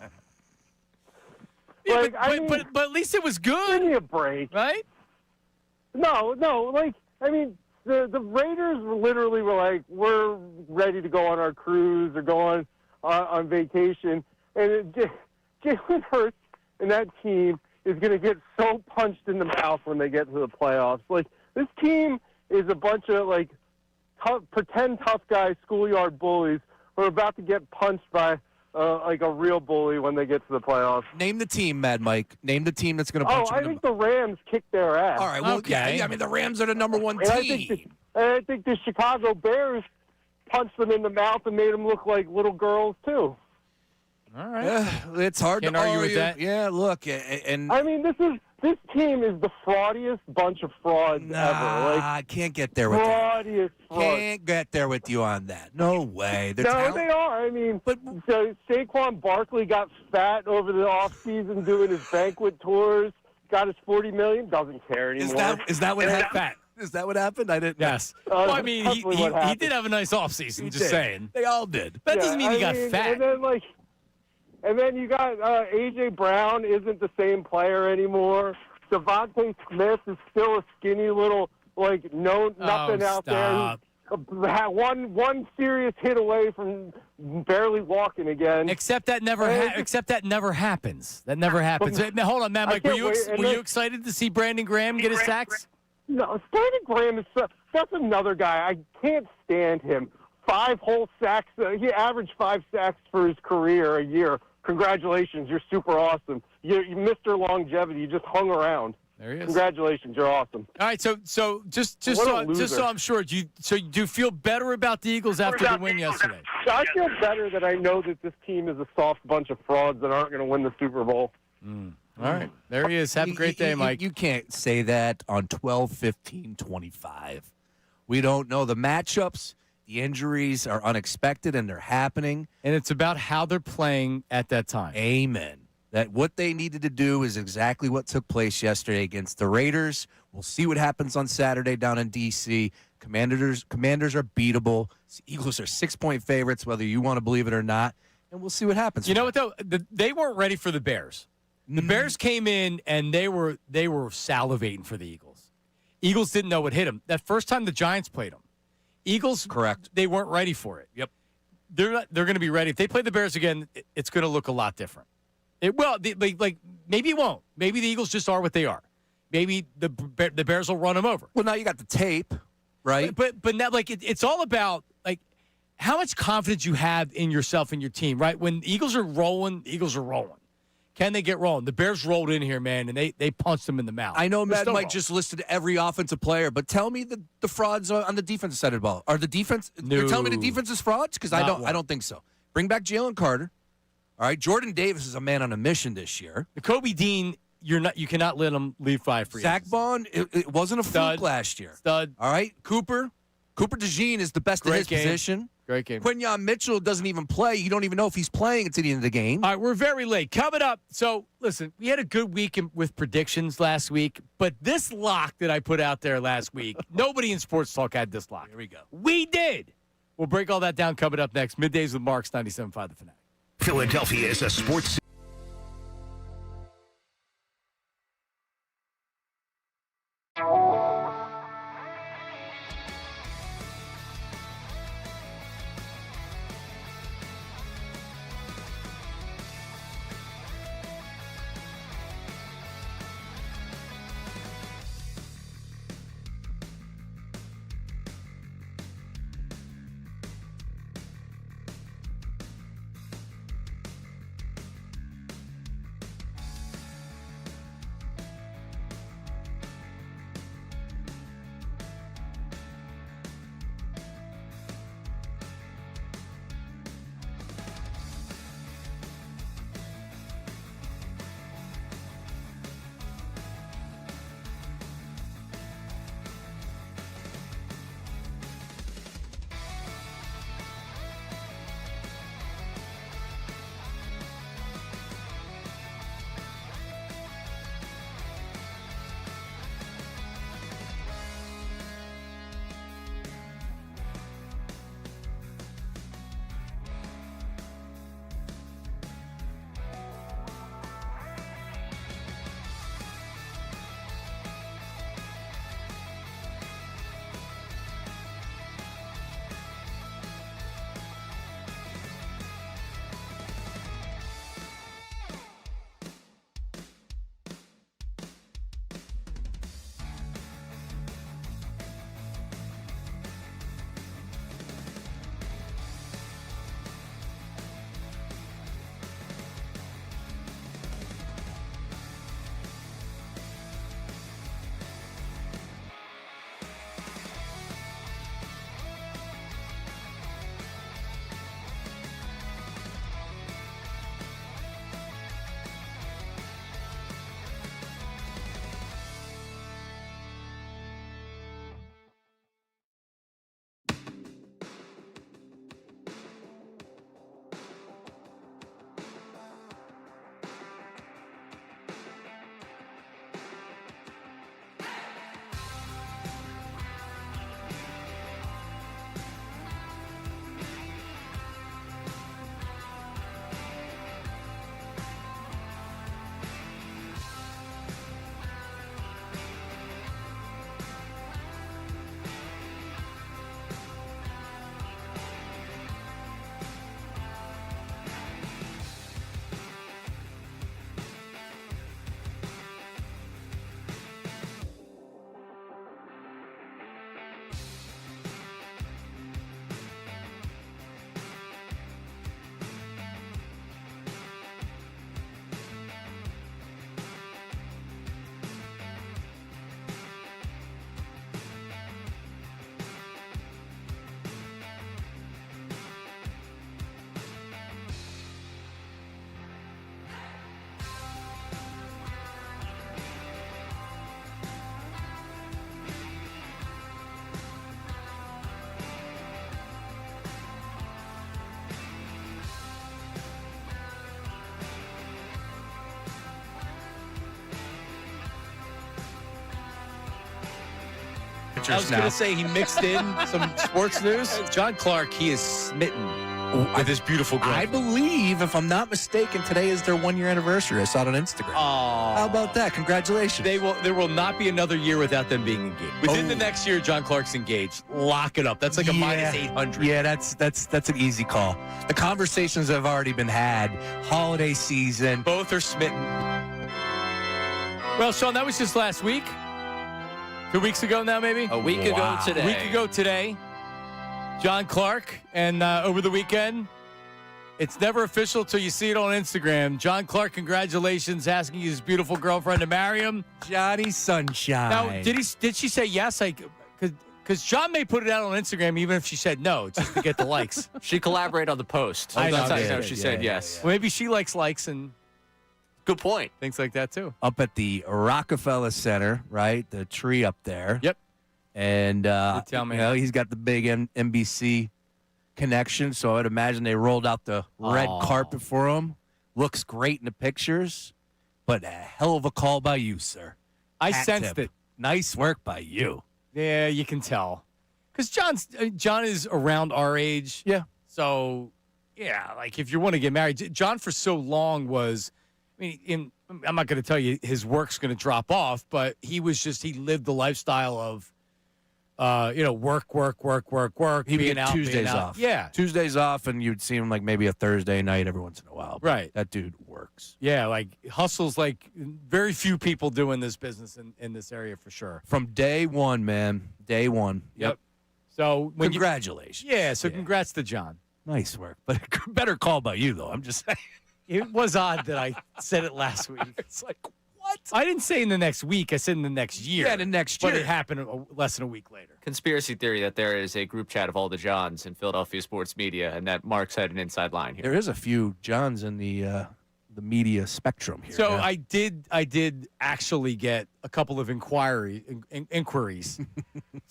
Yeah, but at least it was good. Give me a break. Right? No, the Raiders literally were like, we're ready to go on our cruise or go on vacation. And Jalen Hurts and that team is going to get so punched in the mouth when they get to the playoffs. Like, this team is a bunch of, pretend tough guys, schoolyard bullies who are about to get punched by, a real bully when they get to the playoffs. Name the team, Mad Mike. Name the team that's going to punch I think the Rams kicked their ass. All right, well, okay. Yeah, the Rams are the number one team. I think the Chicago Bears punched them in the mouth and made them look like little girls, too. All right. It's hard Can't to argue with that. Yeah, look, and this team is the fraudiest bunch of frauds ever. I can't get there with fraudiest that. Can't get there with you on that. No way. They are. So Saquon Barkley got fat over the offseason doing his banquet tours. Got his $40 million. Doesn't care anymore. Is that what happened? Is that what happened? I didn't. Yes. Well, I mean, he did have a nice offseason. Just saying. They all did. That doesn't mean he got fat. And then you got A.J. Brown isn't the same player anymore. Devontae Smith is still a skinny little, nothing out there. One serious hit away from barely walking again. Except that never happens. That never happens. Hold on, Matt Mike. Were you excited to see Brandon Graham get his sacks? No, Brandon Graham that's another guy. I can't stand him. 5 whole sacks. He averaged 5 sacks for his career a year. Congratulations, you're super awesome. You Mr. Longevity. You just hung around. There he is. Congratulations, you're awesome. All right, so just so I'm sure, do you feel better about the Eagles after the win yesterday? I feel better that I know that this team is a soft bunch of frauds that aren't going to win the Super Bowl. All right, there he is. Have a great day, Mike. You can't say that on 12-15-25. We don't know the matchups. The injuries are unexpected, and they're happening. And it's about how they're playing at that time. Amen. That what they needed to do is exactly what took place yesterday against the Raiders. We'll see what happens on Saturday down in D.C. Commanders are beatable. Eagles are 6-point favorites, whether you want to believe it or not. And we'll see what happens. You know what, though? They weren't ready for the Bears. The Bears came in, and they were salivating for the Eagles. Eagles didn't know what hit them. That first time the Giants played them, Eagles, correct. They weren't ready for it. Yep. They're going to be ready. If they play the Bears again, it's going to look a lot different. Maybe it won't. Maybe the Eagles just are what they are. Maybe the Bears will run them over. Well, now you got the tape, right? But now, it's all about how much confidence you have in yourself and your team, right? When the Eagles are rolling, the Eagles are rolling. Can they get rolling? The Bears rolled in here, man, and they punched them in the mouth. I know Matt Mike just listed every offensive player, but tell me the frauds on the defensive side of the ball. Are the defense? No. You're telling me the defense is frauds? Because I don't think so. Bring back Jalen Carter. All right, Jordan Davis is a man on a mission this year. Kobe Dean, you cannot let him leave 5 free. Zach Bond, it wasn't a fluke last year. Stud. All right, Cooper DeJean is the best in his position. Great game. Quinyon Mitchell doesn't even play. You don't even know if he's playing until the end of the game. All right, we're very late. Coming up. So, listen, we had a good week with predictions last week, but this lock that I put out there last week, nobody in Sports Talk had this lock. Here we go. We did. We'll break all that down coming up next. Middays with Marks, 97.5 The Fanatic. Philadelphia is a sports I was going to say he mixed in some sports news. John Clark, he is smitten with his beautiful girl. I believe, if I'm not mistaken, today is their 1-year anniversary. I saw it on Instagram. Oh, how about that? Congratulations. There will not be another year without them being engaged. Within the next year, John Clark's engaged. Lock it up. That's like a minus 800. Yeah, that's an easy call. The conversations have already been had. Holiday season. Both are smitten. Well, Sean, that was just last week. 2 weeks ago now, maybe? A week ago today. A week ago today. John Clark, and over the weekend, it's never official till you see it on Instagram. John Clark, congratulations, asking his beautiful girlfriend to marry him. Johnny Sunshine. Now, did she say yes? Because Because John may put it out on Instagram even if she said no, just to get the likes. She collaborated on the post. I know, That's how you yeah, know she said yes. Well, maybe she likes likes and Good point. things like that too. Up at the Rockefeller Center, right? The tree up there. Yep. And tell me. you know, he's got the big NBC connection, so I'd imagine they rolled out the red carpet for him. Looks great in the pictures, but a hell of a call by you, sir. I Hat sensed tip. it. Nice work by you. Yeah, you can tell. Because John is around our age. Yeah. So, yeah, like if you want to get married, John for so long was, I'm not going to tell you his work's going to drop off, but he lived the lifestyle of, work, He would being get out, Tuesdays being out. off. Yeah. Tuesdays off, and you'd see him like maybe a Thursday night every once in a while. But Right. That dude works. Yeah, like hustles like very few people do in this business in this area for sure. From day one, man. Day one. Yep. So Congratulations. Congrats to John. Nice work. But better call by you, though. I'm just saying. It was odd that I said it last week. It's like, what? I didn't say in the next week. I said in the next year. Yeah, the next year. But it happened less than a week later. Conspiracy theory that there is a group chat of all the Johns in Philadelphia sports media, and that Mark's had an inside line here. There is a few Johns in the media spectrum here. So yeah. I did actually get a couple of inquiries.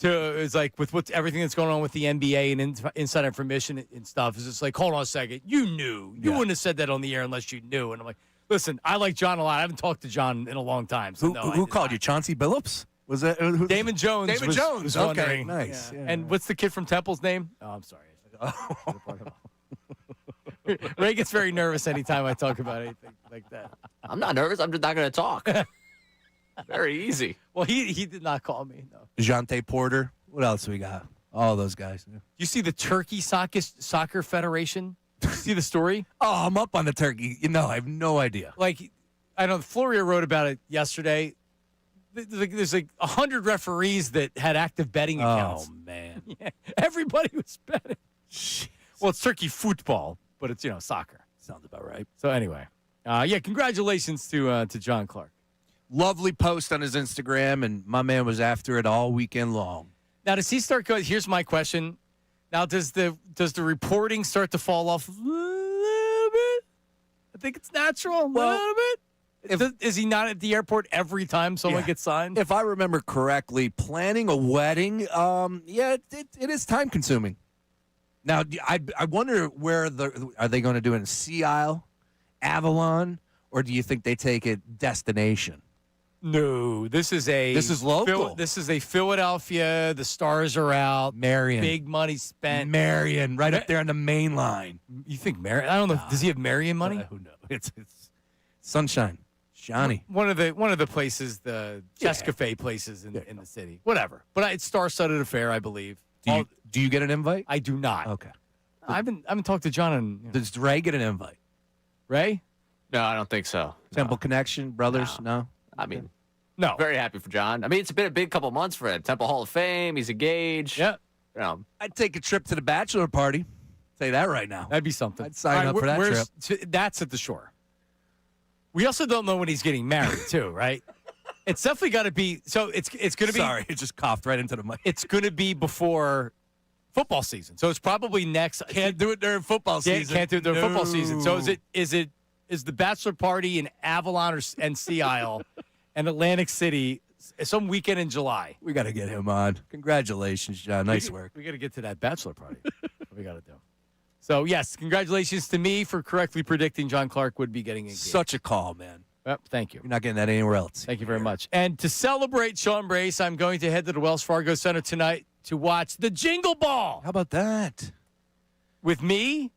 It's like with everything that's going on with the NBA and inside information and stuff. Is just like, hold on a second, you knew you wouldn't have said that on the air unless you knew. And I'm like, listen, I like John a lot. I haven't talked to John in a long time. So who called you? Chauncey Billups? Was that Damon Jones? Damon Jones. Was Okay, wondering. nice. Yeah. Yeah. And what's the kid from Temple's name? Oh, I'm sorry. Ray gets very nervous anytime I talk about anything like that. I'm not nervous. I'm just not going to talk. Very easy. Well, he did not call me. No. DeJounte Porter. What else we got? All those guys. Yeah. You see the Turkey Soccer Federation? You see the story? Oh, I'm up on the Turkey. I have no idea. Like, I know Floria wrote about it yesterday. There's like 100 referees that had active betting accounts. Oh, man. Yeah, everybody was betting. Well, it's Turkey football, but it's, soccer. Sounds about right. So anyway, congratulations to John Clark. Lovely post on his Instagram, and my man was after it all weekend long. Now, does he start going? Here's my question. Now, does the reporting start to fall off a little bit? I think it's natural a little bit. Is he not at the airport every time someone gets signed? If I remember correctly, planning a wedding, it is time consuming. Now, I wonder are they going to do it in Sea Isle, Avalon, or do you think they take it destination? No, this is local. This is a Philadelphia. The stars are out. Marion. Big money spent. Marion, right up there on the main line. You think Marion? I don't know. Does he have Marion money? Who knows? It's Sunshine. Johnny. One of the places, the Chess Cafe places in the city. Whatever. But it's star-studded affair, I believe. Do you get an invite? I do not. Okay. I haven't talked to John. Does Ray get an invite? Ray? No, I don't think so. Temple Connection, brothers? No? I mean, no. Very happy for John. I mean, it's been a big couple months for him. Temple Hall of Fame. He's engaged. Yeah. I'd take a trip to the bachelor party. Say that right now. That'd be something. I'd sign up for that trip. That's at the shore. We also don't know when he's getting married, too, right? It's definitely got to be. So it's going to be. Sorry, it just coughed right into the mic. It's going to be before football season. So it's probably next. Can't do it during football season. Can't do it during football season. So is the bachelor party in Avalon and Sea Isle and Atlantic City some weekend in July? We got to get him on. Congratulations, John. Nice work. We got to get to that bachelor party. What we got to do. So, yes, congratulations to me for correctly predicting John Clark would be getting engaged. Such a call, man. Yep, thank you. You're not getting that anywhere else. Thank you very much. And to celebrate Sean Brace, I'm going to head to the Wells Fargo Center tonight to watch the Jingle Ball. How about that? With me,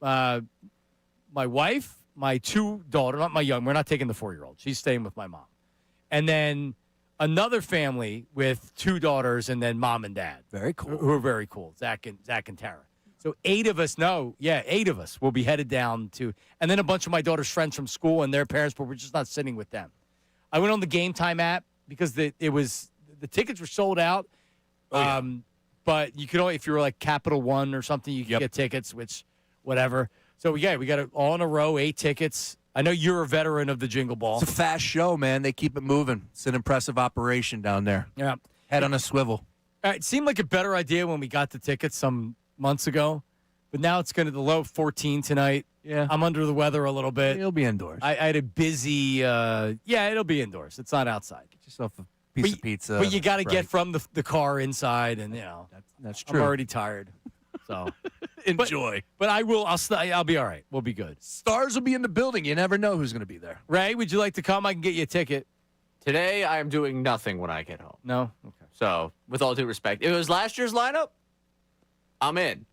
my wife, my two daughters, not my young, we're not taking the 4-year-old. She's staying with my mom. And then another family with 2 daughters and then mom and dad. Very cool. Who are very cool, Zach and Tara. So 8 of us will be headed down to, and then a bunch of my daughter's friends from school and their parents, but we're just not sitting with them. I went on the Game Time app because the tickets were sold out. But you could only, if you were like Capital One or something, you could get tickets, which whatever. So we got it all in a row, 8 tickets. I know you're a veteran of the Jingle Ball. It's a fast show, man. They keep it moving. It's an impressive operation down there. Yeah. Head on a swivel. It seemed like a better idea when we got the tickets some months ago, but now it's going to the low 14 tonight. Yeah. I'm under the weather a little bit. It'll be indoors. I had a busy, it'll be indoors. It's not outside. Get yourself a piece of pizza. But you got to right. get from the car inside, and, That's true. I'm already tired. So Enjoy. But I will. I'll be all right. We'll be good. Stars will be in the building. You never know who's going to be there. Ray, would you like to come? I can get you a ticket. Today, I am doing nothing when I get home. No? Okay. So, with all due respect, it was last year's lineup. I'm in.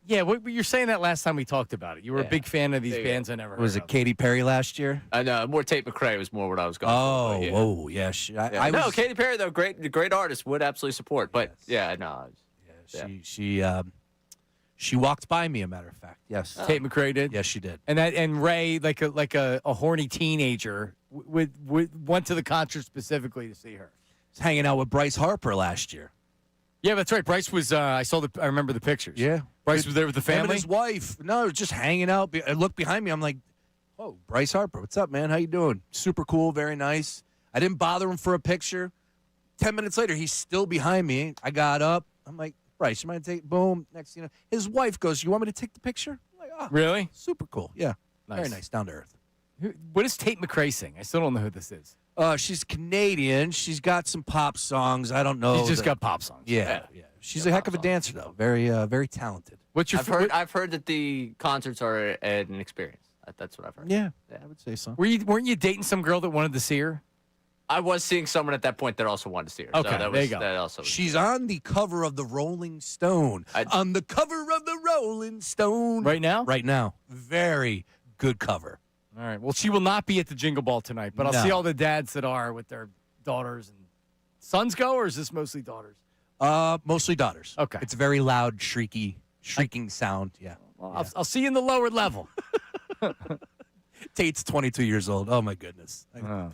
Yeah, you're saying that last time we talked about it. You were a big fan of these bands I never heard Was it of. Katy Perry last year? I know. More Tate McRae was more what I was going for. But yeah. I no, was, Katy Perry, though, great artist, would absolutely support. But, She walked by me, a matter of fact. Yes. Tate McRae did? Yes, she did. And Ray, like a horny teenager, went to the concert specifically to see her. Was hanging out with Bryce Harper last year. Yeah, that's right. Bryce was. I remember the pictures. Yeah. Bryce was there with the Him and family. his wife. No, just hanging out. I looked behind me. I'm like, oh, Bryce Harper. What's up, man? How you doing? Super cool. Very nice. I didn't bother him for a picture. 10 minutes later, he's still behind me. I got up. I'm like, Bryce, you mind to take? Boom. Next, his wife goes, you want me to take the picture? I'm like, oh, really? super cool. Yeah. Nice. Very nice. Down to earth. What does Tate McRae sing? I still don't know who this is. She's Canadian. She's got some pop songs. I don't know. She's just got pop songs. Yeah. She's a heck of a dancer, though. Very, very talented. What's your? I've heard that the concerts are an experience. That's what I've heard. Yeah, I would say so. Weren't you dating some girl that wanted to see her? I was seeing someone at that point that also wanted to see her. Okay, so that was, there you go. That also was She's on the cover of the Rolling Stone. On the cover of the Rolling Stone. Right now? Right now. Very good cover. All right. Well, she will not be at the Jingle Ball tonight, but I'll No. see all the dads that are with their daughters and sons go, or is this mostly daughters? Mostly daughters. Okay. It's a very loud, shrieking sound. Yeah. Well, I'll see you in the lower level. Tate's 22 years old. Oh, my goodness. I'm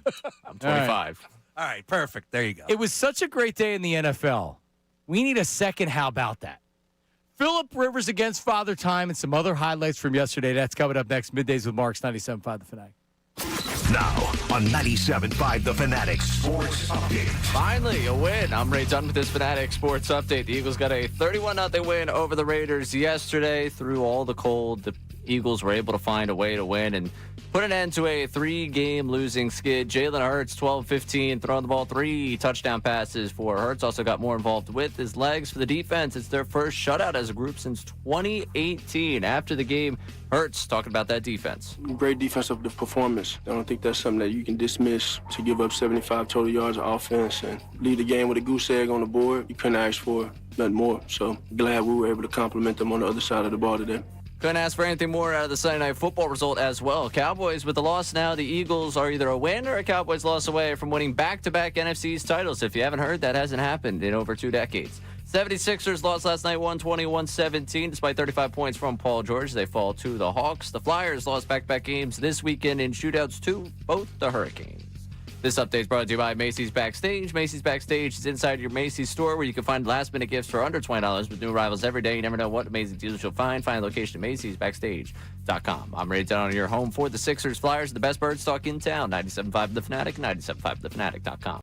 25. All right, perfect. There you go. It was such a great day in the NFL. We need a second. How about that? Phillip Rivers against Father Time and some other highlights from yesterday. That's coming up next. Middays with Marks, 97.5 The Fanatic. Now on 97.5 The Fanatic Sports Update. Finally, a win. I'm Ray Dunn with this Fanatic Sports Update. The Eagles got a 31-0 win over the Raiders yesterday. Through all the cold, the Eagles were able to find a way to win and put an end to a 3-game losing skid. Jalen Hurts, 12-15, throwing the ball 3 touchdown passes for Hurts. Also got more involved with his legs for the defense. It's their first shutout as a group since 2018. After the game, Hurts talking about that defense. Great defensive performance. I don't think that's something that you can dismiss. To give up 75 total yards of offense and lead the game with a goose egg on the board, you couldn't ask for nothing more. So glad we were able to compliment them on the other side of the ball today. Couldn't ask for anything more out of the Sunday Night Football result as well. Cowboys with the loss now. The Eagles are either a win or a Cowboys loss away from winning back-to-back NFC East titles. If you haven't heard, that hasn't happened in over 2 decades. 76ers lost last night 120-117 despite 35 points from Paul George. They fall to the Hawks. The Flyers lost back-to-back games this weekend in shootouts to both the Hurricanes. This update is brought to you by Macy's Backstage. Macy's Backstage is inside your Macy's store where you can find last-minute gifts for under $20 with new arrivals every day. You never know what amazing deals you'll find. Find a location at Macy'sBackstage.com. I'm ready down on your home for the Sixers, Flyers, the best bird stock in town. 97.5 The Fanatic, 97.5TheFanatic.com.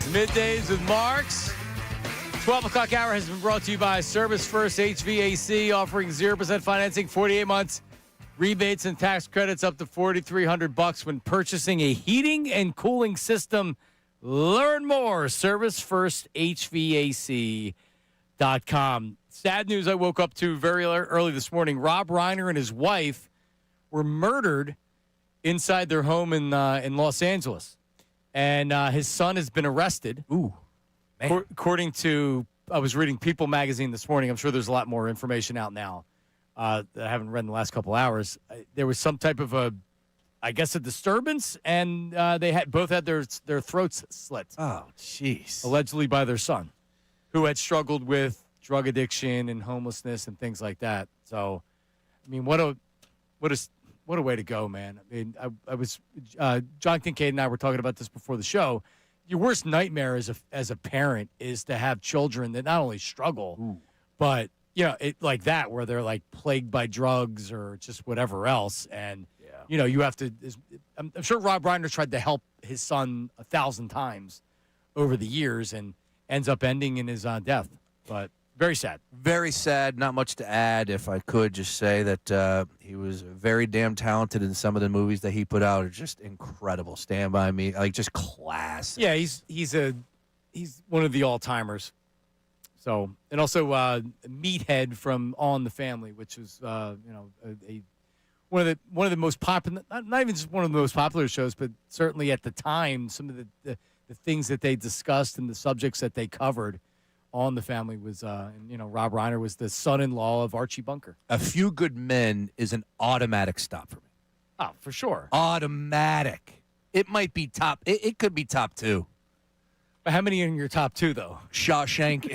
Middays with Marks. 12 o'clock hour has been brought to you by Service First HVAC, offering 0% financing, 48 months, rebates and tax credits up to $4,300 when purchasing a heating and cooling system. Learn more, ServiceFirstHVAC.com. Sad news I woke up to very early this morning. Rob Reiner and his wife were murdered inside their home in Los Angeles. And his son has been arrested. Ooh. According to, I was reading People magazine this morning. I'm sure there's a lot more information out now that I haven't read in the last couple hours. There was some type of a disturbance, and they both had their throats slit. Oh, jeez. Allegedly by their son, who had struggled with drug addiction and homelessness and things like that. So, I mean, what a way to go, man. I mean, I was John Kincade and I were talking about this before the show. Your worst nightmare as a parent is to have children that not only struggle, but like that, where they're like plagued by drugs or just whatever else, and you have to. I'm sure Rob Reiner tried to help his son 1,000 times over the years, and ends up ending in his death. But very sad. Very sad. Not much to add. If I could just say that he was very damn talented in some of the movies that he put out are just incredible. Stand By Me, like just class. Yeah, he's one of the all-timers. So, and also Meathead from All in the Family, which was one of the most popular, not even just one of the most popular shows, but certainly at the time, some of the things that they discussed and the subjects that they covered. All in the Family was, Rob Reiner was the son-in-law of Archie Bunker. A Few Good Men is an automatic stop for me. Oh, for sure. Automatic. It might be top. It could be top 2. But how many are in your top 2, though? Shawshank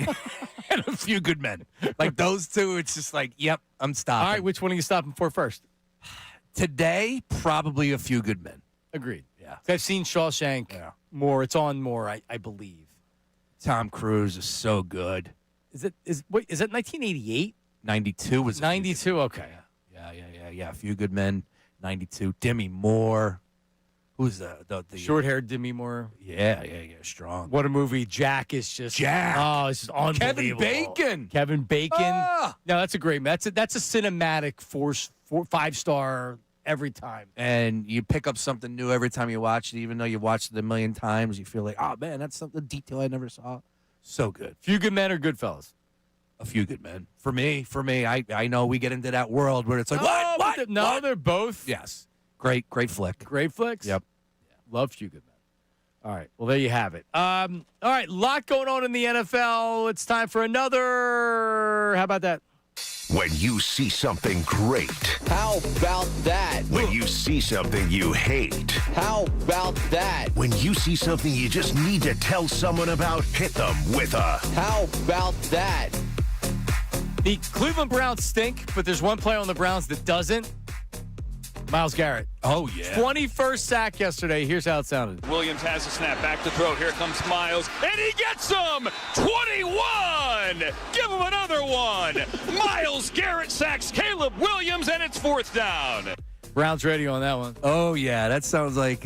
and A Few Good Men. Like those two, it's just like, yep, I'm stopping. All right, which one are you stopping for first? Today, probably A Few Good Men. Agreed. Yeah. I've seen Shawshank more. It's on more, I believe. Tom Cruise is so good. Is it 1988? 92 was 92. Okay. Yeah. A Few Good Men. 92. Demi Moore. Who's the short-haired Demi Moore? Yeah. Strong. What a movie! Jack is just Jack. Oh, it's just unbelievable. Kevin Bacon. Ah! No, that's a great. That's a cinematic 5-star every time. And you pick up something new every time you watch it, even though you've watched it a million times. You feel like, oh man, that's something detail I never saw. So good. Few Good Men or Goodfellas? A Few Good Men. For me, I know we get into that world where it's like, what? No, they're both. Yes. Great flick. Great flicks? Yep. Love Few Good Men. All right. Well, there you have it. All right. A lot going on in the NFL. It's time for another. How about that? When you see something great. How about that? When you see something you hate. How about that? When you see something you just need to tell someone about, hit them with a. How about that? The Cleveland Browns stink, but there's one player on the Browns that doesn't. Myles Garrett. Oh, yeah. 21st sack yesterday. Here's how it sounded. Williams has a snap. Back to throw. Here comes Myles. And he gets him! 21! Give him another one! Myles Garrett sacks Caleb Williams, and it's 4th down. Browns radio on that one. Oh, yeah. That sounds like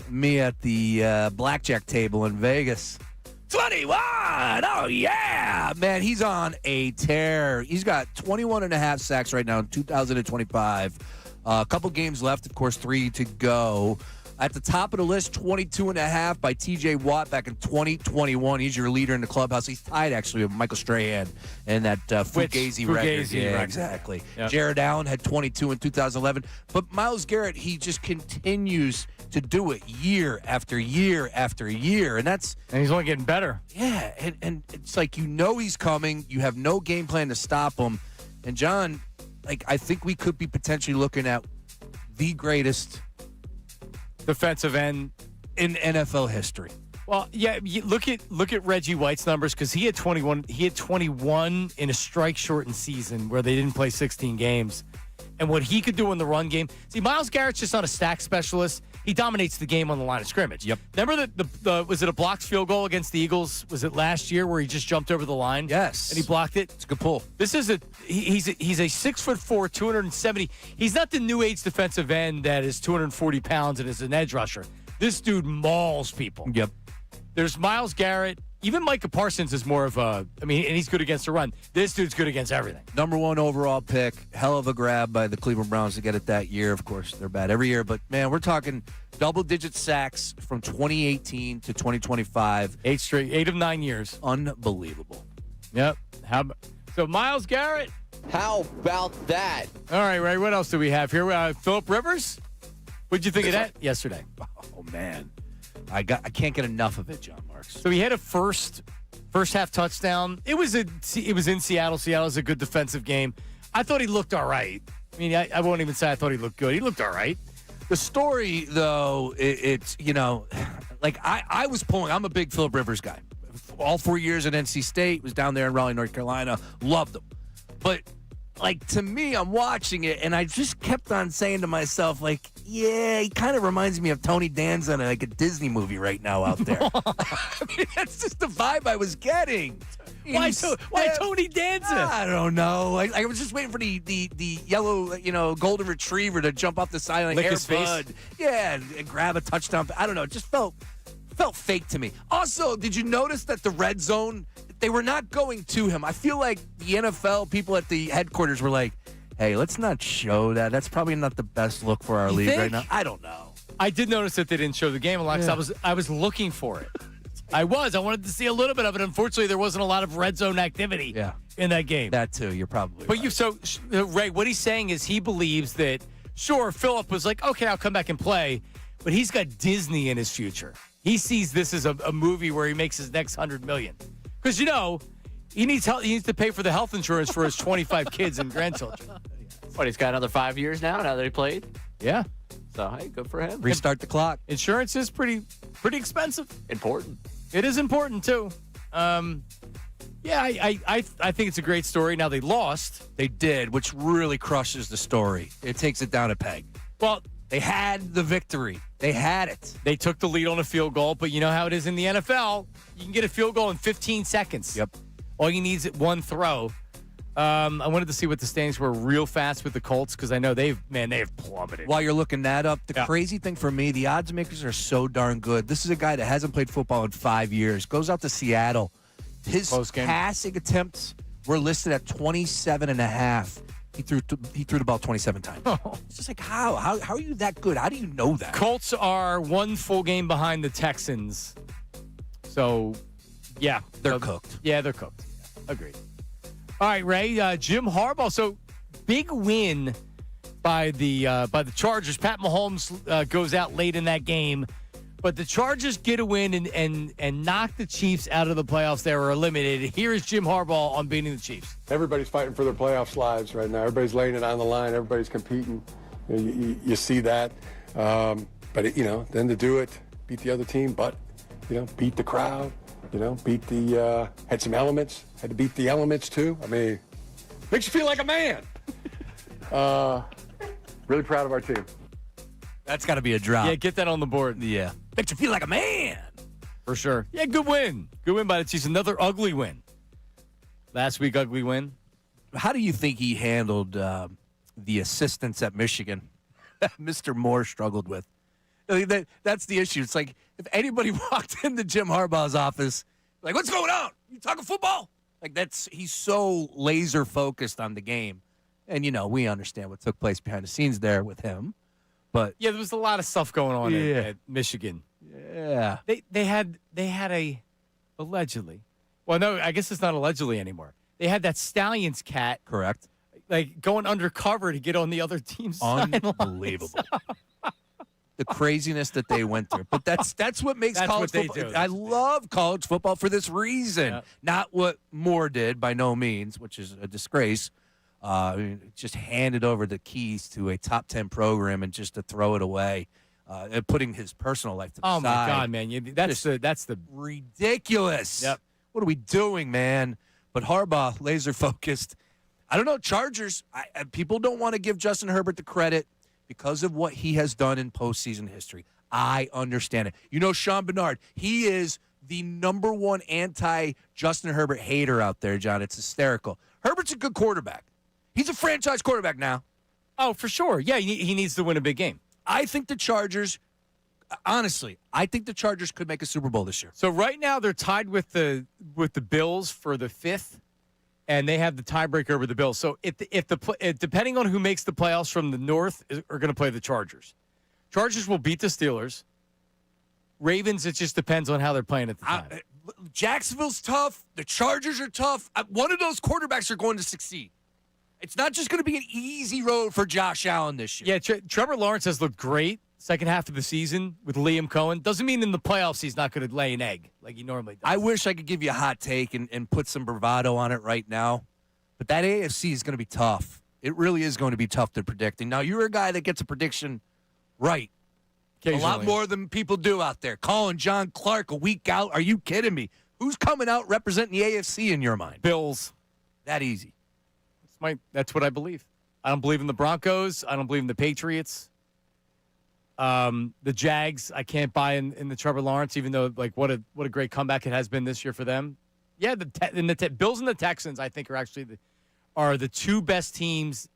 me at the blackjack table in Vegas. 21! Oh, yeah! Man, he's on a tear. He's got 21 and a half sacks right now in 2025. A couple games left, of course, 3 to go. At the top of the list, 22 and a half by T.J. Watt back in 2021. He's your leader in the clubhouse. He's tied, actually, with Michael Strahan and that Fugazi record. Yeah, exactly. Yep. Jared Allen had 22 in 2011. But Myles Garrett, he just continues to do it year after year after year. And he's only getting better. Yeah, and it's like he's coming. You have no game plan to stop him. And, John, I think we could be potentially looking at the greatest defensive end in NFL history. Well, yeah, look at Reggie White's numbers, because he had 21. He had 21 in a strike-shortened season where they didn't play 16 games. And what he could do in the run game. See, Myles Garrett's just not a stack specialist. He dominates the game on the line of scrimmage. Yep. Remember the was it a blocked field goal against the Eagles? Was it last year where he just jumped over the line? Yes. And he blocked it? It's a good pull. This is he's a 6'4", 270. He's not the new age defensive end that is 240 pounds and is an edge rusher. This dude mauls people. Yep. There's Myles Garrett. Even Micah Parsons is more of a, and he's good against the run. This dude's good against everything. Number 1 overall pick. Hell of a grab by the Cleveland Browns to get it that year. Of course, they're bad every year. But, man, we're talking double-digit sacks from 2018 to 2025. 8 of 9 years. Unbelievable. Yep. So, Myles Garrett. How about that? All right, Ray, what else do we have here? Phillip Rivers? What'd you think of that yesterday? Oh, man. I can't get enough of it, John Marks. So he had a first half touchdown. It was in Seattle. Seattle is a good defensive game. I thought he looked all right. I mean, I won't even say I thought he looked good. He looked all right. The story, though, it's, like I was pulling. I'm a big Phillip Rivers guy. All 4 years at NC State, was down there in Raleigh, North Carolina. Loved him. But, like, to me, I'm watching it, and I just kept on saying to myself, like, yeah, he kind of reminds me of Tony Danza in like a Disney movie right now out there. I mean, that's just the vibe I was getting. Why Tony Danza? I don't know. I was just waiting for the yellow, golden retriever to jump off the sideline, Lick Air his face. Bud. Yeah, and grab a touchdown. I don't know. It just felt fake to me. Also, did you notice that the red zone, they were not going to him? I feel like the NFL people at the headquarters were like, hey, let's not show that. That's probably not the best look for our league right now. I don't know. I did notice that they didn't show the game a lot because I was looking for it. I wanted to see a little bit of it. Unfortunately, there wasn't a lot of red zone activity in that game. That too, you're probably But right. Ray, what he's saying is he believes that, sure, Phillip was like, okay, I'll come back and play, but he's got Disney in his future. He sees this as a movie where he makes his next $100 million. Because, he needs help. He needs to pay for the health insurance for his 25 kids and grandchildren. What, he's got another 5 years now that he played? Yeah. So, hey, good for him. Restart the clock. Insurance is pretty expensive. Important. It is important, too. I think it's a great story. Now, they lost. They did, which really crushes the story. It takes it down a peg. Well, they had the victory. They had it. They took the lead on a field goal, but you know how it is in the NFL. You can get a field goal in 15 seconds. Yep. All you need is one throw. I wanted to see what the standings were real fast with the Colts because I know they've plummeted. While you're looking that up, the crazy thing for me, the odds makers are so darn good. This is a guy that hasn't played football in 5 years. Goes out to Seattle. His passing attempts were listed at 27.5. He threw the ball 27 times. It's just like, how are you that good? How do you know that? Colts are one full game behind the Texans. So, yeah. They're cooked. Yeah, they're cooked. Agreed. All right, Ray. Jim Harbaugh. So, big win by the Chargers. Pat Mahomes goes out late in that game. But the Chargers get a win and knock the Chiefs out of the playoffs. They were eliminated. Here is Jim Harbaugh on beating the Chiefs. Everybody's fighting for their playoff lives right now. Everybody's laying it on the line. Everybody's competing. You see that. But, then to do it, beat the other team, but, beat the crowd, beat the had some elements. Had to beat the elements, too. I mean, makes you feel like a man. Really proud of our team. That's got to be a drop. Yeah, get that on the board. Yeah. Makes you feel like a man. For sure. Yeah, good win. Good win by the Chiefs. Another ugly win. Last week, ugly win. How do you think he handled the assistants at Michigan? Mr. Moore struggled with. That's the issue. It's like if anybody walked into Jim Harbaugh's office, like, what's going on? You talking football? Like he's so laser focused on the game. And, we understand what took place behind the scenes there with him. But yeah, there was a lot of stuff going on at Michigan. Yeah. They had a allegedly. Well, no, I guess it's not allegedly anymore. They had that Stallions cat. Correct. Like going undercover to get on the other team's Unbelievable. The craziness that they went through. But that's what makes college football. I love college football for this reason. Yeah. Not what Moore did, by no means, which is a disgrace. Just handed over the keys to a top 10 program and just to throw it away, and putting his personal life to the side. Oh my God, man! That's the ridiculous. Yep. What are we doing, man? But Harbaugh, laser focused. I don't know. Chargers. People don't want to give Justin Herbert the credit because of what he has done in postseason history. I understand it. Sean Bernard. He is the number one anti-Justin Herbert hater out there, John. It's hysterical. Herbert's a good quarterback. He's a franchise quarterback now. Oh, for sure. Yeah, he needs to win a big game. I think the Chargers honestly, I think the Chargers could make a Super Bowl this year. So right now they're tied with the Bills for the 5th, and they have the tiebreaker over the Bills. So if depending on who makes the playoffs from the North are going to play the Chargers. Chargers will beat the Steelers. Ravens, it just depends on how they're playing at the time. Jacksonville's tough. The Chargers are tough. One of those quarterbacks are going to succeed. It's not just going to be an easy road for Josh Allen this year. Yeah, Trevor Lawrence has looked great second half of the season with Liam Cohen. Doesn't mean in the playoffs he's not going to lay an egg like he normally does. I wish I could give you a hot take and put some bravado on it right now, but that AFC is going to be tough. It really is going to be tough to predict. And now you're a guy that gets a prediction right. A lot more than people do out there. Calling John Clark a week out. Are you kidding me? Who's coming out representing the AFC in your mind? Bills. That easy. That's what I believe. I don't believe in the Broncos. I don't believe in the Patriots. The Jags, I can't buy in the Trevor Lawrence, even though what a great comeback it has been this year for them. Yeah, the Bills and the Texans, I think, are actually the two best teams.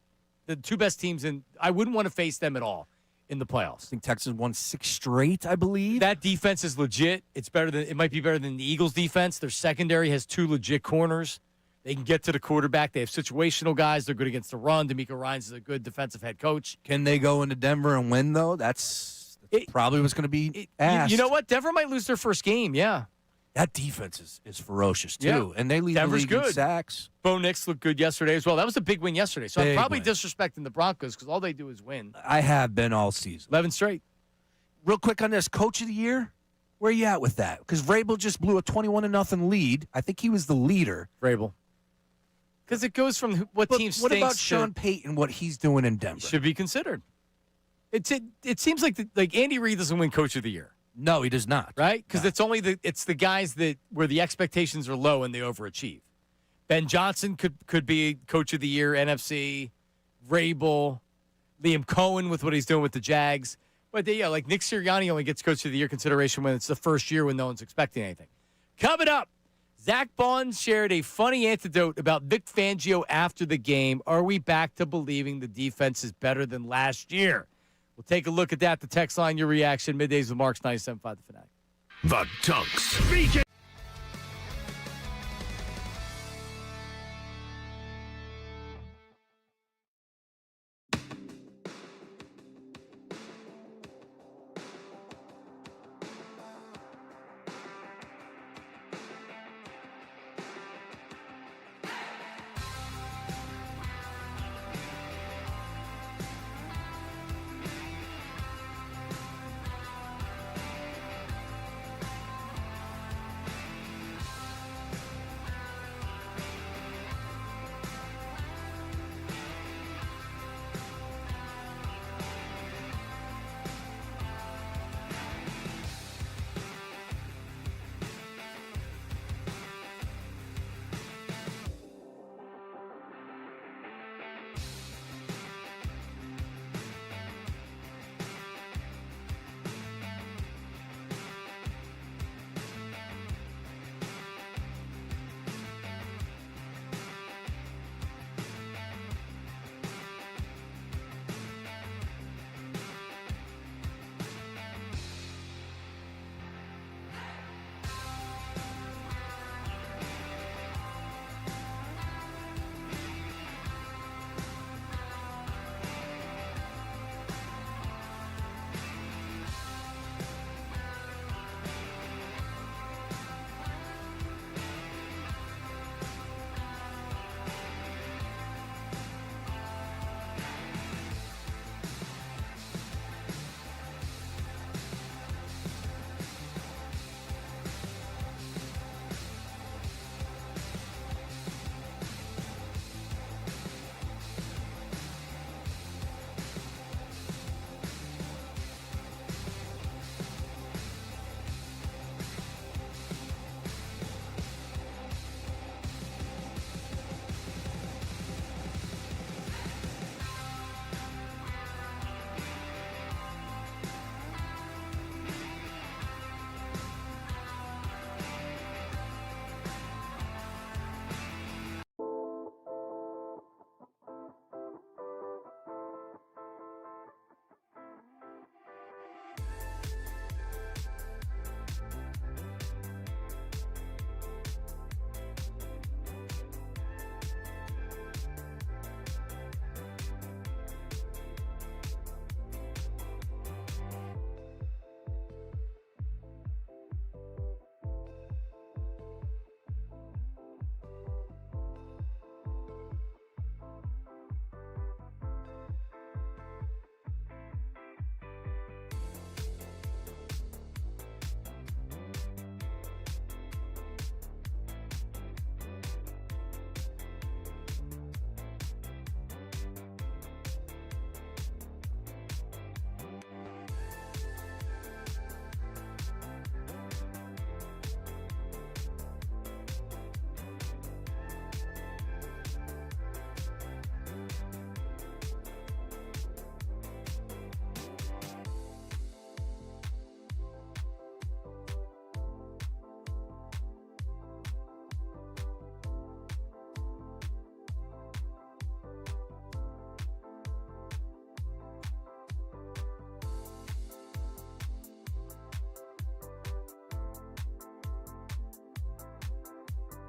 The two best teams, and I wouldn't want to face them at all in the playoffs. I think Texans won 6 straight, I believe. That defense is legit. It might be better than the Eagles' defense. Their secondary has 2 legit corners. They can get to the quarterback. They have situational guys. They're good against the run. DeMeco Ryans is a good defensive head coach. Can they go into Denver and win, though? That's probably what's going to be asked. You know what? Denver might lose their first game, yeah. That defense is ferocious, too. Yeah. And they lead Denver's the league good. in sacks. Bo Nix looked good yesterday as well. That was a big win yesterday. So Big I'm probably win. disrespecting the Broncos because all they do is win. I have been all season. 11 straight. Real quick on this, Coach of the Year, where are you at with that? Because Vrabel just blew a 21-0 lead. I think he was the leader. Vrabel. Because it goes from what team stinks. What about Sean Payton, what he's doing in Denver? Should be considered. It seems like Andy Reid doesn't win Coach of the Year. No, he does not. Right? Because it's the guys where the expectations are low and they overachieve. Ben Johnson could be Coach of the Year, NFC, Vrabel, Liam Cohen with what he's doing with the Jags. But like Nick Sirianni only gets Coach of the Year consideration when it's the first year when no one's expecting anything. Coming up, Zach Bond shared a funny anecdote about Vic Fangio after the game. Are we back to believing the defense is better than last year? We'll take a look at that. The text line, your reaction. Middays with Marks, 97.5 The Fanatic. The Dunks.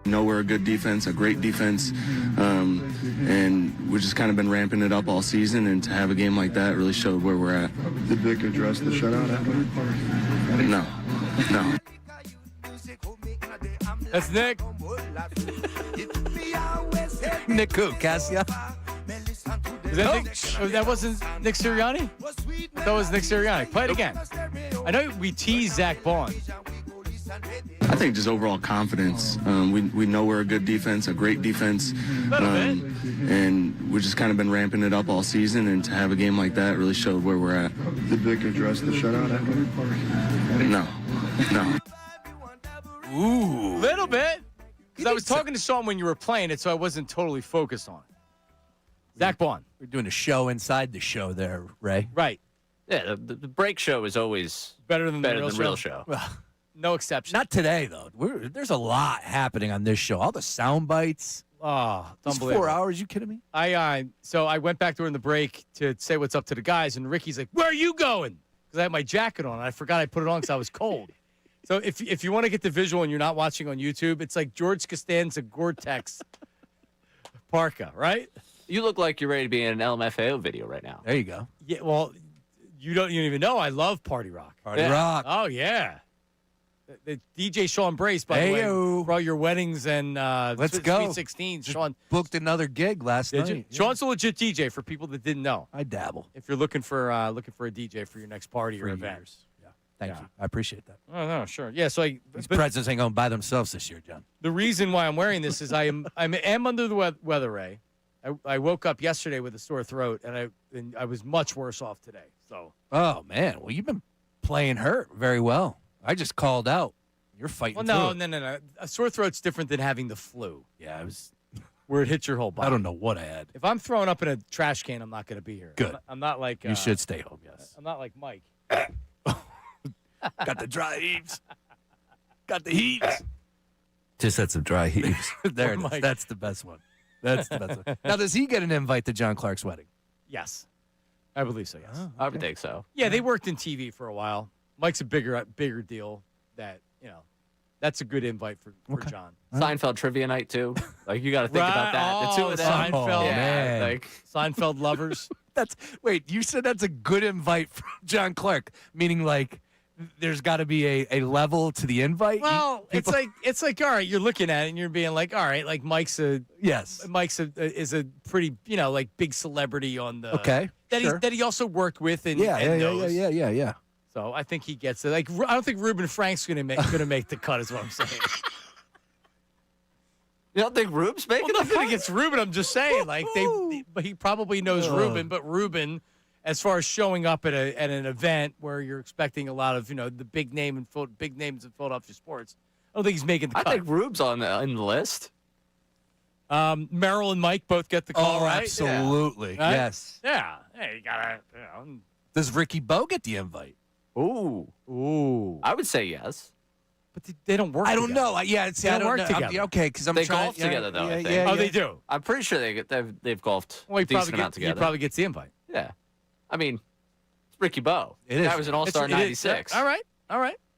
We know we're a good defense, a great defense, and we've just kind of been ramping it up all season, and to have a game like that really showed where we're at. Did Vic address the shutout after? No. That's Nick. Nick who? Cassia? Is that Nick? Oh, that wasn't Nick Sirianni? That was Nick Sirianni. Play it again. I know we teased Zach Bond. I think just overall confidence. We know we're a good defense, a great defense, and we've just kind of been ramping it up all season, and to have a game like that really showed where we're at. Did Vic address the shutout after? No. Ooh. Little bit. Because I was talking to Sean when you were playing it, so I wasn't totally focused on it. Zach Bond. We're doing a show inside the show there, Ray. Right. Yeah, the break show is always better than the real show. Well, no exception. not today, though. There's a lot happening on this show. All the sound bites. Oh, These 4 hours, you kidding me? So I went back during the break to say what's up to the guys, and Ricky's like, "Where are you going?" Because I had my jacket on, and I forgot I put it on because I was cold. So if you want to get the visual and you're not watching on YouTube, it's like George Costanza Gore-Tex parka, right? You look like you're ready to be in an LMFAO video right now. There you go. Yeah, well, you don't even know I love Party Rock. Party Rock. Oh, yeah. The DJ Sean Brace, by the way, for all your weddings and Let's go. Sweet 16. Sean booked another gig last night. you? Sean's a legit DJ for people that didn't know. I dabble. If you're looking for a DJ for your next party or event. Thank you. I appreciate that. Oh, no, sure. Yeah, so These presents ain't going to buy themselves this year, John. the reason why I'm wearing this is I am under the weather, Ray. I woke up yesterday with a sore throat, and I was much worse off today. So. Oh, man. Well, you've been playing hurt very well. I just called out. You're fighting Well, through it. no. A sore throat's different than having the flu. Yeah, I was. Where it hits your whole body. I don't know what I had. If I'm throwing up in a trash can, I'm not going to be here. Good. I'm not like. You should stay home, yes. I'm not like Mike. Got the dry heaves. Got the heaves. Just had some dry heaves. There it is. Mike. That's the best one. That's the best one. Now, does he get an invite to John Clark's wedding? Yes, I believe so. Yes, I would think so. Yeah, they worked in TV for a while. Mike's a bigger deal. That's a good invite for John. Seinfeld trivia night too. Like you got to think about that. The two of them. Seinfeld, man. Like Seinfeld lovers. Wait. You said that's a good invite from John Clark, meaning like there's got to be a level to the invite. Well, it's like all right. You're looking at it and you're being like, all right, like Mike's a pretty like big celebrity on the that he also worked with and knows. Yeah. So I think he gets it. Like I don't think Reuben Frank's gonna make the cut. Is what I'm saying. You don't think Rube's making the nothing cut? against Reuben. I'm just saying, like but he probably knows Reuben. But Reuben, as far as showing up at an event where you're expecting a lot of the big names in Philadelphia sports, I don't think he's making the cut. I think Rube's on the list. Merrill and Mike both get the call, right? Absolutely. Yeah. Right? Yes. Yeah. Hey, you gotta. Does Ricky Bo get the invite? Ooh. I would say yes. But they don't work. I don't together. know. Yeah, They don't work together. Okay, because I'm They trying. golf together though. I think. Yeah, Oh, they do. I'm pretty sure they've golfed Well, a decent amount he together. probably gets the invite. Yeah. I mean, it's Ricky Bo. It is. That was an All-Star in '96. All right.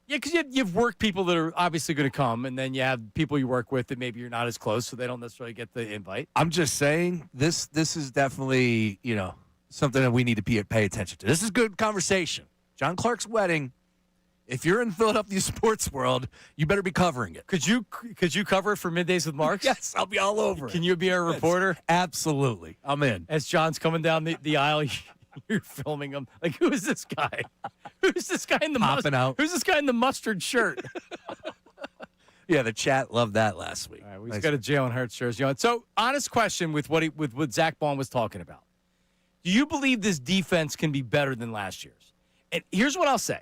Yeah, because you've worked people that are obviously going to come, and then you have people you work with that maybe you're not as close, so they don't necessarily get the invite. I'm just saying this is definitely something that we need to pay attention to. This is good conversation. John Clark's wedding. If you're in Philadelphia sports world, you better be covering it. Could you cover it for Middays with Marks? Yes, I'll be all over it. Can you be our reporter? Absolutely. I'm in. As John's coming down the aisle, you're filming him. Like, who is this guy? Who's this guy in the Popping out. Who's this guy in the mustard shirt? Yeah, the chat loved that last week. All right, we've got a Jalen Hurts jersey on. So, honest question with what Zach Bond was talking about. Do you believe this defense can be better than last year's? And here's what I'll say.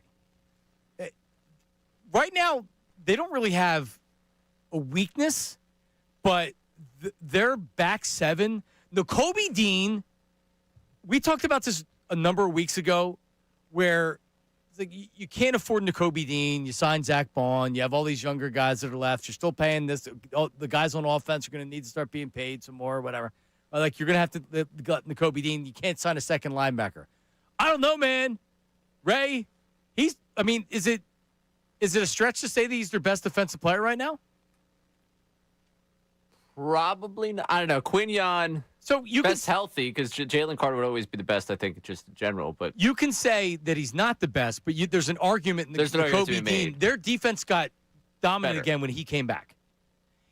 Right now, they don't really have a weakness, but their back seven. Kobe Dean, we talked about this a number of weeks ago, where it's like you can't afford Kobe Dean. You sign Zach Bond. You have all these younger guys that are left. You're still paying this. The guys on offense are going to need to start being paid some more, whatever. Like you're going to have to gut Kobe Dean. You can't sign a second linebacker. I don't know, man. Ray, is it a stretch to say that he's their best defensive player right now? Probably not. I don't know. Quinion. So you best healthy because Jalen Carter would always be the best, I think, just in general. But you can say that he's not the best, but there's an argument in the Kobe Dean. Their defense got dominant again when he came back.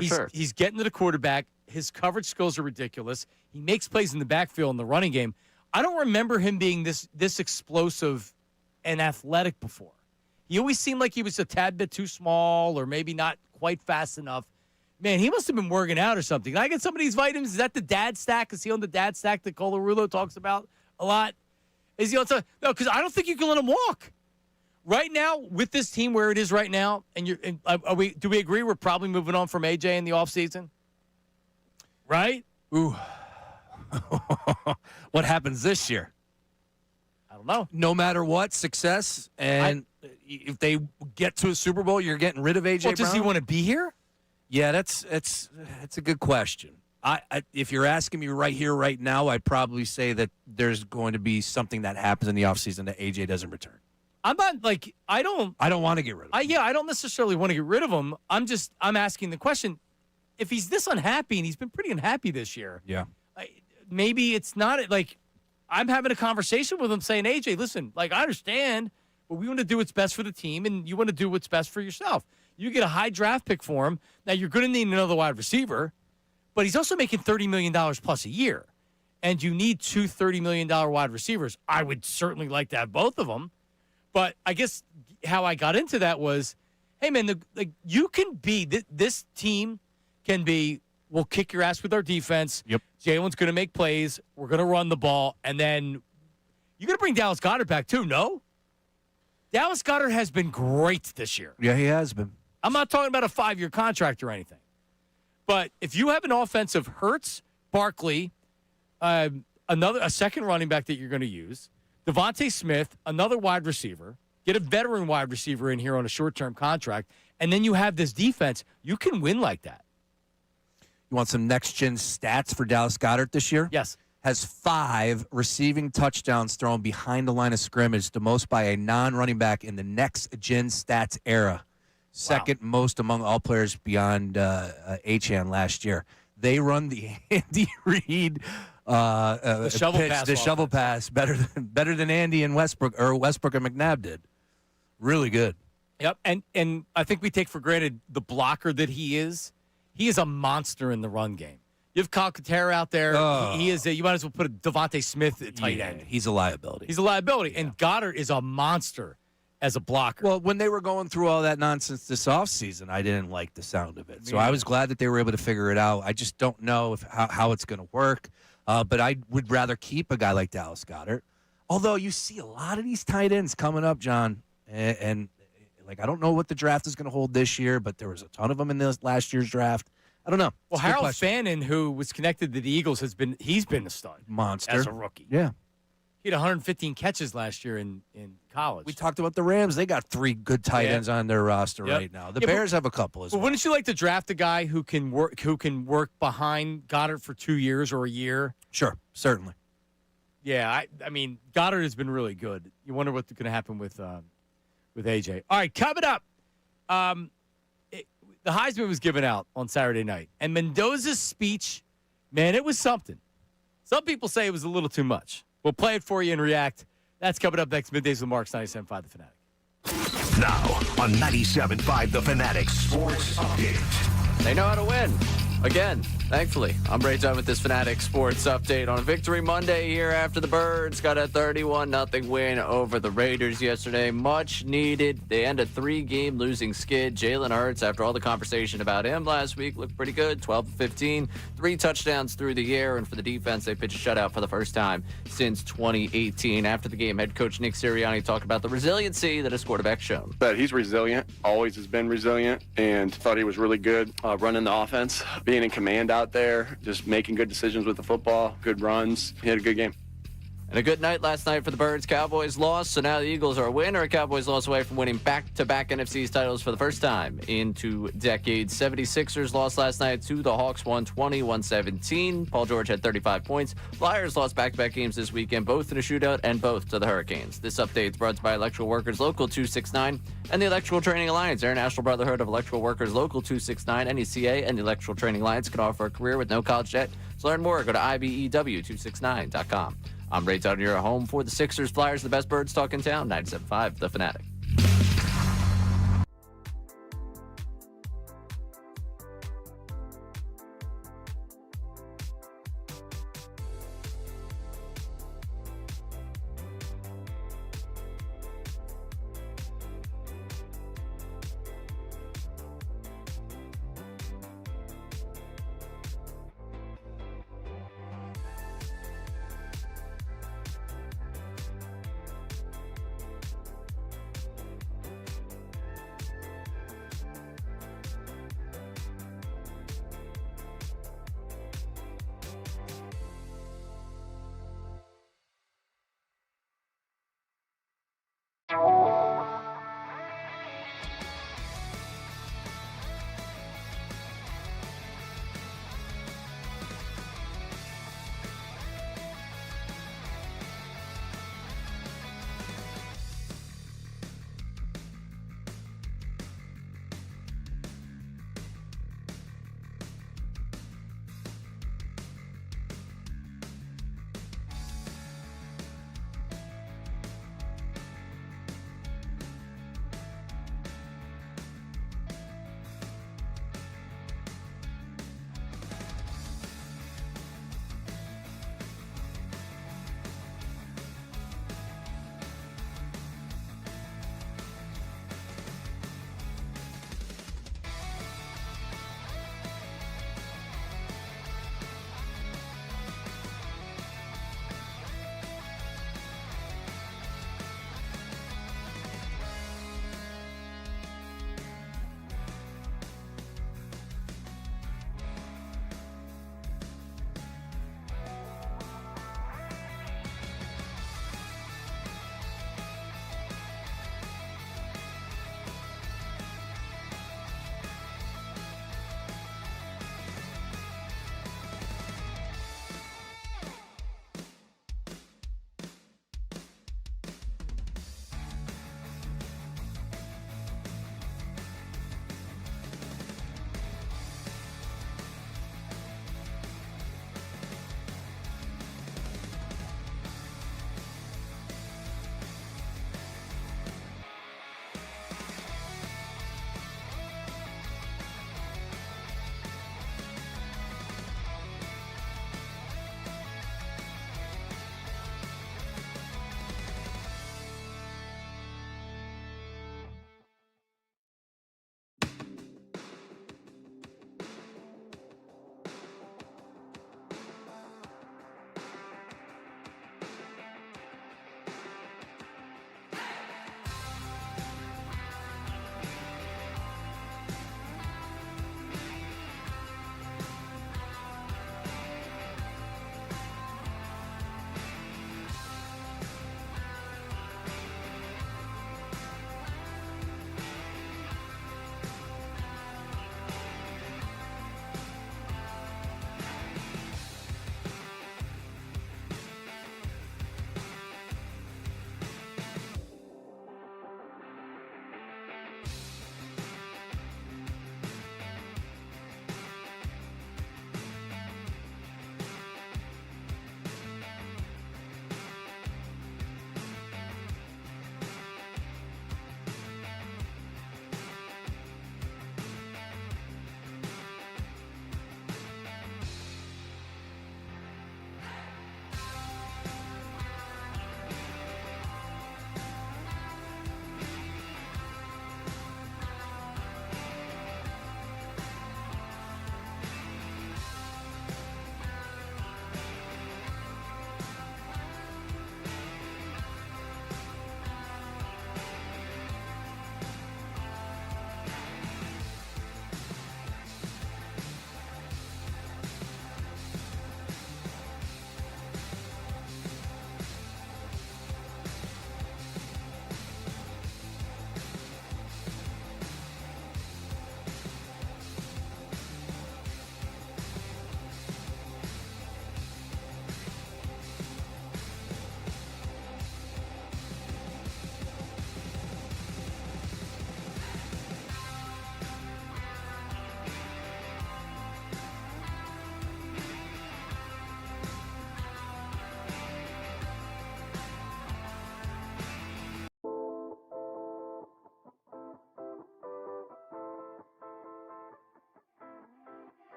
Sure. He's getting to the quarterback. His coverage skills are ridiculous. He makes plays in the backfield in the running game. I don't remember him being this explosive and athletic before. He always seemed like he was a tad bit too small or maybe not quite fast enough. Man, he must have been working out or something. Can I get some of these vitamins? Is that the dad stack? Is he on the dad stack that Colarulo talks about a lot? Is he on some? No, because I don't think you can let him walk. Right now, with this team where it is right now, do we agree we're probably moving on from AJ in the offseason? Right? Ooh. What happens this year? I don't know. No matter what, success, and if they get to a Super Bowl, you're getting rid of AJ Brown? Does he want to be here? Yeah, that's a good question. If you're asking me right here, right now, I'd probably say that there's going to be something that happens in the offseason that AJ doesn't return. I'm not like I don't want to get rid of him. I don't necessarily want to get rid of him. I'm asking the question: if he's this unhappy, and he's been pretty unhappy this year, yeah, maybe it's not like I'm having a conversation with him saying, AJ, listen, like I understand, but we want to do what's best for the team, and you want to do what's best for yourself. You get a high draft pick for him. Now, you're going to need another wide receiver, but he's also making $30 million plus a year, and you need two $30 million wide receivers. I would certainly like to have both of them, but I guess how I got into that was, hey, man, you can be – this team can be, we'll kick your ass with our defense. Yep. Jalen's going to make plays. We're going to run the ball, and then you're going to bring Dallas Goedert back too, no? Dallas Goedert has been great this year. Yeah, he has been. I'm not talking about a 5-year contract or anything. But if you have an offensive Hurts, Barkley, a second running back that you're going to use, Devontae Smith, another wide receiver, get a veteran wide receiver in here on a short-term contract, and then you have this defense, you can win like that. You want some next-gen stats for Dallas Goedert this year? Yes. Has 5 receiving touchdowns thrown behind the line of scrimmage, the most by a non-running back in the next-gen stats era. Second most among all players beyond Achane last year. They run the Andy Reid shovel pass better than Andy and Westbrook and McNabb did. Really good. Yep, and I think we take for granted the blocker that he is. He is a monster in the run game. You have Kyle Kater out there. He is. You might as well put a Devontae Smith at tight end. He's a liability. Yeah. And Goddard is a monster as a blocker. Well, when they were going through all that nonsense this offseason, I didn't like the sound of it. So I was glad that they were able to figure it out. I just don't know how it's going to work. But I would rather keep a guy like Dallas Goedert. Although you see a lot of these tight ends coming up, John. And like I don't know what the draft is going to hold this year, but there was a ton of them in this last year's draft. I don't know. Well, Harold Fannin, who was connected to the Eagles, he's been a stud. Monster. As a rookie. Yeah. He had 115 catches last year in college. We talked about the Rams. They got 3 good tight ends on their roster right now. The Bears have a couple as well. Wouldn't you like to draft a guy who can work behind Goddard for 2 years or a year? Sure, certainly. Yeah, I mean, Goddard has been really good. You wonder what's going to happen with AJ. All right, coming up. The Heisman was given out on Saturday night, and Mendoza's speech, man, it was something. Some people say it was a little too much. We'll play it for you and react. That's coming up next. Middays with Marks, 97.5 The Fanatic. Now on 97.5 The Fanatic Sports Update. They know how to win. Again, thankfully. I'm Ray Dunn with this Fanatic Sports Update on Victory Monday here after the Birds got a 31-0 win over the Raiders yesterday. Much needed. They end a 3-game losing skid. Jalen Hurts, after all the conversation about him last week, looked pretty good. 12-15, 3 touchdowns through the air. And for the defense, they pitched a shutout for the first time since 2018. After the game, head coach Nick Sirianni talked about the resiliency that his quarterback's shown. But he's resilient, always has been resilient, and thought he was really good running the offense, being in command out there, just making good decisions with the football, good runs. He had a good game. And a good night last night for the Birds. Cowboys lost, so now the Eagles are a win or a Cowboys loss away from winning back-to-back NFC East titles for the first time in 2 decades. 76ers lost last night to the Hawks, 120-117. Paul George had 35 points. Flyers lost back-to-back games this weekend, both in a shootout and both to the Hurricanes. This update is brought to you by Electrical Workers Local 269 and the Electrical Training Alliance. Their National Brotherhood of Electrical Workers Local 269, NECA, and the Electrical Training Alliance can offer a career with no college debt. To learn more, go to IBEW269.com. I'm Ray Tutter, your home for the Sixers, Flyers, the best Birds talk in town, 97.5 The Fanatic.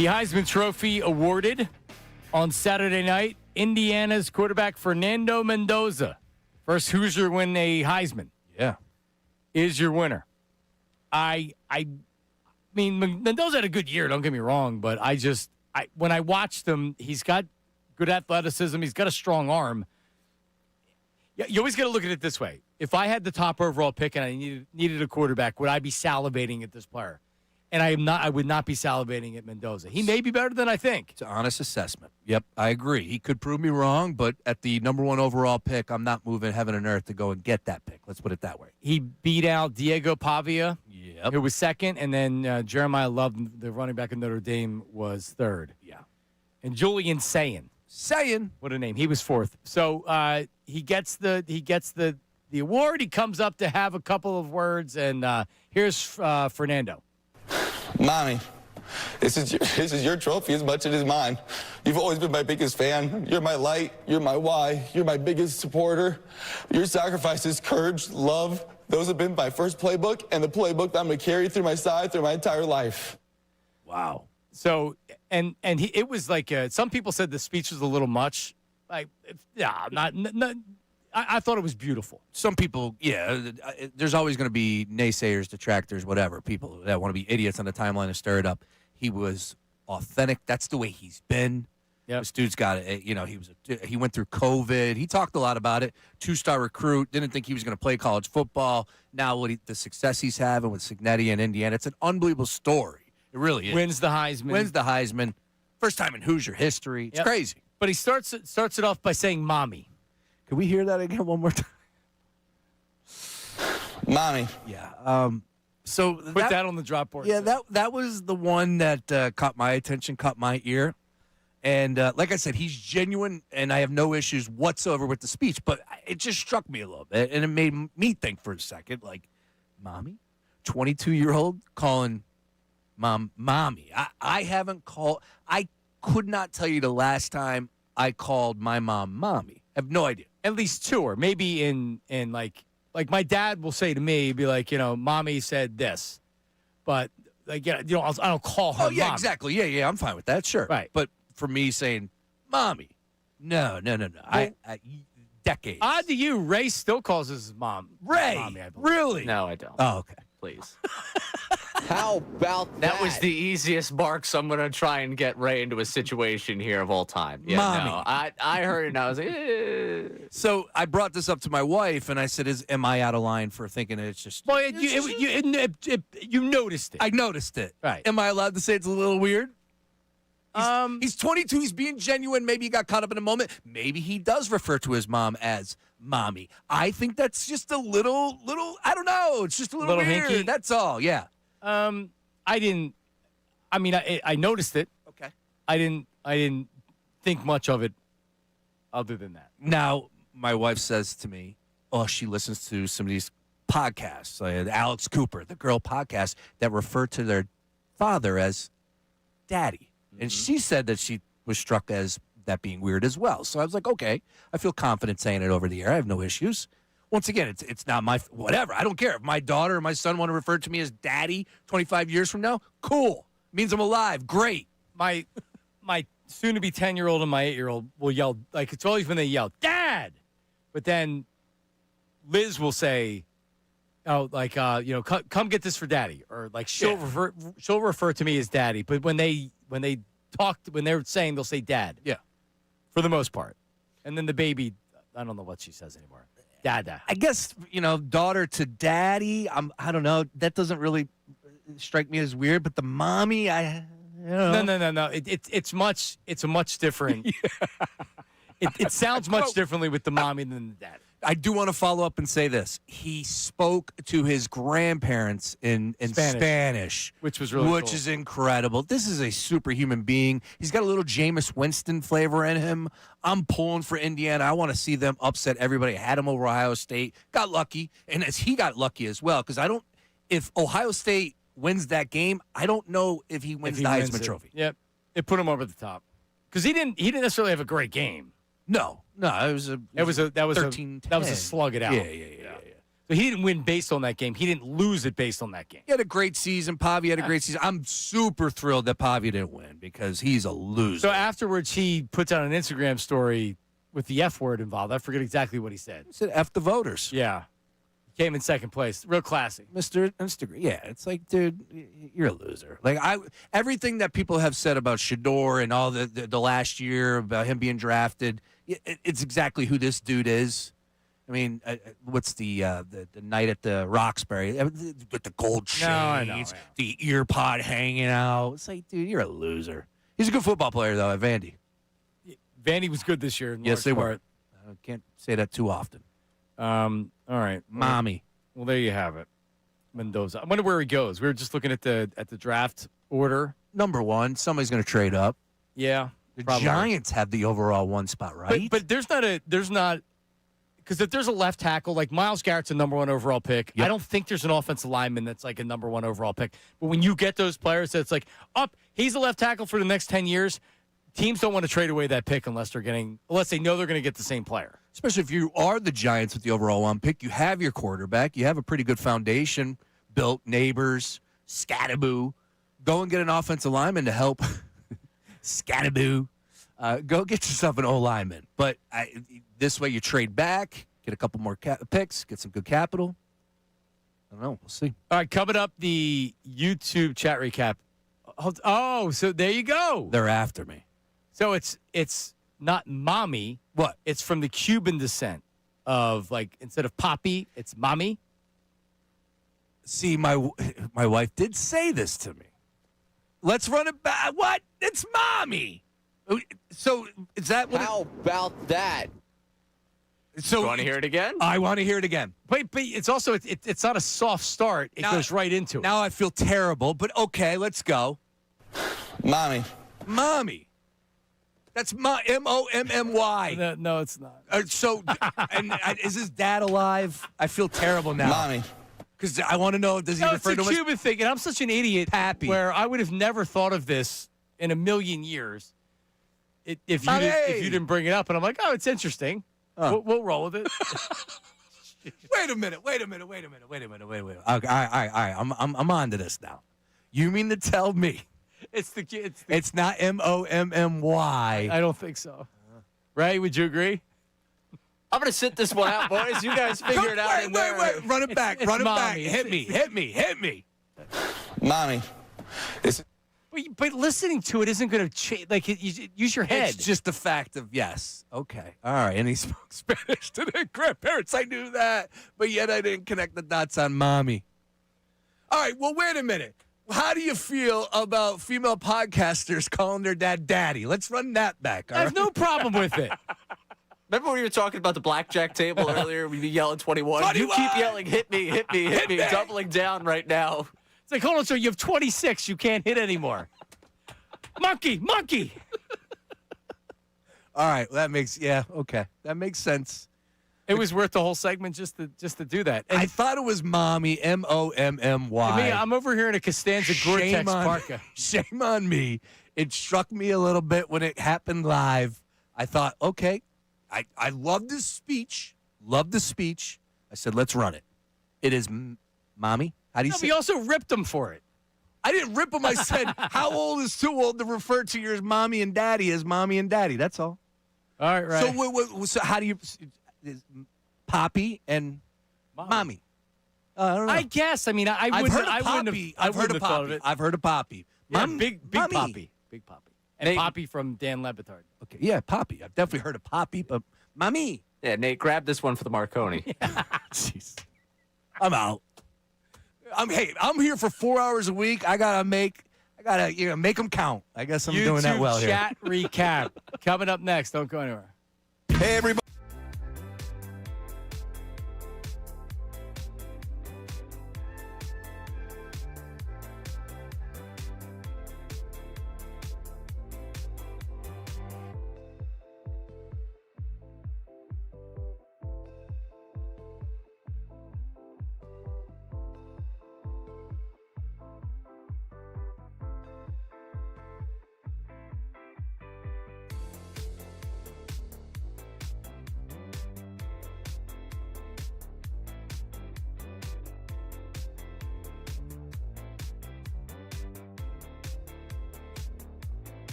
The Heisman Trophy awarded on Saturday night. Indiana's quarterback Fernando Mendoza, first Hoosier win a Heisman. Yeah. Is your winner. I mean, Mendoza had a good year, don't get me wrong, but when I watched him, he's got good athleticism. He's got a strong arm. You always got to look at it this way. If I had the top overall pick and I needed a quarterback, would I be salivating at this player? And I would not be salivating at Mendoza. He may be better than I think. It's an honest assessment. Yep, I agree. He could prove me wrong, but at the number one overall pick, I'm not moving heaven and earth to go and get that pick. Let's put it that way. He beat out Diego Pavia, who was second, and then Jeremiah Love, the running back of Notre Dame, was third. Yeah. And Julian Sayin. What a name. He was fourth. So he gets the award. He comes up to have a couple of words, and here's Fernando. Mommy, this is your trophy as much as it is mine. You've always been my biggest fan. You're my light. You're my why. You're my biggest supporter. Your sacrifices, courage, love, those have been my first playbook and the playbook that I'm going to carry through my side through my entire life. Wow. So, it was like, some people said the speech was a little much. Like, yeah, not I thought it was beautiful. Some people, there's always going to be naysayers, detractors, whatever, people that want to be idiots on the timeline to stir it up. He was authentic. That's the way he's been. Yep. This dude's got it. He went through COVID. He talked a lot about it. 2-star recruit. Didn't think he was going to play college football. Now the success he's having with Cignetti and Indiana, it's an unbelievable story. It really is. Wins the Heisman. First time in Hoosier history. It's crazy. But he starts it off by saying "mommy." Can we hear that again one more time? Mommy. Yeah. So put that on the drop board. Yeah, that was the one that caught my attention, caught my ear. And like I said, he's genuine, and I have no issues whatsoever with the speech. But it just struck me a little bit, and it made me think for a second, like, mommy? 22-year-old calling mom mommy. I haven't called – I could not tell you the last time I called my mom mommy. I have no idea. At least two, or maybe in like my dad will say to me, be like, mommy said this, but like, I don't call her. Oh yeah, mommy. Exactly. Yeah, I'm fine with that. Sure. Right. But for me saying, mommy, no. I decades. Odd to you, Ray still calls his mom Ray. Mommy, I believe. Really? No, I don't. Oh, okay. Please. How about that? That was the easiest bark, so I'm going to try and get Ray into a situation here of all time. Yeah, mommy. No, I heard it, and I was like, eh. So I brought this up to my wife, and I said, am I out of line for thinking it's just... Well, you noticed it. I noticed it. Right. Am I allowed to say it's a little weird? He's 22. He's being genuine. Maybe he got caught up in a moment. Maybe he does refer to his mom as mommy. I think that's just a little. I don't know. It's just a little weird. Hinky. That's all. Yeah. I didn't. I mean, I noticed it. Okay. I didn't think much of it, other than that. Now my wife says to me, "Oh, she listens to some of these podcasts, Alex Cooper, the girl podcast that refer to their father as daddy." And she said that she was struck as that being weird as well. So I was like, okay, I feel confident saying it over the air. I have no issues. Once again, it's not my whatever. I don't care if my daughter or my son want to refer to me as daddy 25 years from now. Cool, means I'm alive. Great. My soon-to-be 10-year-old and my 8-year-old will yell, like, it's always when they yell, "Dad!" But then Liz will say, "Oh, like, come get this for daddy," or like she'll refer to me as daddy. But when they're saying, they'll say dad. Yeah, for the most part. And then the baby, I don't know what she says anymore. Dada. I guess daughter to daddy. I don't know. That doesn't really strike me as weird. But the mommy, No. It's a much different. It sounds much differently with the mommy than the dad. I do want to follow up and say this. He spoke to his grandparents in Spanish, which was really which cool. is incredible. This is a superhuman being. He's got a little Jameis Winston flavor in him. I'm pulling for Indiana. I want to see them upset everybody. I had him over Ohio State. Got lucky, and as he got lucky as well, because if Ohio State wins that game, I don't know if he wins the Heisman Trophy. Yep, it put him over the top because he didn't necessarily have a great game. No, it was a 13-10. That was a slug it out. Yeah. So he didn't win based on that game. He didn't lose it based on that game. He had a great season. Pavi had a great season. I'm super thrilled that Pavi didn't win because he's a loser. So afterwards, he puts out an Instagram story with the F word involved. I forget exactly what he said. He said, F the voters. Yeah. He came in second place. Real classy. Mr. Instagram. Yeah, it's like, dude, you're a loser. Like, everything that people have said about Shador and all the last year about him being drafted, it's exactly who this dude is. I mean, what's the night at the Roxbury with the gold chains, I know, yeah. the ear pod hanging out? It's like, dude, you're a loser. He's a good football player, though, at Vandy. Vandy was good this year. Yes, they were. I can't say that too often. All right. Mommy. Well, there you have it. Mendoza. I wonder where he goes. We were just looking at the draft order. Number one, somebody's going to trade up. Yeah. The probably. Giants have the overall one spot, right? But there's not because if there's a left tackle, like Myles Garrett's a number one overall pick, Yep. I don't think there's an offensive lineman that's like a number one overall pick. But when you get those players that's like, he's a left tackle for the next 10 years, teams don't want to trade away that pick unless they know they're going to get the same player. Especially if you are the Giants with the overall one pick, you have your quarterback, you have a pretty good foundation built, neighbors, Scattaboo. Go and get an offensive lineman to help. Scattaboo. Go get yourself an O-lineman. But this way you trade back, get a couple more picks, get some good capital. I don't know. We'll see. All right, coming up, the YouTube chat recap. Oh, so there you go. They're after me. So it's not mommy. What? It's from the Cuban descent of, like, instead of poppy, it's mommy. See, my wife did say this to me. Let's run it back. What? It's mommy. So is that what? How about that? So You want to hear it again? I want to hear it again. But it's also it's not a soft start. It goes right into it. Now I feel terrible, but okay, let's go. Mommy. Mommy. That's M-O-M-M-Y. No, it's not. Is his dad alive? I feel terrible now. Mommy. Because I want to know, does he No, refer it's to a him Cuban thing, and I'm such an idiot. Pappy. Where I would have never thought of this in a million years if you didn't bring it up. And I'm like, oh, it's interesting. We'll roll with it. Wait a minute. Okay, all right. I'm on to this now. You mean to tell me it's not M-O-M-M-Y? I don't think so. Ray, would you agree? I'm going to sit this one out, boys. You guys figure it out. Wait. Run it back. Run it back. mommy. Hit me. Mommy. But listening to it isn't going to change. Like, use your head. It's just the fact of yes. Okay. All right. And he spoke Spanish to their grandparents. I knew that. But yet I didn't connect the dots on mommy. All right. Well, wait a minute. How do you feel about female podcasters calling their dad daddy? Let's run that back. I have no problem with it. Remember when we were talking about the blackjack table earlier? We'd be yelling 21. You keep yelling, hit me, doubling down right now. It's like, hold on, so you have 26. You can't hit anymore. Monkey. All right. That makes sense. It was worth the whole segment just to do that. And I thought it was mommy, M-O-M-M-Y. I mean, I'm over here in a Costanza Gore-Tex parka. Shame on me. It struck me a little bit when it happened live. I thought, okay, I love this speech. I said, let's run it. It is mommy. How do you say? We also ripped him for it. I didn't rip him. I said, how old is too old to refer to your mommy and daddy as mommy and daddy? That's all. All right, right. So how do you Poppy and mommy? I don't know. I guess. I mean, I wouldn't have thought of it. I've heard of Poppy. Yeah, big mommy. Poppy. Big Poppy. And Poppy from Dan Le Batard. Okay, yeah, Poppy. I've definitely heard of Poppy, but mommy. Yeah, Nate, grab this one for the Marconi. Jeez. I'm out. I'm here for 4 hours a week. I gotta make them count. I guess I'm doing that well YouTube here. chat recap coming up next. Don't go anywhere. Hey, everybody.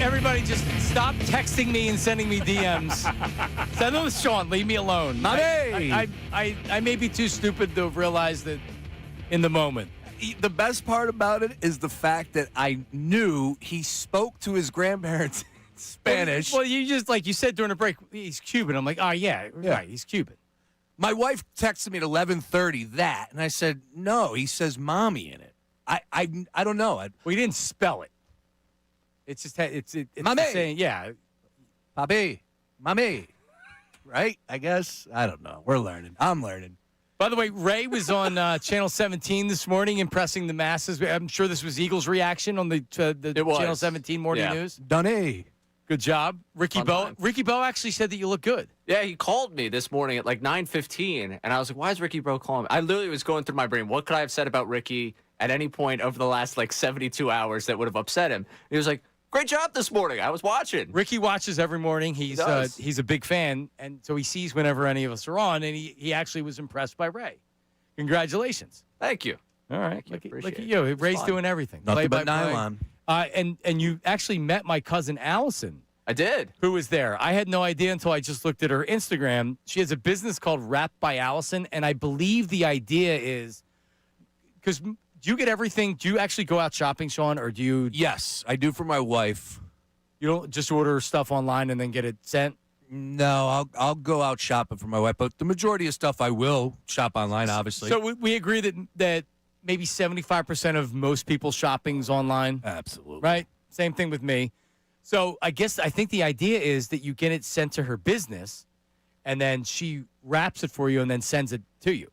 Everybody just stop texting me and sending me DMs. Send them to Sean. Leave me alone. I may be too stupid to have realized it in the moment. The best part about it is the fact that I knew he spoke to his grandparents in Spanish. Well, you just, like you said during the break, he's Cuban. I'm like, oh, yeah, right, he's Cuban. My wife texted me at 11:30 that, and I said, no, he says mommy in it. I don't know. Well, he didn't spell it. It's just, it's Mommy. saying, yeah. Papi, mommy, right? I guess. I don't know. We're learning. I'm learning. By the way, Ray was on Channel 17 this morning impressing the masses. I'm sure this was Eagles' reaction on the Channel 17 morning news. Dunny. Good job. Ricky Bo actually said that you look good. Yeah, he called me this morning at like 9:15, and I was like, why is Ricky Bo calling me? I literally was going through my brain. What could I have said about Ricky at any point over the last like 72 hours that would have upset him? And he was like, great job this morning. I was watching. Ricky watches every morning. He's a big fan, and so he sees whenever any of us are on, and he actually was impressed by Ray. Congratulations. Thank you. All right. Look at you. Ray's doing everything. Nothing but nylon. And you actually met my cousin Allison. I did. Who was there. I had no idea until I just looked at her Instagram. She has a business called Wrap by Allison, and I believe the idea is because do you get everything? Do you actually go out shopping, Sean, or do you? Yes, I do for my wife. You don't just order stuff online and then get it sent? No, I'll go out shopping for my wife, but the majority of stuff I will shop online, obviously. So we agree that maybe 75% of most people's shopping's online? Absolutely. Right? Same thing with me. So I think the idea is that you get it sent to her business, and then she wraps it for you and then sends it to you.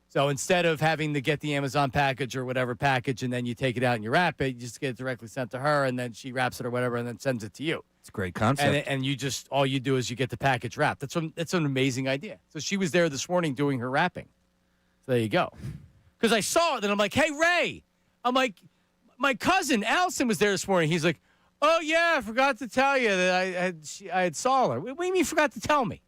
So instead of having to get the Amazon package or whatever package, and then you take it out and you wrap it, you just get it directly sent to her, and then she wraps it or whatever, and then sends it to you. It's a great concept. And you just, all you do is you get the package wrapped. That's an amazing idea. So she was there this morning doing her wrapping. So there you go. Because I saw it, and I'm like, hey, Ray. I'm like, my cousin Allison was there this morning. He's like, oh, yeah, I forgot to tell you that I had saw her. What do you mean you forgot to tell me?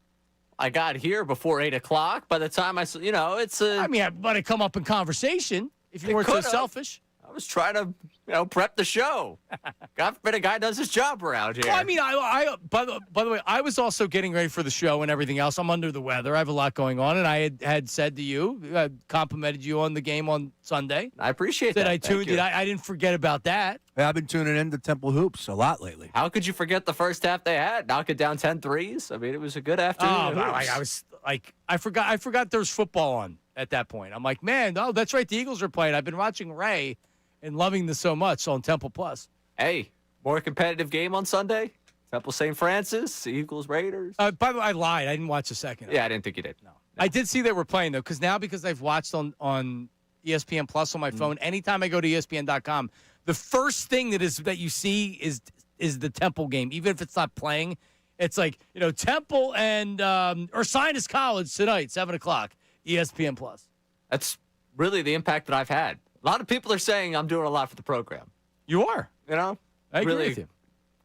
I got here before 8 o'clock. By the time it's a... I mean, I might have come up in conversation if you weren't so selfish. I was trying to, prep the show. God forbid a guy does his job around here. Well, I mean, by the way, I was also getting ready for the show and everything else. I'm under the weather. I have a lot going on, and I had said to you, complimented you on the game on Sunday. I appreciate that. I tuned in. I didn't forget about that. I've been tuning into Temple Hoops a lot lately. How could you forget the first half they had? Knock it down 10 threes? I mean, it was a good afternoon. I was like, I forgot there was football on at that point. I'm like, man, that's right. The Eagles are playing. I've been watching Ray and loving this so much on Temple Plus. Hey, more competitive game on Sunday? Temple St. Francis, Eagles, Raiders. By the way, I lied. I didn't watch a second. Yeah, I didn't think you did. No. I did see they were playing, though, because I've watched on ESPN Plus on my phone. Anytime I go to ESPN.com, the first thing that you see is the Temple game. Even if it's not playing, it's like, Temple and Ursinus College tonight, 7 o'clock, ESPN Plus. That's really the impact that I've had. A lot of people are saying I'm doing a lot for the program. You are. I agree really with you.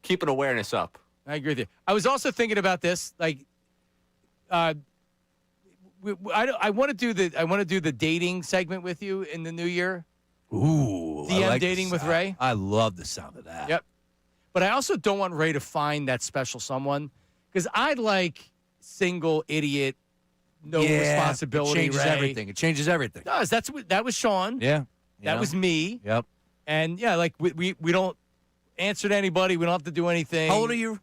Keeping awareness up. I agree with you. I was also thinking about this, like, I want to do the dating segment with you in the new year. Ooh, DM dating with Ray. I love the sound of that. Yep. But I also don't want Ray to find that special someone because I'd like single idiot, no responsibility. It changes Ray. everything. It changes everything. It does. That was Sean. Yeah. That was me. Yep. And yeah, like we don't answer to anybody. We don't have to do anything. How old are you?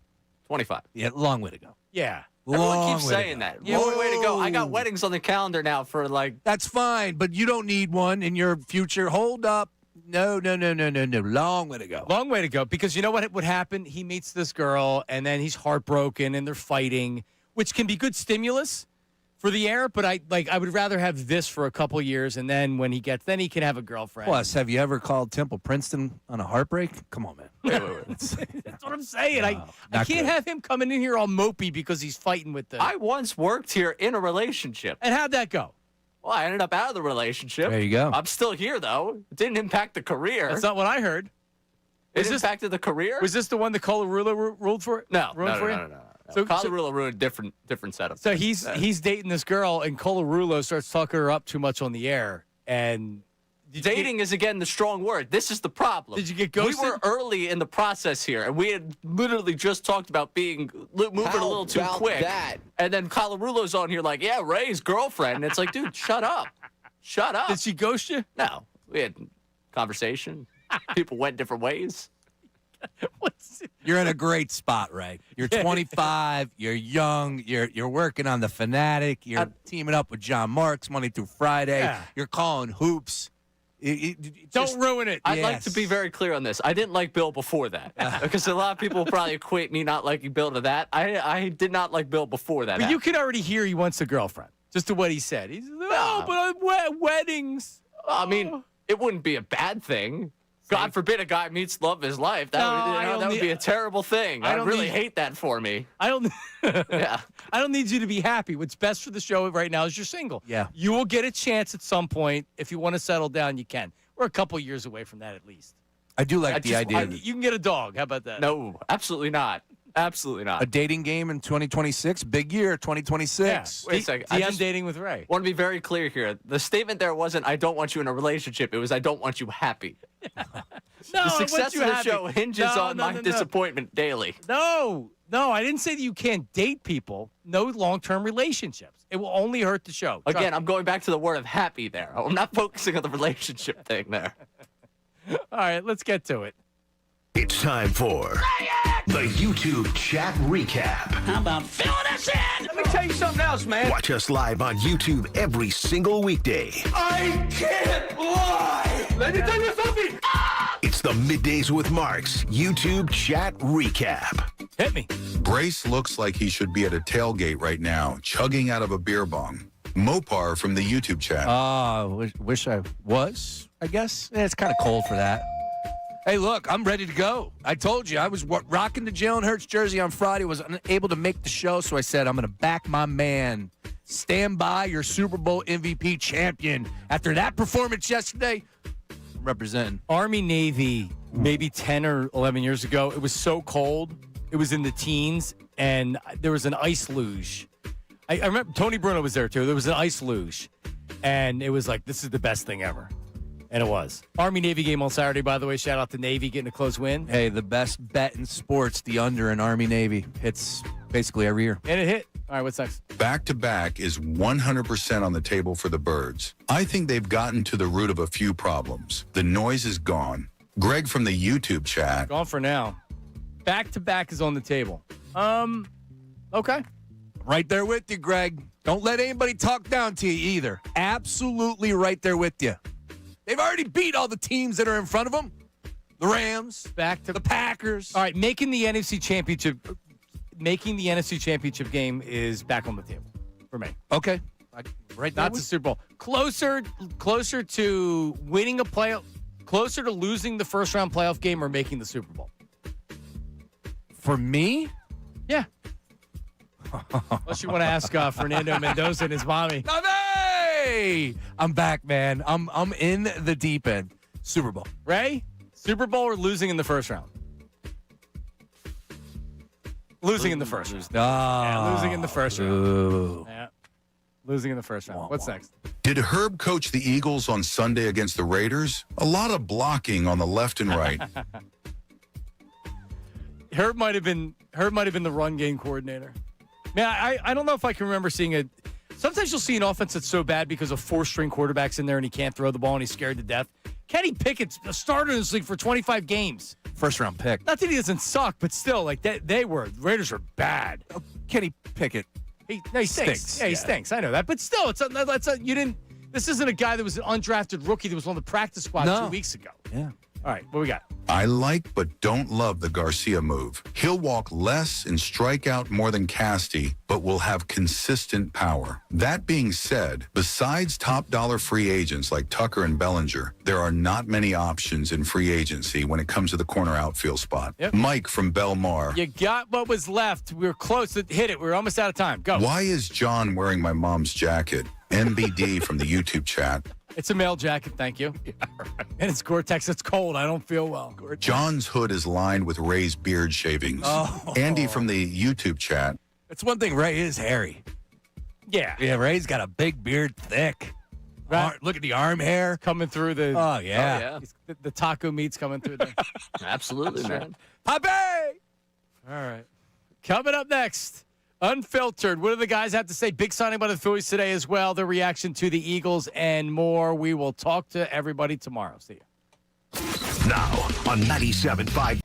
25. Yeah, long way to go. Yeah. Everyone keeps saying that. Yeah, long way to go. I got weddings on the calendar now for like. That's fine, but you don't need one in your future. Hold up. No. Long way to go. Long way to go. Because you know what would happen? He meets this girl, and then he's heartbroken, and they're fighting, which can be good stimulus for the air. But I would rather have this for a couple years, and then when he he can have a girlfriend. Plus, have you ever called Temple Princeton on a heartbreak? Come on, man. Wait. That's what I'm saying. No, I can't have him coming in here all mopey because he's fighting with the. I once worked here in a relationship. And how'd that go? Well, I ended up out of the relationship. There you go. I'm still here, though. It didn't impact the career. That's not what I heard. It impacted the career? Was this the one that Colarula ruled for? No. So Colarula ruined different setup. So he's dating this girl, and Colarula starts talking her up too much on the air. And Dating is, again, the strong word. This is the problem. Did you get ghosted? We were early in the process here, and we had literally just talked about moving a little too quick. That? And then Colarulo's on here like, yeah, Ray's girlfriend. And it's like, dude, shut up. Shut up. Did she ghost you? No. We had conversation. People went different ways. You're in a great spot, Ray. You're 25. You're young. You're working on the Fanatic. You're teaming up with John Marks Monday through Friday. Yeah. You're calling hoops. Don't ruin it. I'd like to be very clear on this. I didn't like Bill before that because a lot of people probably equate me not liking Bill to that. I did not like Bill before that. But you could already hear he wants a girlfriend, just to what he said. He's but weddings. I mean, it wouldn't be a bad thing. God forbid a guy meets love of his life. That would be a terrible thing. I really hate that for me. I don't. Yeah. I don't need you to be happy. What's best for the show right now is you're single. Yeah. You will get a chance at some point. If you want to settle down, you can. We're a couple years away from that at least. I do like the idea. You can get a dog. How about that? No, absolutely not. Absolutely not. A dating game in 2026. Big year, 2026. Wait a second. I'm dating with Ray. Want to be very clear here. The statement there wasn't, I don't want you in a relationship. It was, I don't want you happy. The success of the show hinges on my disappointment daily. No, I didn't say that you can't date people. No long-term relationships. It will only hurt the show. Again, I'm going back to the word of happy there. I'm not focusing on the relationship thing there. All right, let's get to it. It's time for the YouTube chat recap. How about filling us in? Let me tell you something else, man. Watch us live on YouTube every single weekday. I can't lie. Let me tell you something. It's the Middays with Marks YouTube chat recap. Hit me. Brace looks like he should be at a tailgate right now, chugging out of a beer bong. Mopar from the YouTube chat. Wish I was, I guess. It's kind of cold for that. Hey, look, I'm ready to go. I told you I was rocking the Jalen Hurts jersey on Friday, was unable to make the show, so I said I'm going to back my man. Stand by your Super Bowl MVP champion. After that performance yesterday, I'm representing. Army-Navy, maybe 10 or 11 years ago, it was so cold. It was in the teens, and there was an ice luge. I remember Tony Bruno was there, too. There was an ice luge, and it was like, this is the best thing ever. And it was. Army-Navy game on Saturday, by the way. Shout out to Navy getting a close win. Hey, the best bet in sports, the under in Army-Navy. Hits basically every year. And it hit. All right, what's next? Back-to-back is 100% on the table for the Birds. I think they've gotten to the root of a few problems. The noise is gone. Greg from the YouTube chat. Gone for now. Back-to-back is on the table. Okay. Right there with you, Greg. Don't let anybody talk down to you either. Absolutely right there with you. They've already beat all the teams that are in front of them. The Rams, the Packers. All right, making the NFC Championship game is back on the table for me. Okay. Right there. Not the Super Bowl. Closer to winning a playoff, closer to losing the first round playoff game or making the Super Bowl. For me? Yeah. Unless you want to ask Fernando Mendoza and his mommy. Hey, I'm back, man. I'm in the deep end. Super Bowl. Ray, Super Bowl or losing in the first round? Losing in the first round. Yeah, losing in the first round. Yeah. Losing in the first round. What's next? Did Herb coach the Eagles on Sunday against the Raiders? A lot of blocking on the left and right. Herb might have been the run game coordinator. Man, I don't know if I can remember seeing a. Sometimes you'll see an offense that's so bad because of four-string quarterbacks in there and he can't throw the ball and he's scared to death. Kenny Pickett's a starter in this league for 25 games. First-round pick. Not that he doesn't suck, but still, like the Raiders are bad. Kenny Pickett. He stinks. Yeah, he stinks. I know that, but still, this isn't a guy that was an undrafted rookie that was on the practice squad 2 weeks ago. Yeah. All right, what we got? I like but don't love the Garcia move. He'll walk less and strike out more than Casty, but will have consistent power. That being said, besides top dollar free agents like Tucker and Bellinger, there are not many options in free agency when it comes to the corner outfield spot. Yep. Mike from Belmar. You got what was left. We were close to hit it. We were almost out of time. Go. Why is John wearing my mom's jacket? MBD from the YouTube chat. It's a male jacket, thank you. Yeah, right. And it's Gore-Tex. It's cold. I don't feel well. John's hood is lined with Ray's beard shavings. Oh. Andy from the YouTube chat. It's one thing, Ray is hairy. Yeah. Yeah, Ray's got a big beard, thick. Right. Look at the arm hair coming through the. Oh, yeah. The taco meat's coming through there. Absolutely, man. Pape! All right. Coming up next, Unfiltered. What do the guys have to say? Big signing by the Phillies today as well. Their reaction to the Eagles and more. We will talk to everybody tomorrow. See you. Now on 97.5.